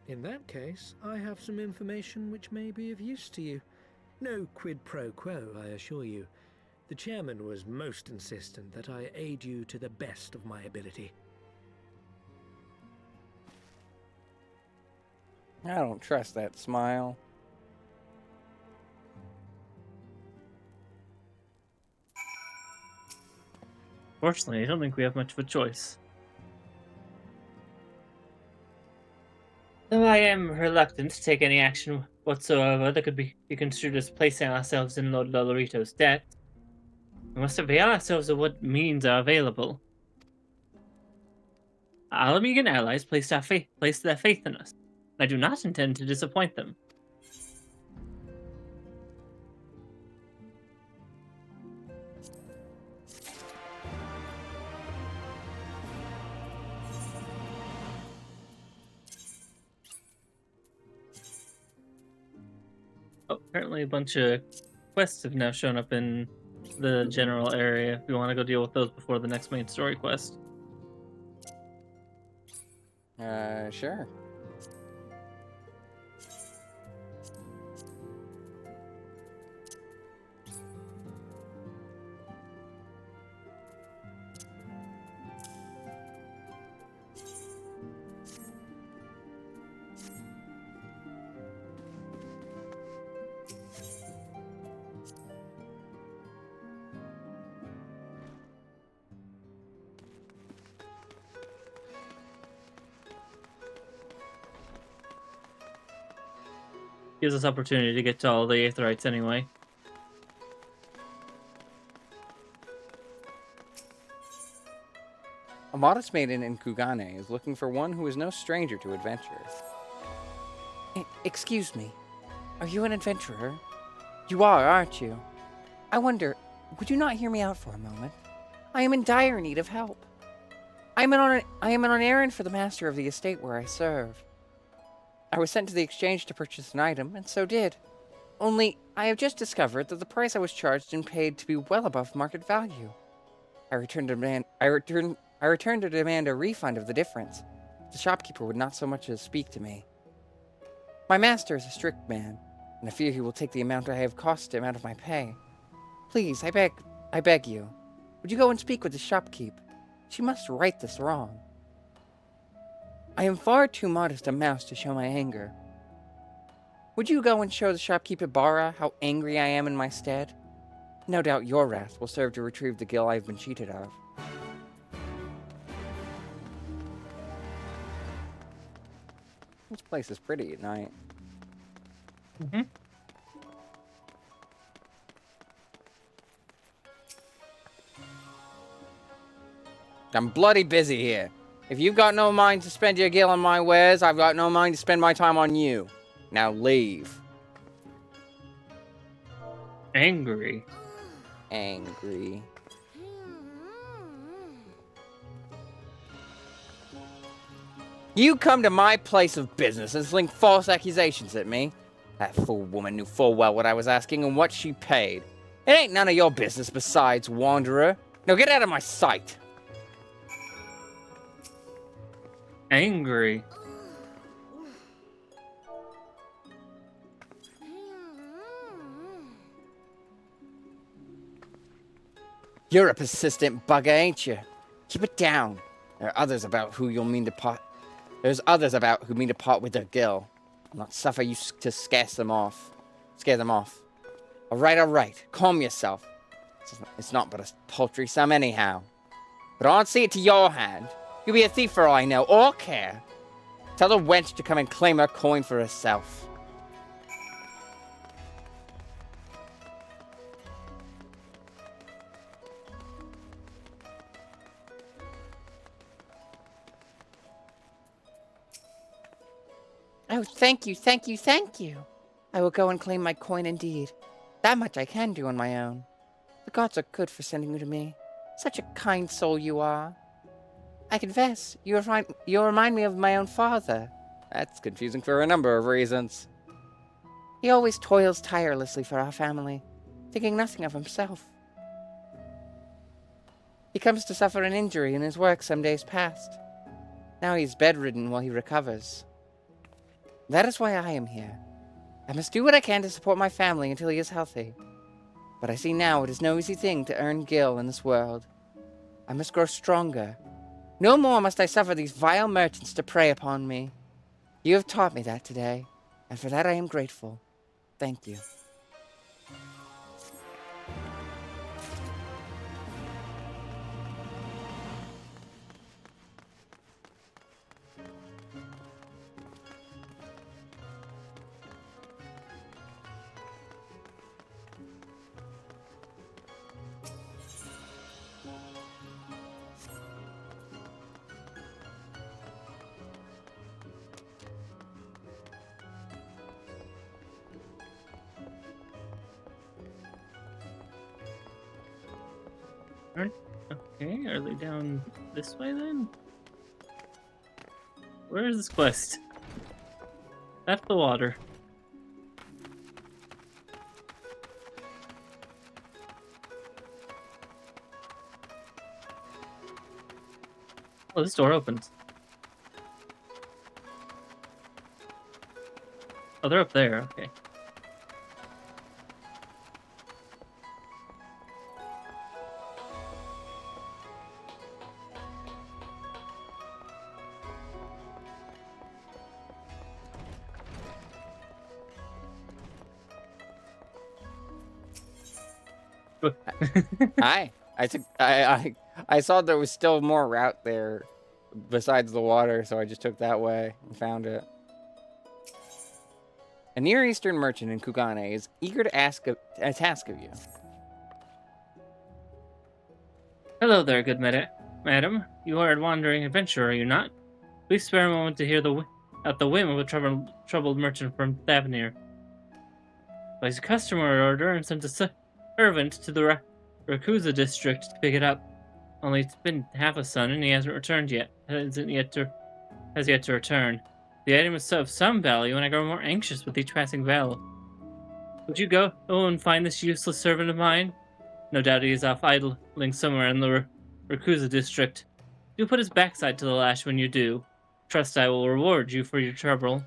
In that case, I have some information which may be of use to you. No quid pro quo, I assure you. The chairman was most insistent that I aid you to the best of my ability. I don't trust that smile. Fortunately, I don't think we have much of a choice. Though I am reluctant to take any action whatsoever that could be construed as placing ourselves in Lord Lolorito's debt, we must avail ourselves of what means are available. Our Amigan allies placed their faith in us. I do not intend to disappoint them. Oh, apparently a bunch of quests have now shown up in the general area. If we want to go deal with those before the next main story quest. Sure. Gives us opportunity to get to all the Aetherites anyway. A modest maiden in Kugane is looking for one who is no stranger to adventure. Excuse me, are you an adventurer? You are, aren't you? I wonder, would you not hear me out for a moment? I am in dire need of help. I am on an errand for the master of the estate where I serve. I was sent to the exchange to purchase an item, and so did. Only, I have just discovered that the price I was charged and paid to be well above market value. I returned to demand a refund of the difference. The shopkeeper would not so much as speak to me. My master is a strict man, and I fear he will take the amount I have cost him out of my pay. Please, I beg you, would you go and speak with the shopkeep? She must right this wrong. I am far too modest a mouse to show my anger. Would you go and show the shopkeep at Bara how angry I am in my stead? No doubt your wrath will serve to retrieve the gil I have been cheated of. This place is pretty at night. Mm-hmm. I'm bloody busy here. If you've got no mind to spend your gil on my wares, I've got no mind to spend my time on you. Now leave. Angry. Angry. You come to my place of business and sling false accusations at me. That fool woman knew full well what I was asking and what she paid. It ain't none of your business besides, wanderer. Now get out of my sight. Angry. You're a persistent bugger, ain't you? Keep it down. There are others about who you'll mean to part. There's others about who mean to part with their gil. I'll not suffer you to scare them off. All right. Calm yourself. It's not but a paltry sum anyhow. But I won't see it to your hand. You'll be a thief for all I know, or care. Tell the wench to come and claim her coin for herself. Oh, thank you, thank you, thank you. I will go and claim my coin indeed. That much I can do on my own. The gods are good for sending you to me. Such a kind soul you are. I confess, you remind me of my own father. That's confusing for a number of reasons. He always toils tirelessly for our family, thinking nothing of himself. He comes to suffer an injury in his work some days past. Now he's bedridden while he recovers. That is why I am here. I must do what I can to support my family until he is healthy. But I see now it is no easy thing to earn gil in this world. I must grow stronger. No more must I suffer these vile merchants to prey upon me. You have taught me that today, and for that I am grateful. Thank you. Okay, are they down this way then? Where is this quest? That's the water. Oh, this door opens. Oh, they're up there, okay. Hi. I saw there was still more route there besides the water, so I just took that way and found it. A Near Eastern merchant in Kugane is eager to ask a task of you. Hello there, good madam. You are a wandering adventurer, are you not? Please spare a moment to hear at the whim of a troubled merchant from Thavnir. Place a customer order and sent a servant to the Rakuza district to pick it up. Only it's been half a sun and he hasn't returned yet. Has yet to return. The item is of some value, and I grow more anxious with each passing vale. Would you go and find this useless servant of mine? No doubt he is off idling somewhere in the Rakuza district. Do put his backside to the lash when you do. Trust I will reward you for your trouble.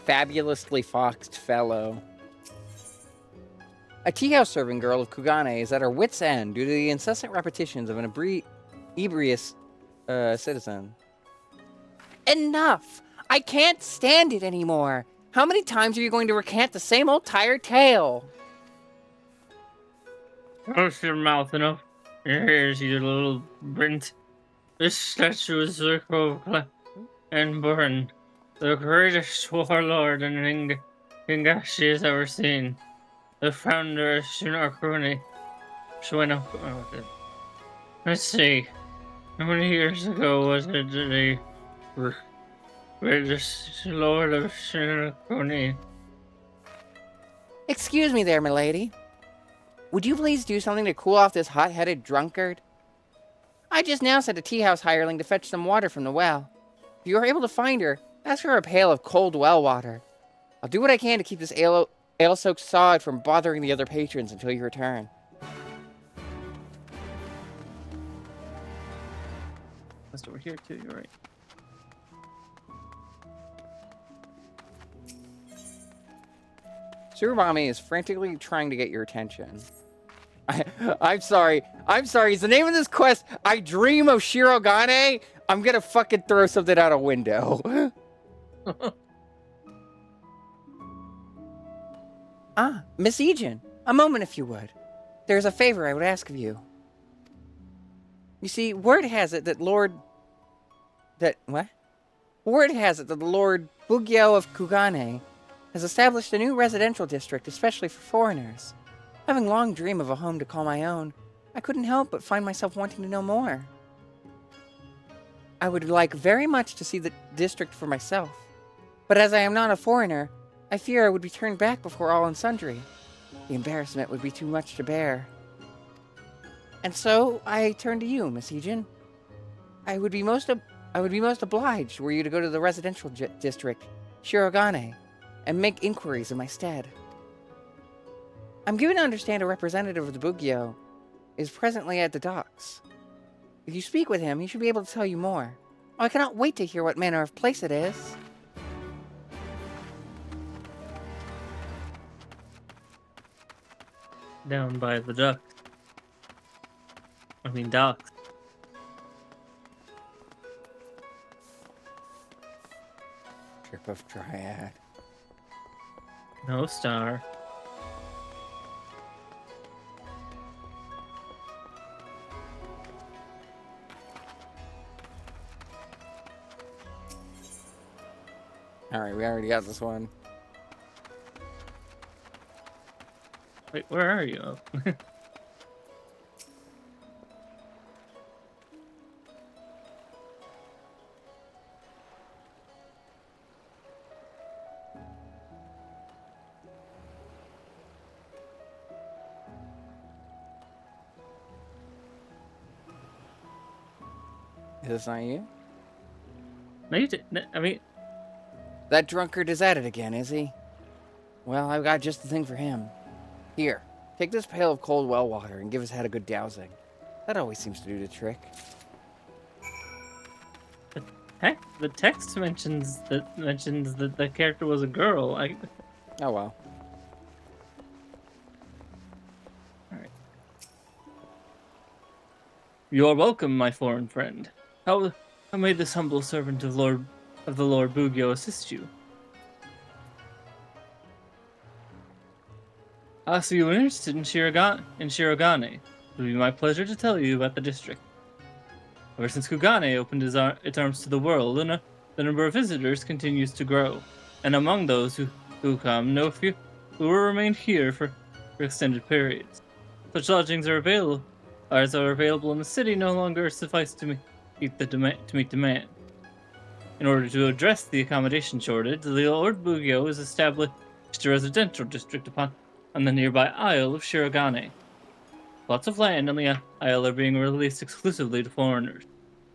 Fabulously foxed fellow. A tea-house serving girl of Kugane is at her wit's end due to the incessant repetitions of an ebrious citizen. Enough! I can't stand it anymore! How many times are you going to recant the same old tired tale? Close your mouth enough. Your ears, you little Brent. This statue is circle and burn. The greatest warlord in Hingashi has ever seen. The founder of Shinokuni. Let's see. How many years ago was it that the greatest lord of Shinokuni? Excuse me there, milady. Would you please do something to cool off this hot-headed drunkard? I just now sent a tea-house hireling to fetch some water from the well. If you are able to find her, ask for a pail of cold well water. I'll do what I can to keep this ale-soaked sod from bothering the other patrons until you return. That's over here too, you're right. Surubami is frantically trying to get your attention. I'm sorry. Is the name of this quest I Dream of Shirogane? I'm gonna fucking throw something out a window. Ah, Miss Egen, a moment if you would. There's a favor I would ask of you. You see, word has it that Word has it that the Lord Bugyo of Kugane has established a new residential district especially for foreigners. Having long dreamed of a home to call my own, I couldn't help but find myself wanting to know more. I would like very much to see the district for myself, but as I am not a foreigner, I fear I would be turned back before all and sundry. The embarrassment would be too much to bear. And so I turn to you, Miss Egen. I would be most obliged were you to go to the residential district, Shirogane, and make inquiries in my stead. I'm given to understand a representative of the Bugyo is presently at the docks. If you speak with him, he should be able to tell you more. Oh, I cannot wait to hear what manner of place it is. Down by the duck. I mean docks. Trip of Dryad. No star. Alright, we already got this one. Wait, where are you? Is this not you? No, you did. I mean, That drunkard is at it again, is he? Well, I've got just the thing for him. Here, take this pail of cold well water and give his head a good dousing. That always seems to do the trick. heck, the text mentions that the character was a girl. Oh well. You are welcome, my foreign friend. How may this humble servant of the Lord Bugyo assist you? Ah, so you are interested in Shirogane. It would be my pleasure to tell you about the district. Ever since Kugane opened its arms to the world, the number of visitors continues to grow, and among those who come, no few who will remain here for extended periods. Such lodgings are available in the city no longer suffice to meet demand. In order to address the accommodation shortage, the Lord Bugyo has established a residential district on the nearby Isle of Shirogane. Plots of land on the isle are being released exclusively to foreigners,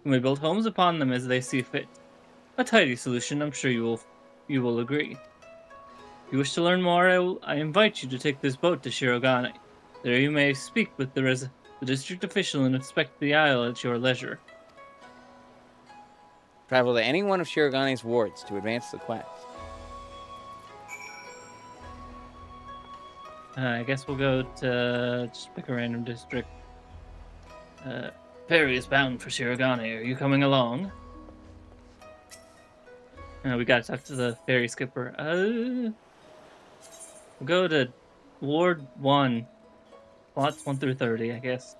who may build homes upon them as they see fit. A tidy solution, I'm sure you will agree. If you wish to learn more, I invite you to take this boat to Shirogane. There you may speak with the district official and inspect the isle at your leisure. Travel to any one of Shirogane's wards to advance the quest. I guess we'll go to just pick a random district. Perry is bound for Shirogane. Are you coming along? We gotta talk to the ferry skipper. We'll go to Ward 1. Plots 1 through 30, I guess.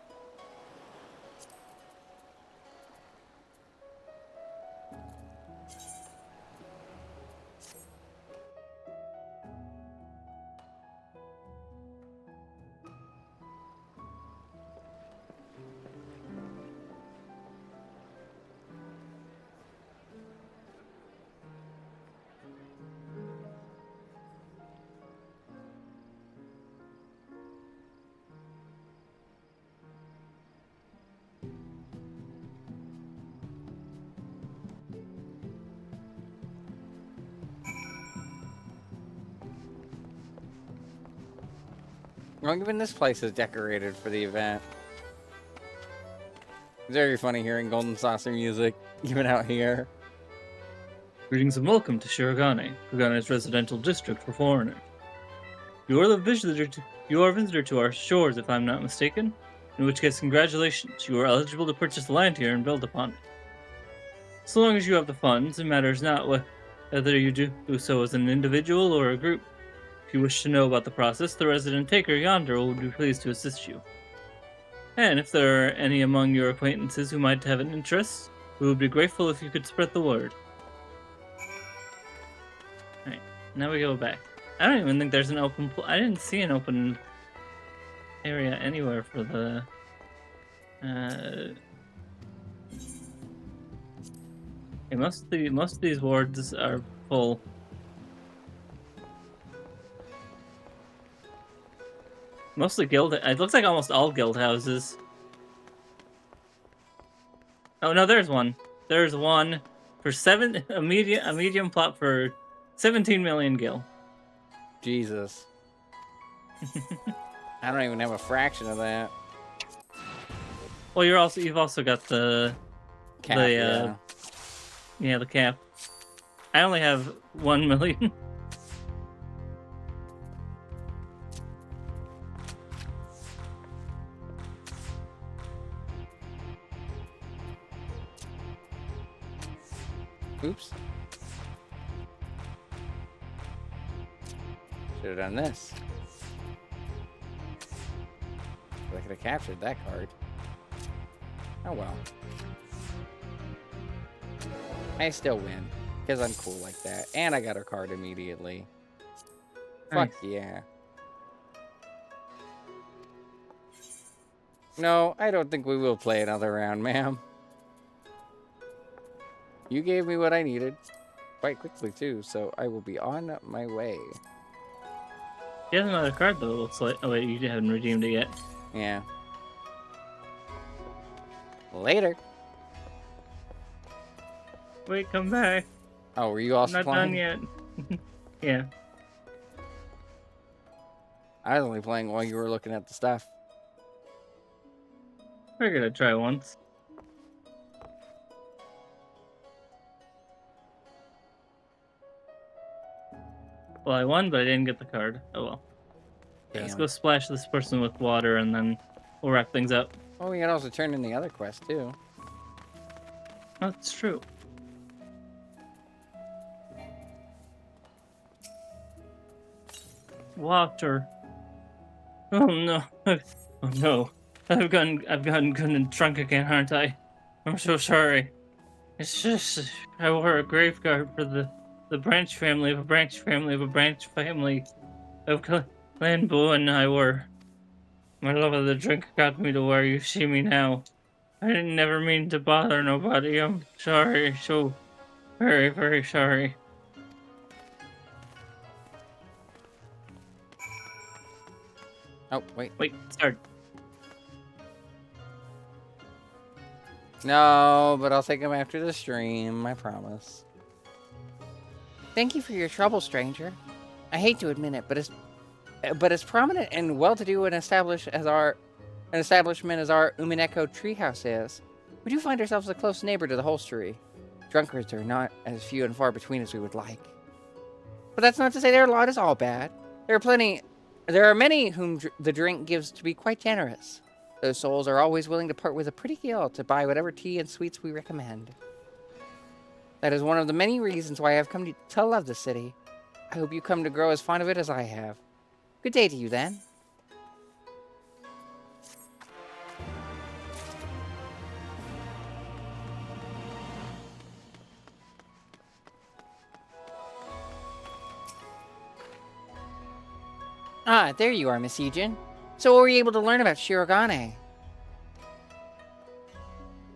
Well, even this place is decorated for the event. It's very funny hearing Golden Saucer music, even out here. Greetings and welcome to Shirogane, Kugane's residential district for foreigners. You are a visitor to our shores, if I'm not mistaken. In which case, congratulations, you are eligible to purchase land here and build upon it. So long as you have the funds, it matters not whether you do so as an individual or a group. If you wish to know about the process, the resident taker yonder will be pleased to assist you. And if there are any among your acquaintances who might have an interest, we would be grateful if you could spread the word. Alright, now we go back. I don't even think there's an open... I didn't see an open area anywhere for the... Okay, most of these wards are full. Mostly guild. It looks like almost all guild houses. Oh no, there's one. There's one for a medium plot for 17 million gil. Jesus. I don't even have a fraction of that. Well, you've also got the Cap, yeah, the cap. I only have 1 million. Oops. Should have done this. I could have captured that card. Oh well. I still win. Because I'm cool like that. And I got her card immediately. Nice. Fuck yeah. No, I don't think we will play another round, ma'am. You gave me what I needed. Quite quickly, too, so I will be on my way. He has another card, though, it looks like. Oh, wait, you haven't redeemed it yet. Yeah. Later. Wait, come back. Oh, were you also I'm not playing? done yet. Yeah. I was only playing while you were looking at the stuff. Figured I'd try once. Well, I won, but I didn't get the card. Oh well. Yeah, let's Damn. go splash this person with water, and then we'll wrap things up. Oh, we can also turn in the other quest, too. That's true. Water. Oh no. Oh no. I've gotten good and drunk again, aren't I? I'm so sorry. It's just I wore a graveguard for the branch family of a branch family of a branch family of Clanbo, and I were. My love of the drink got me to where you see me now. I didn't never mean to bother nobody. I'm sorry, so very, very sorry. Oh, wait. Wait, start. No, but I'll take him after the stream, I promise. Thank you for your trouble, stranger. I hate to admit it, but as prominent and well-to-do an establishment as our Umineko treehouse is, we do find ourselves a close neighbor to the holstery. Drunkards are not as few and far between as we would like. But that's not to say their lot is all bad. There are many whom the drink gives to be quite generous. Those souls are always willing to part with a pretty gill to buy whatever tea and sweets we recommend. That is one of the many reasons why I have come to love the city. I hope you come to grow as fond of it as I have. Good day to you, then. Ah, there you are, Miss Ejin. So what were you able to learn about Shirogane?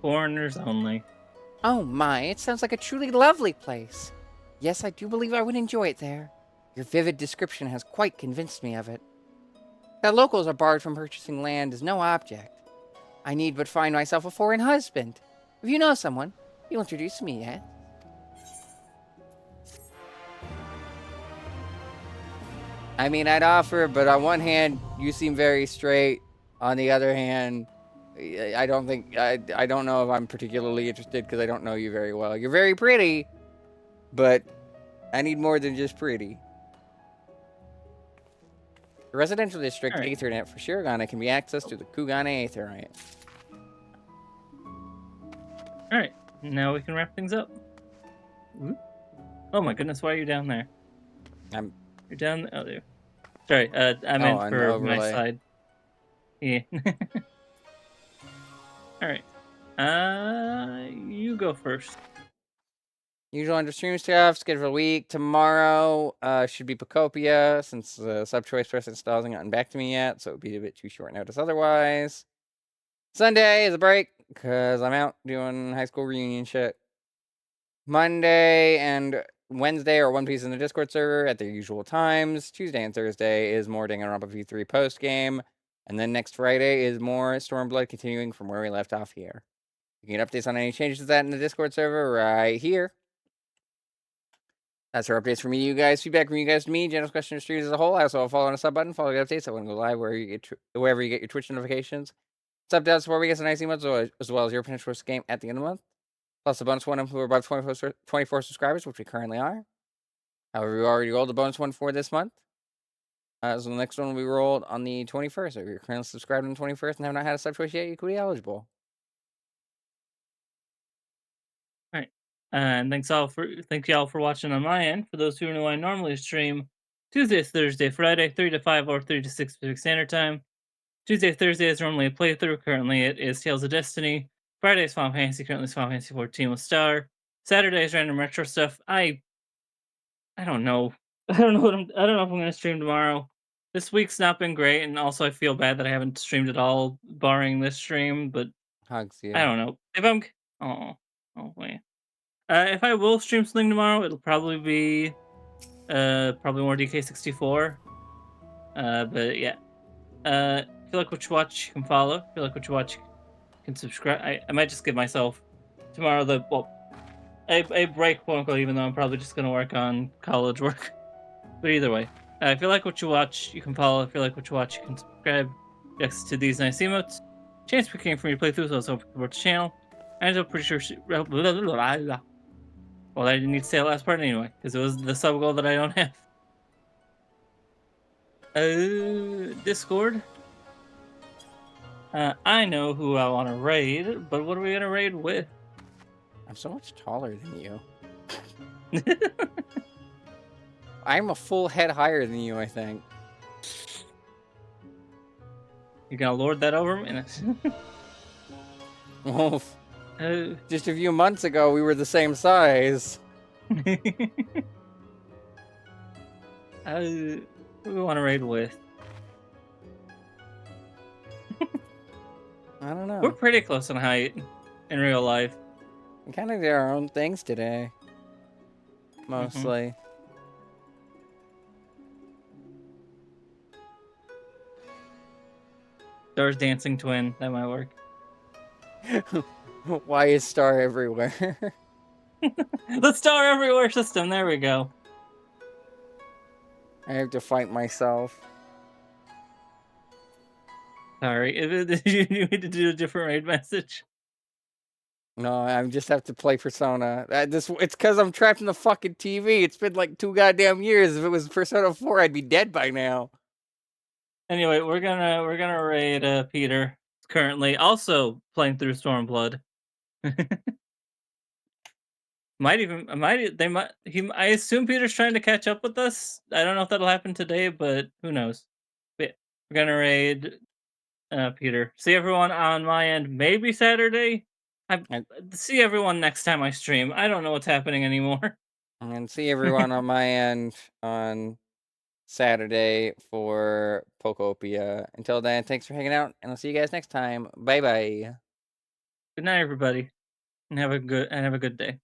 Foreigners only. Oh my, it sounds like a truly lovely place. Yes, I do believe I would enjoy it there. Your vivid description has quite convinced me of it. That locals are barred from purchasing land is no object. I need but find myself a foreign husband. If you know someone, you'll introduce me yet. I mean, I'd offer, but on one hand, you seem very straight. On the other hand, I don't know if I'm particularly interested because I don't know you very well. You're very pretty, but I need more than just pretty. The residential district Aethernet for Shirogane can be accessed through the Kugane Aethernet. Alright, now we can wrap things up. Ooh. Oh my goodness, why are you down there? I'm... You're down... Oh, there. Sorry, I meant an for my overlay. side. Yeah. All right. You go first. Usual under stream stuff, schedule week. Tomorrow should be Pocopia, since the sub-choice person hasn't gotten back to me yet, so it would be a bit too short notice otherwise. Sunday is a break, because I'm out doing high school reunion shit. Monday and Wednesday are One Piece in the Discord server at their usual times. Tuesday and Thursday is more Danganronpa V3 post-game. And then next Friday is more Stormblood, continuing from where we left off here. You can get updates on any changes to that in the Discord server right here. That's our updates from me to you guys. Feedback from you guys to me. General question of streams as a whole. I also have a follow on a sub button. Follow the updates. I want to go live wherever you get your Twitch nifications. Sub down support we get some nice emotes as well as your potential for game at the end of the month. Plus a bonus one if we're above 24 subscribers, which we currently are. However, we already rolled a bonus one for this month. So the next one will be rolled on the 21st. So if you're currently subscribed on the 21st and have not had a sub choice yet, you could be eligible. All right. And thank y'all for watching on my end. For those who know, I normally stream Tuesday, Thursday, Friday, 3 to 5 or 3 to 6 Pacific Standard Time. Tuesday, Thursday is normally a playthrough. Currently, it is Tales of Destiny. Friday is Final Fantasy. Currently, it's Final Fantasy 14 with Star. Saturday is random retro stuff. I don't know. I don't know I don't know if I'm gonna stream tomorrow. This week's not been great, and also I feel bad that I haven't streamed at all, barring this stream. But Hugs you. I don't know if I'm. Oh wait. If I will stream something tomorrow, it'll probably be probably more DK64. But yeah. If you like what you watch, you can follow. If you like what you watch, you can subscribe. I might just give myself tomorrow a break, quote unquote, even though I'm probably just gonna work on college work. But either way, if you like what you watch, you can follow. If you like what you watch, you can subscribe. Next to these nice emotes. Chance for came from your playthroughs, also support the channel. And I'm pretty sure. Well, I didn't need to say the last part anyway, because it was the sub goal that I don't have. Discord. I know who I want to raid, but what are we gonna raid with? I'm so much taller than you. I'm a full head higher than you, I think. You gonna lord that over me? Well, just a few months ago, we were the same size. Who do we want to raid with? I don't know. We're pretty close in height in real life. We kind of did our own things today. Mostly. Star's dancing twin. That might work. Why is Star everywhere? The Star Everywhere system. There we go. I have to fight myself. Sorry. Did you need to do a different raid message? No, I just have to play Persona. It's because I'm trapped in the fucking TV. It's been like 2 goddamn years. If it was Persona 4, I'd be dead by now. Anyway, we're gonna raid Peter. Currently, also playing through Stormblood. I assume Peter's trying to catch up with us. I don't know if that'll happen today, but who knows. But we're gonna raid Peter. See everyone on my end, maybe Saturday. See everyone next time I stream. I don't know what's happening anymore. And see everyone on my end on Saturday for Pokopia. Until then, thanks for hanging out, and I'll see you guys next time. Bye bye. Good night, everybody, and have a good day.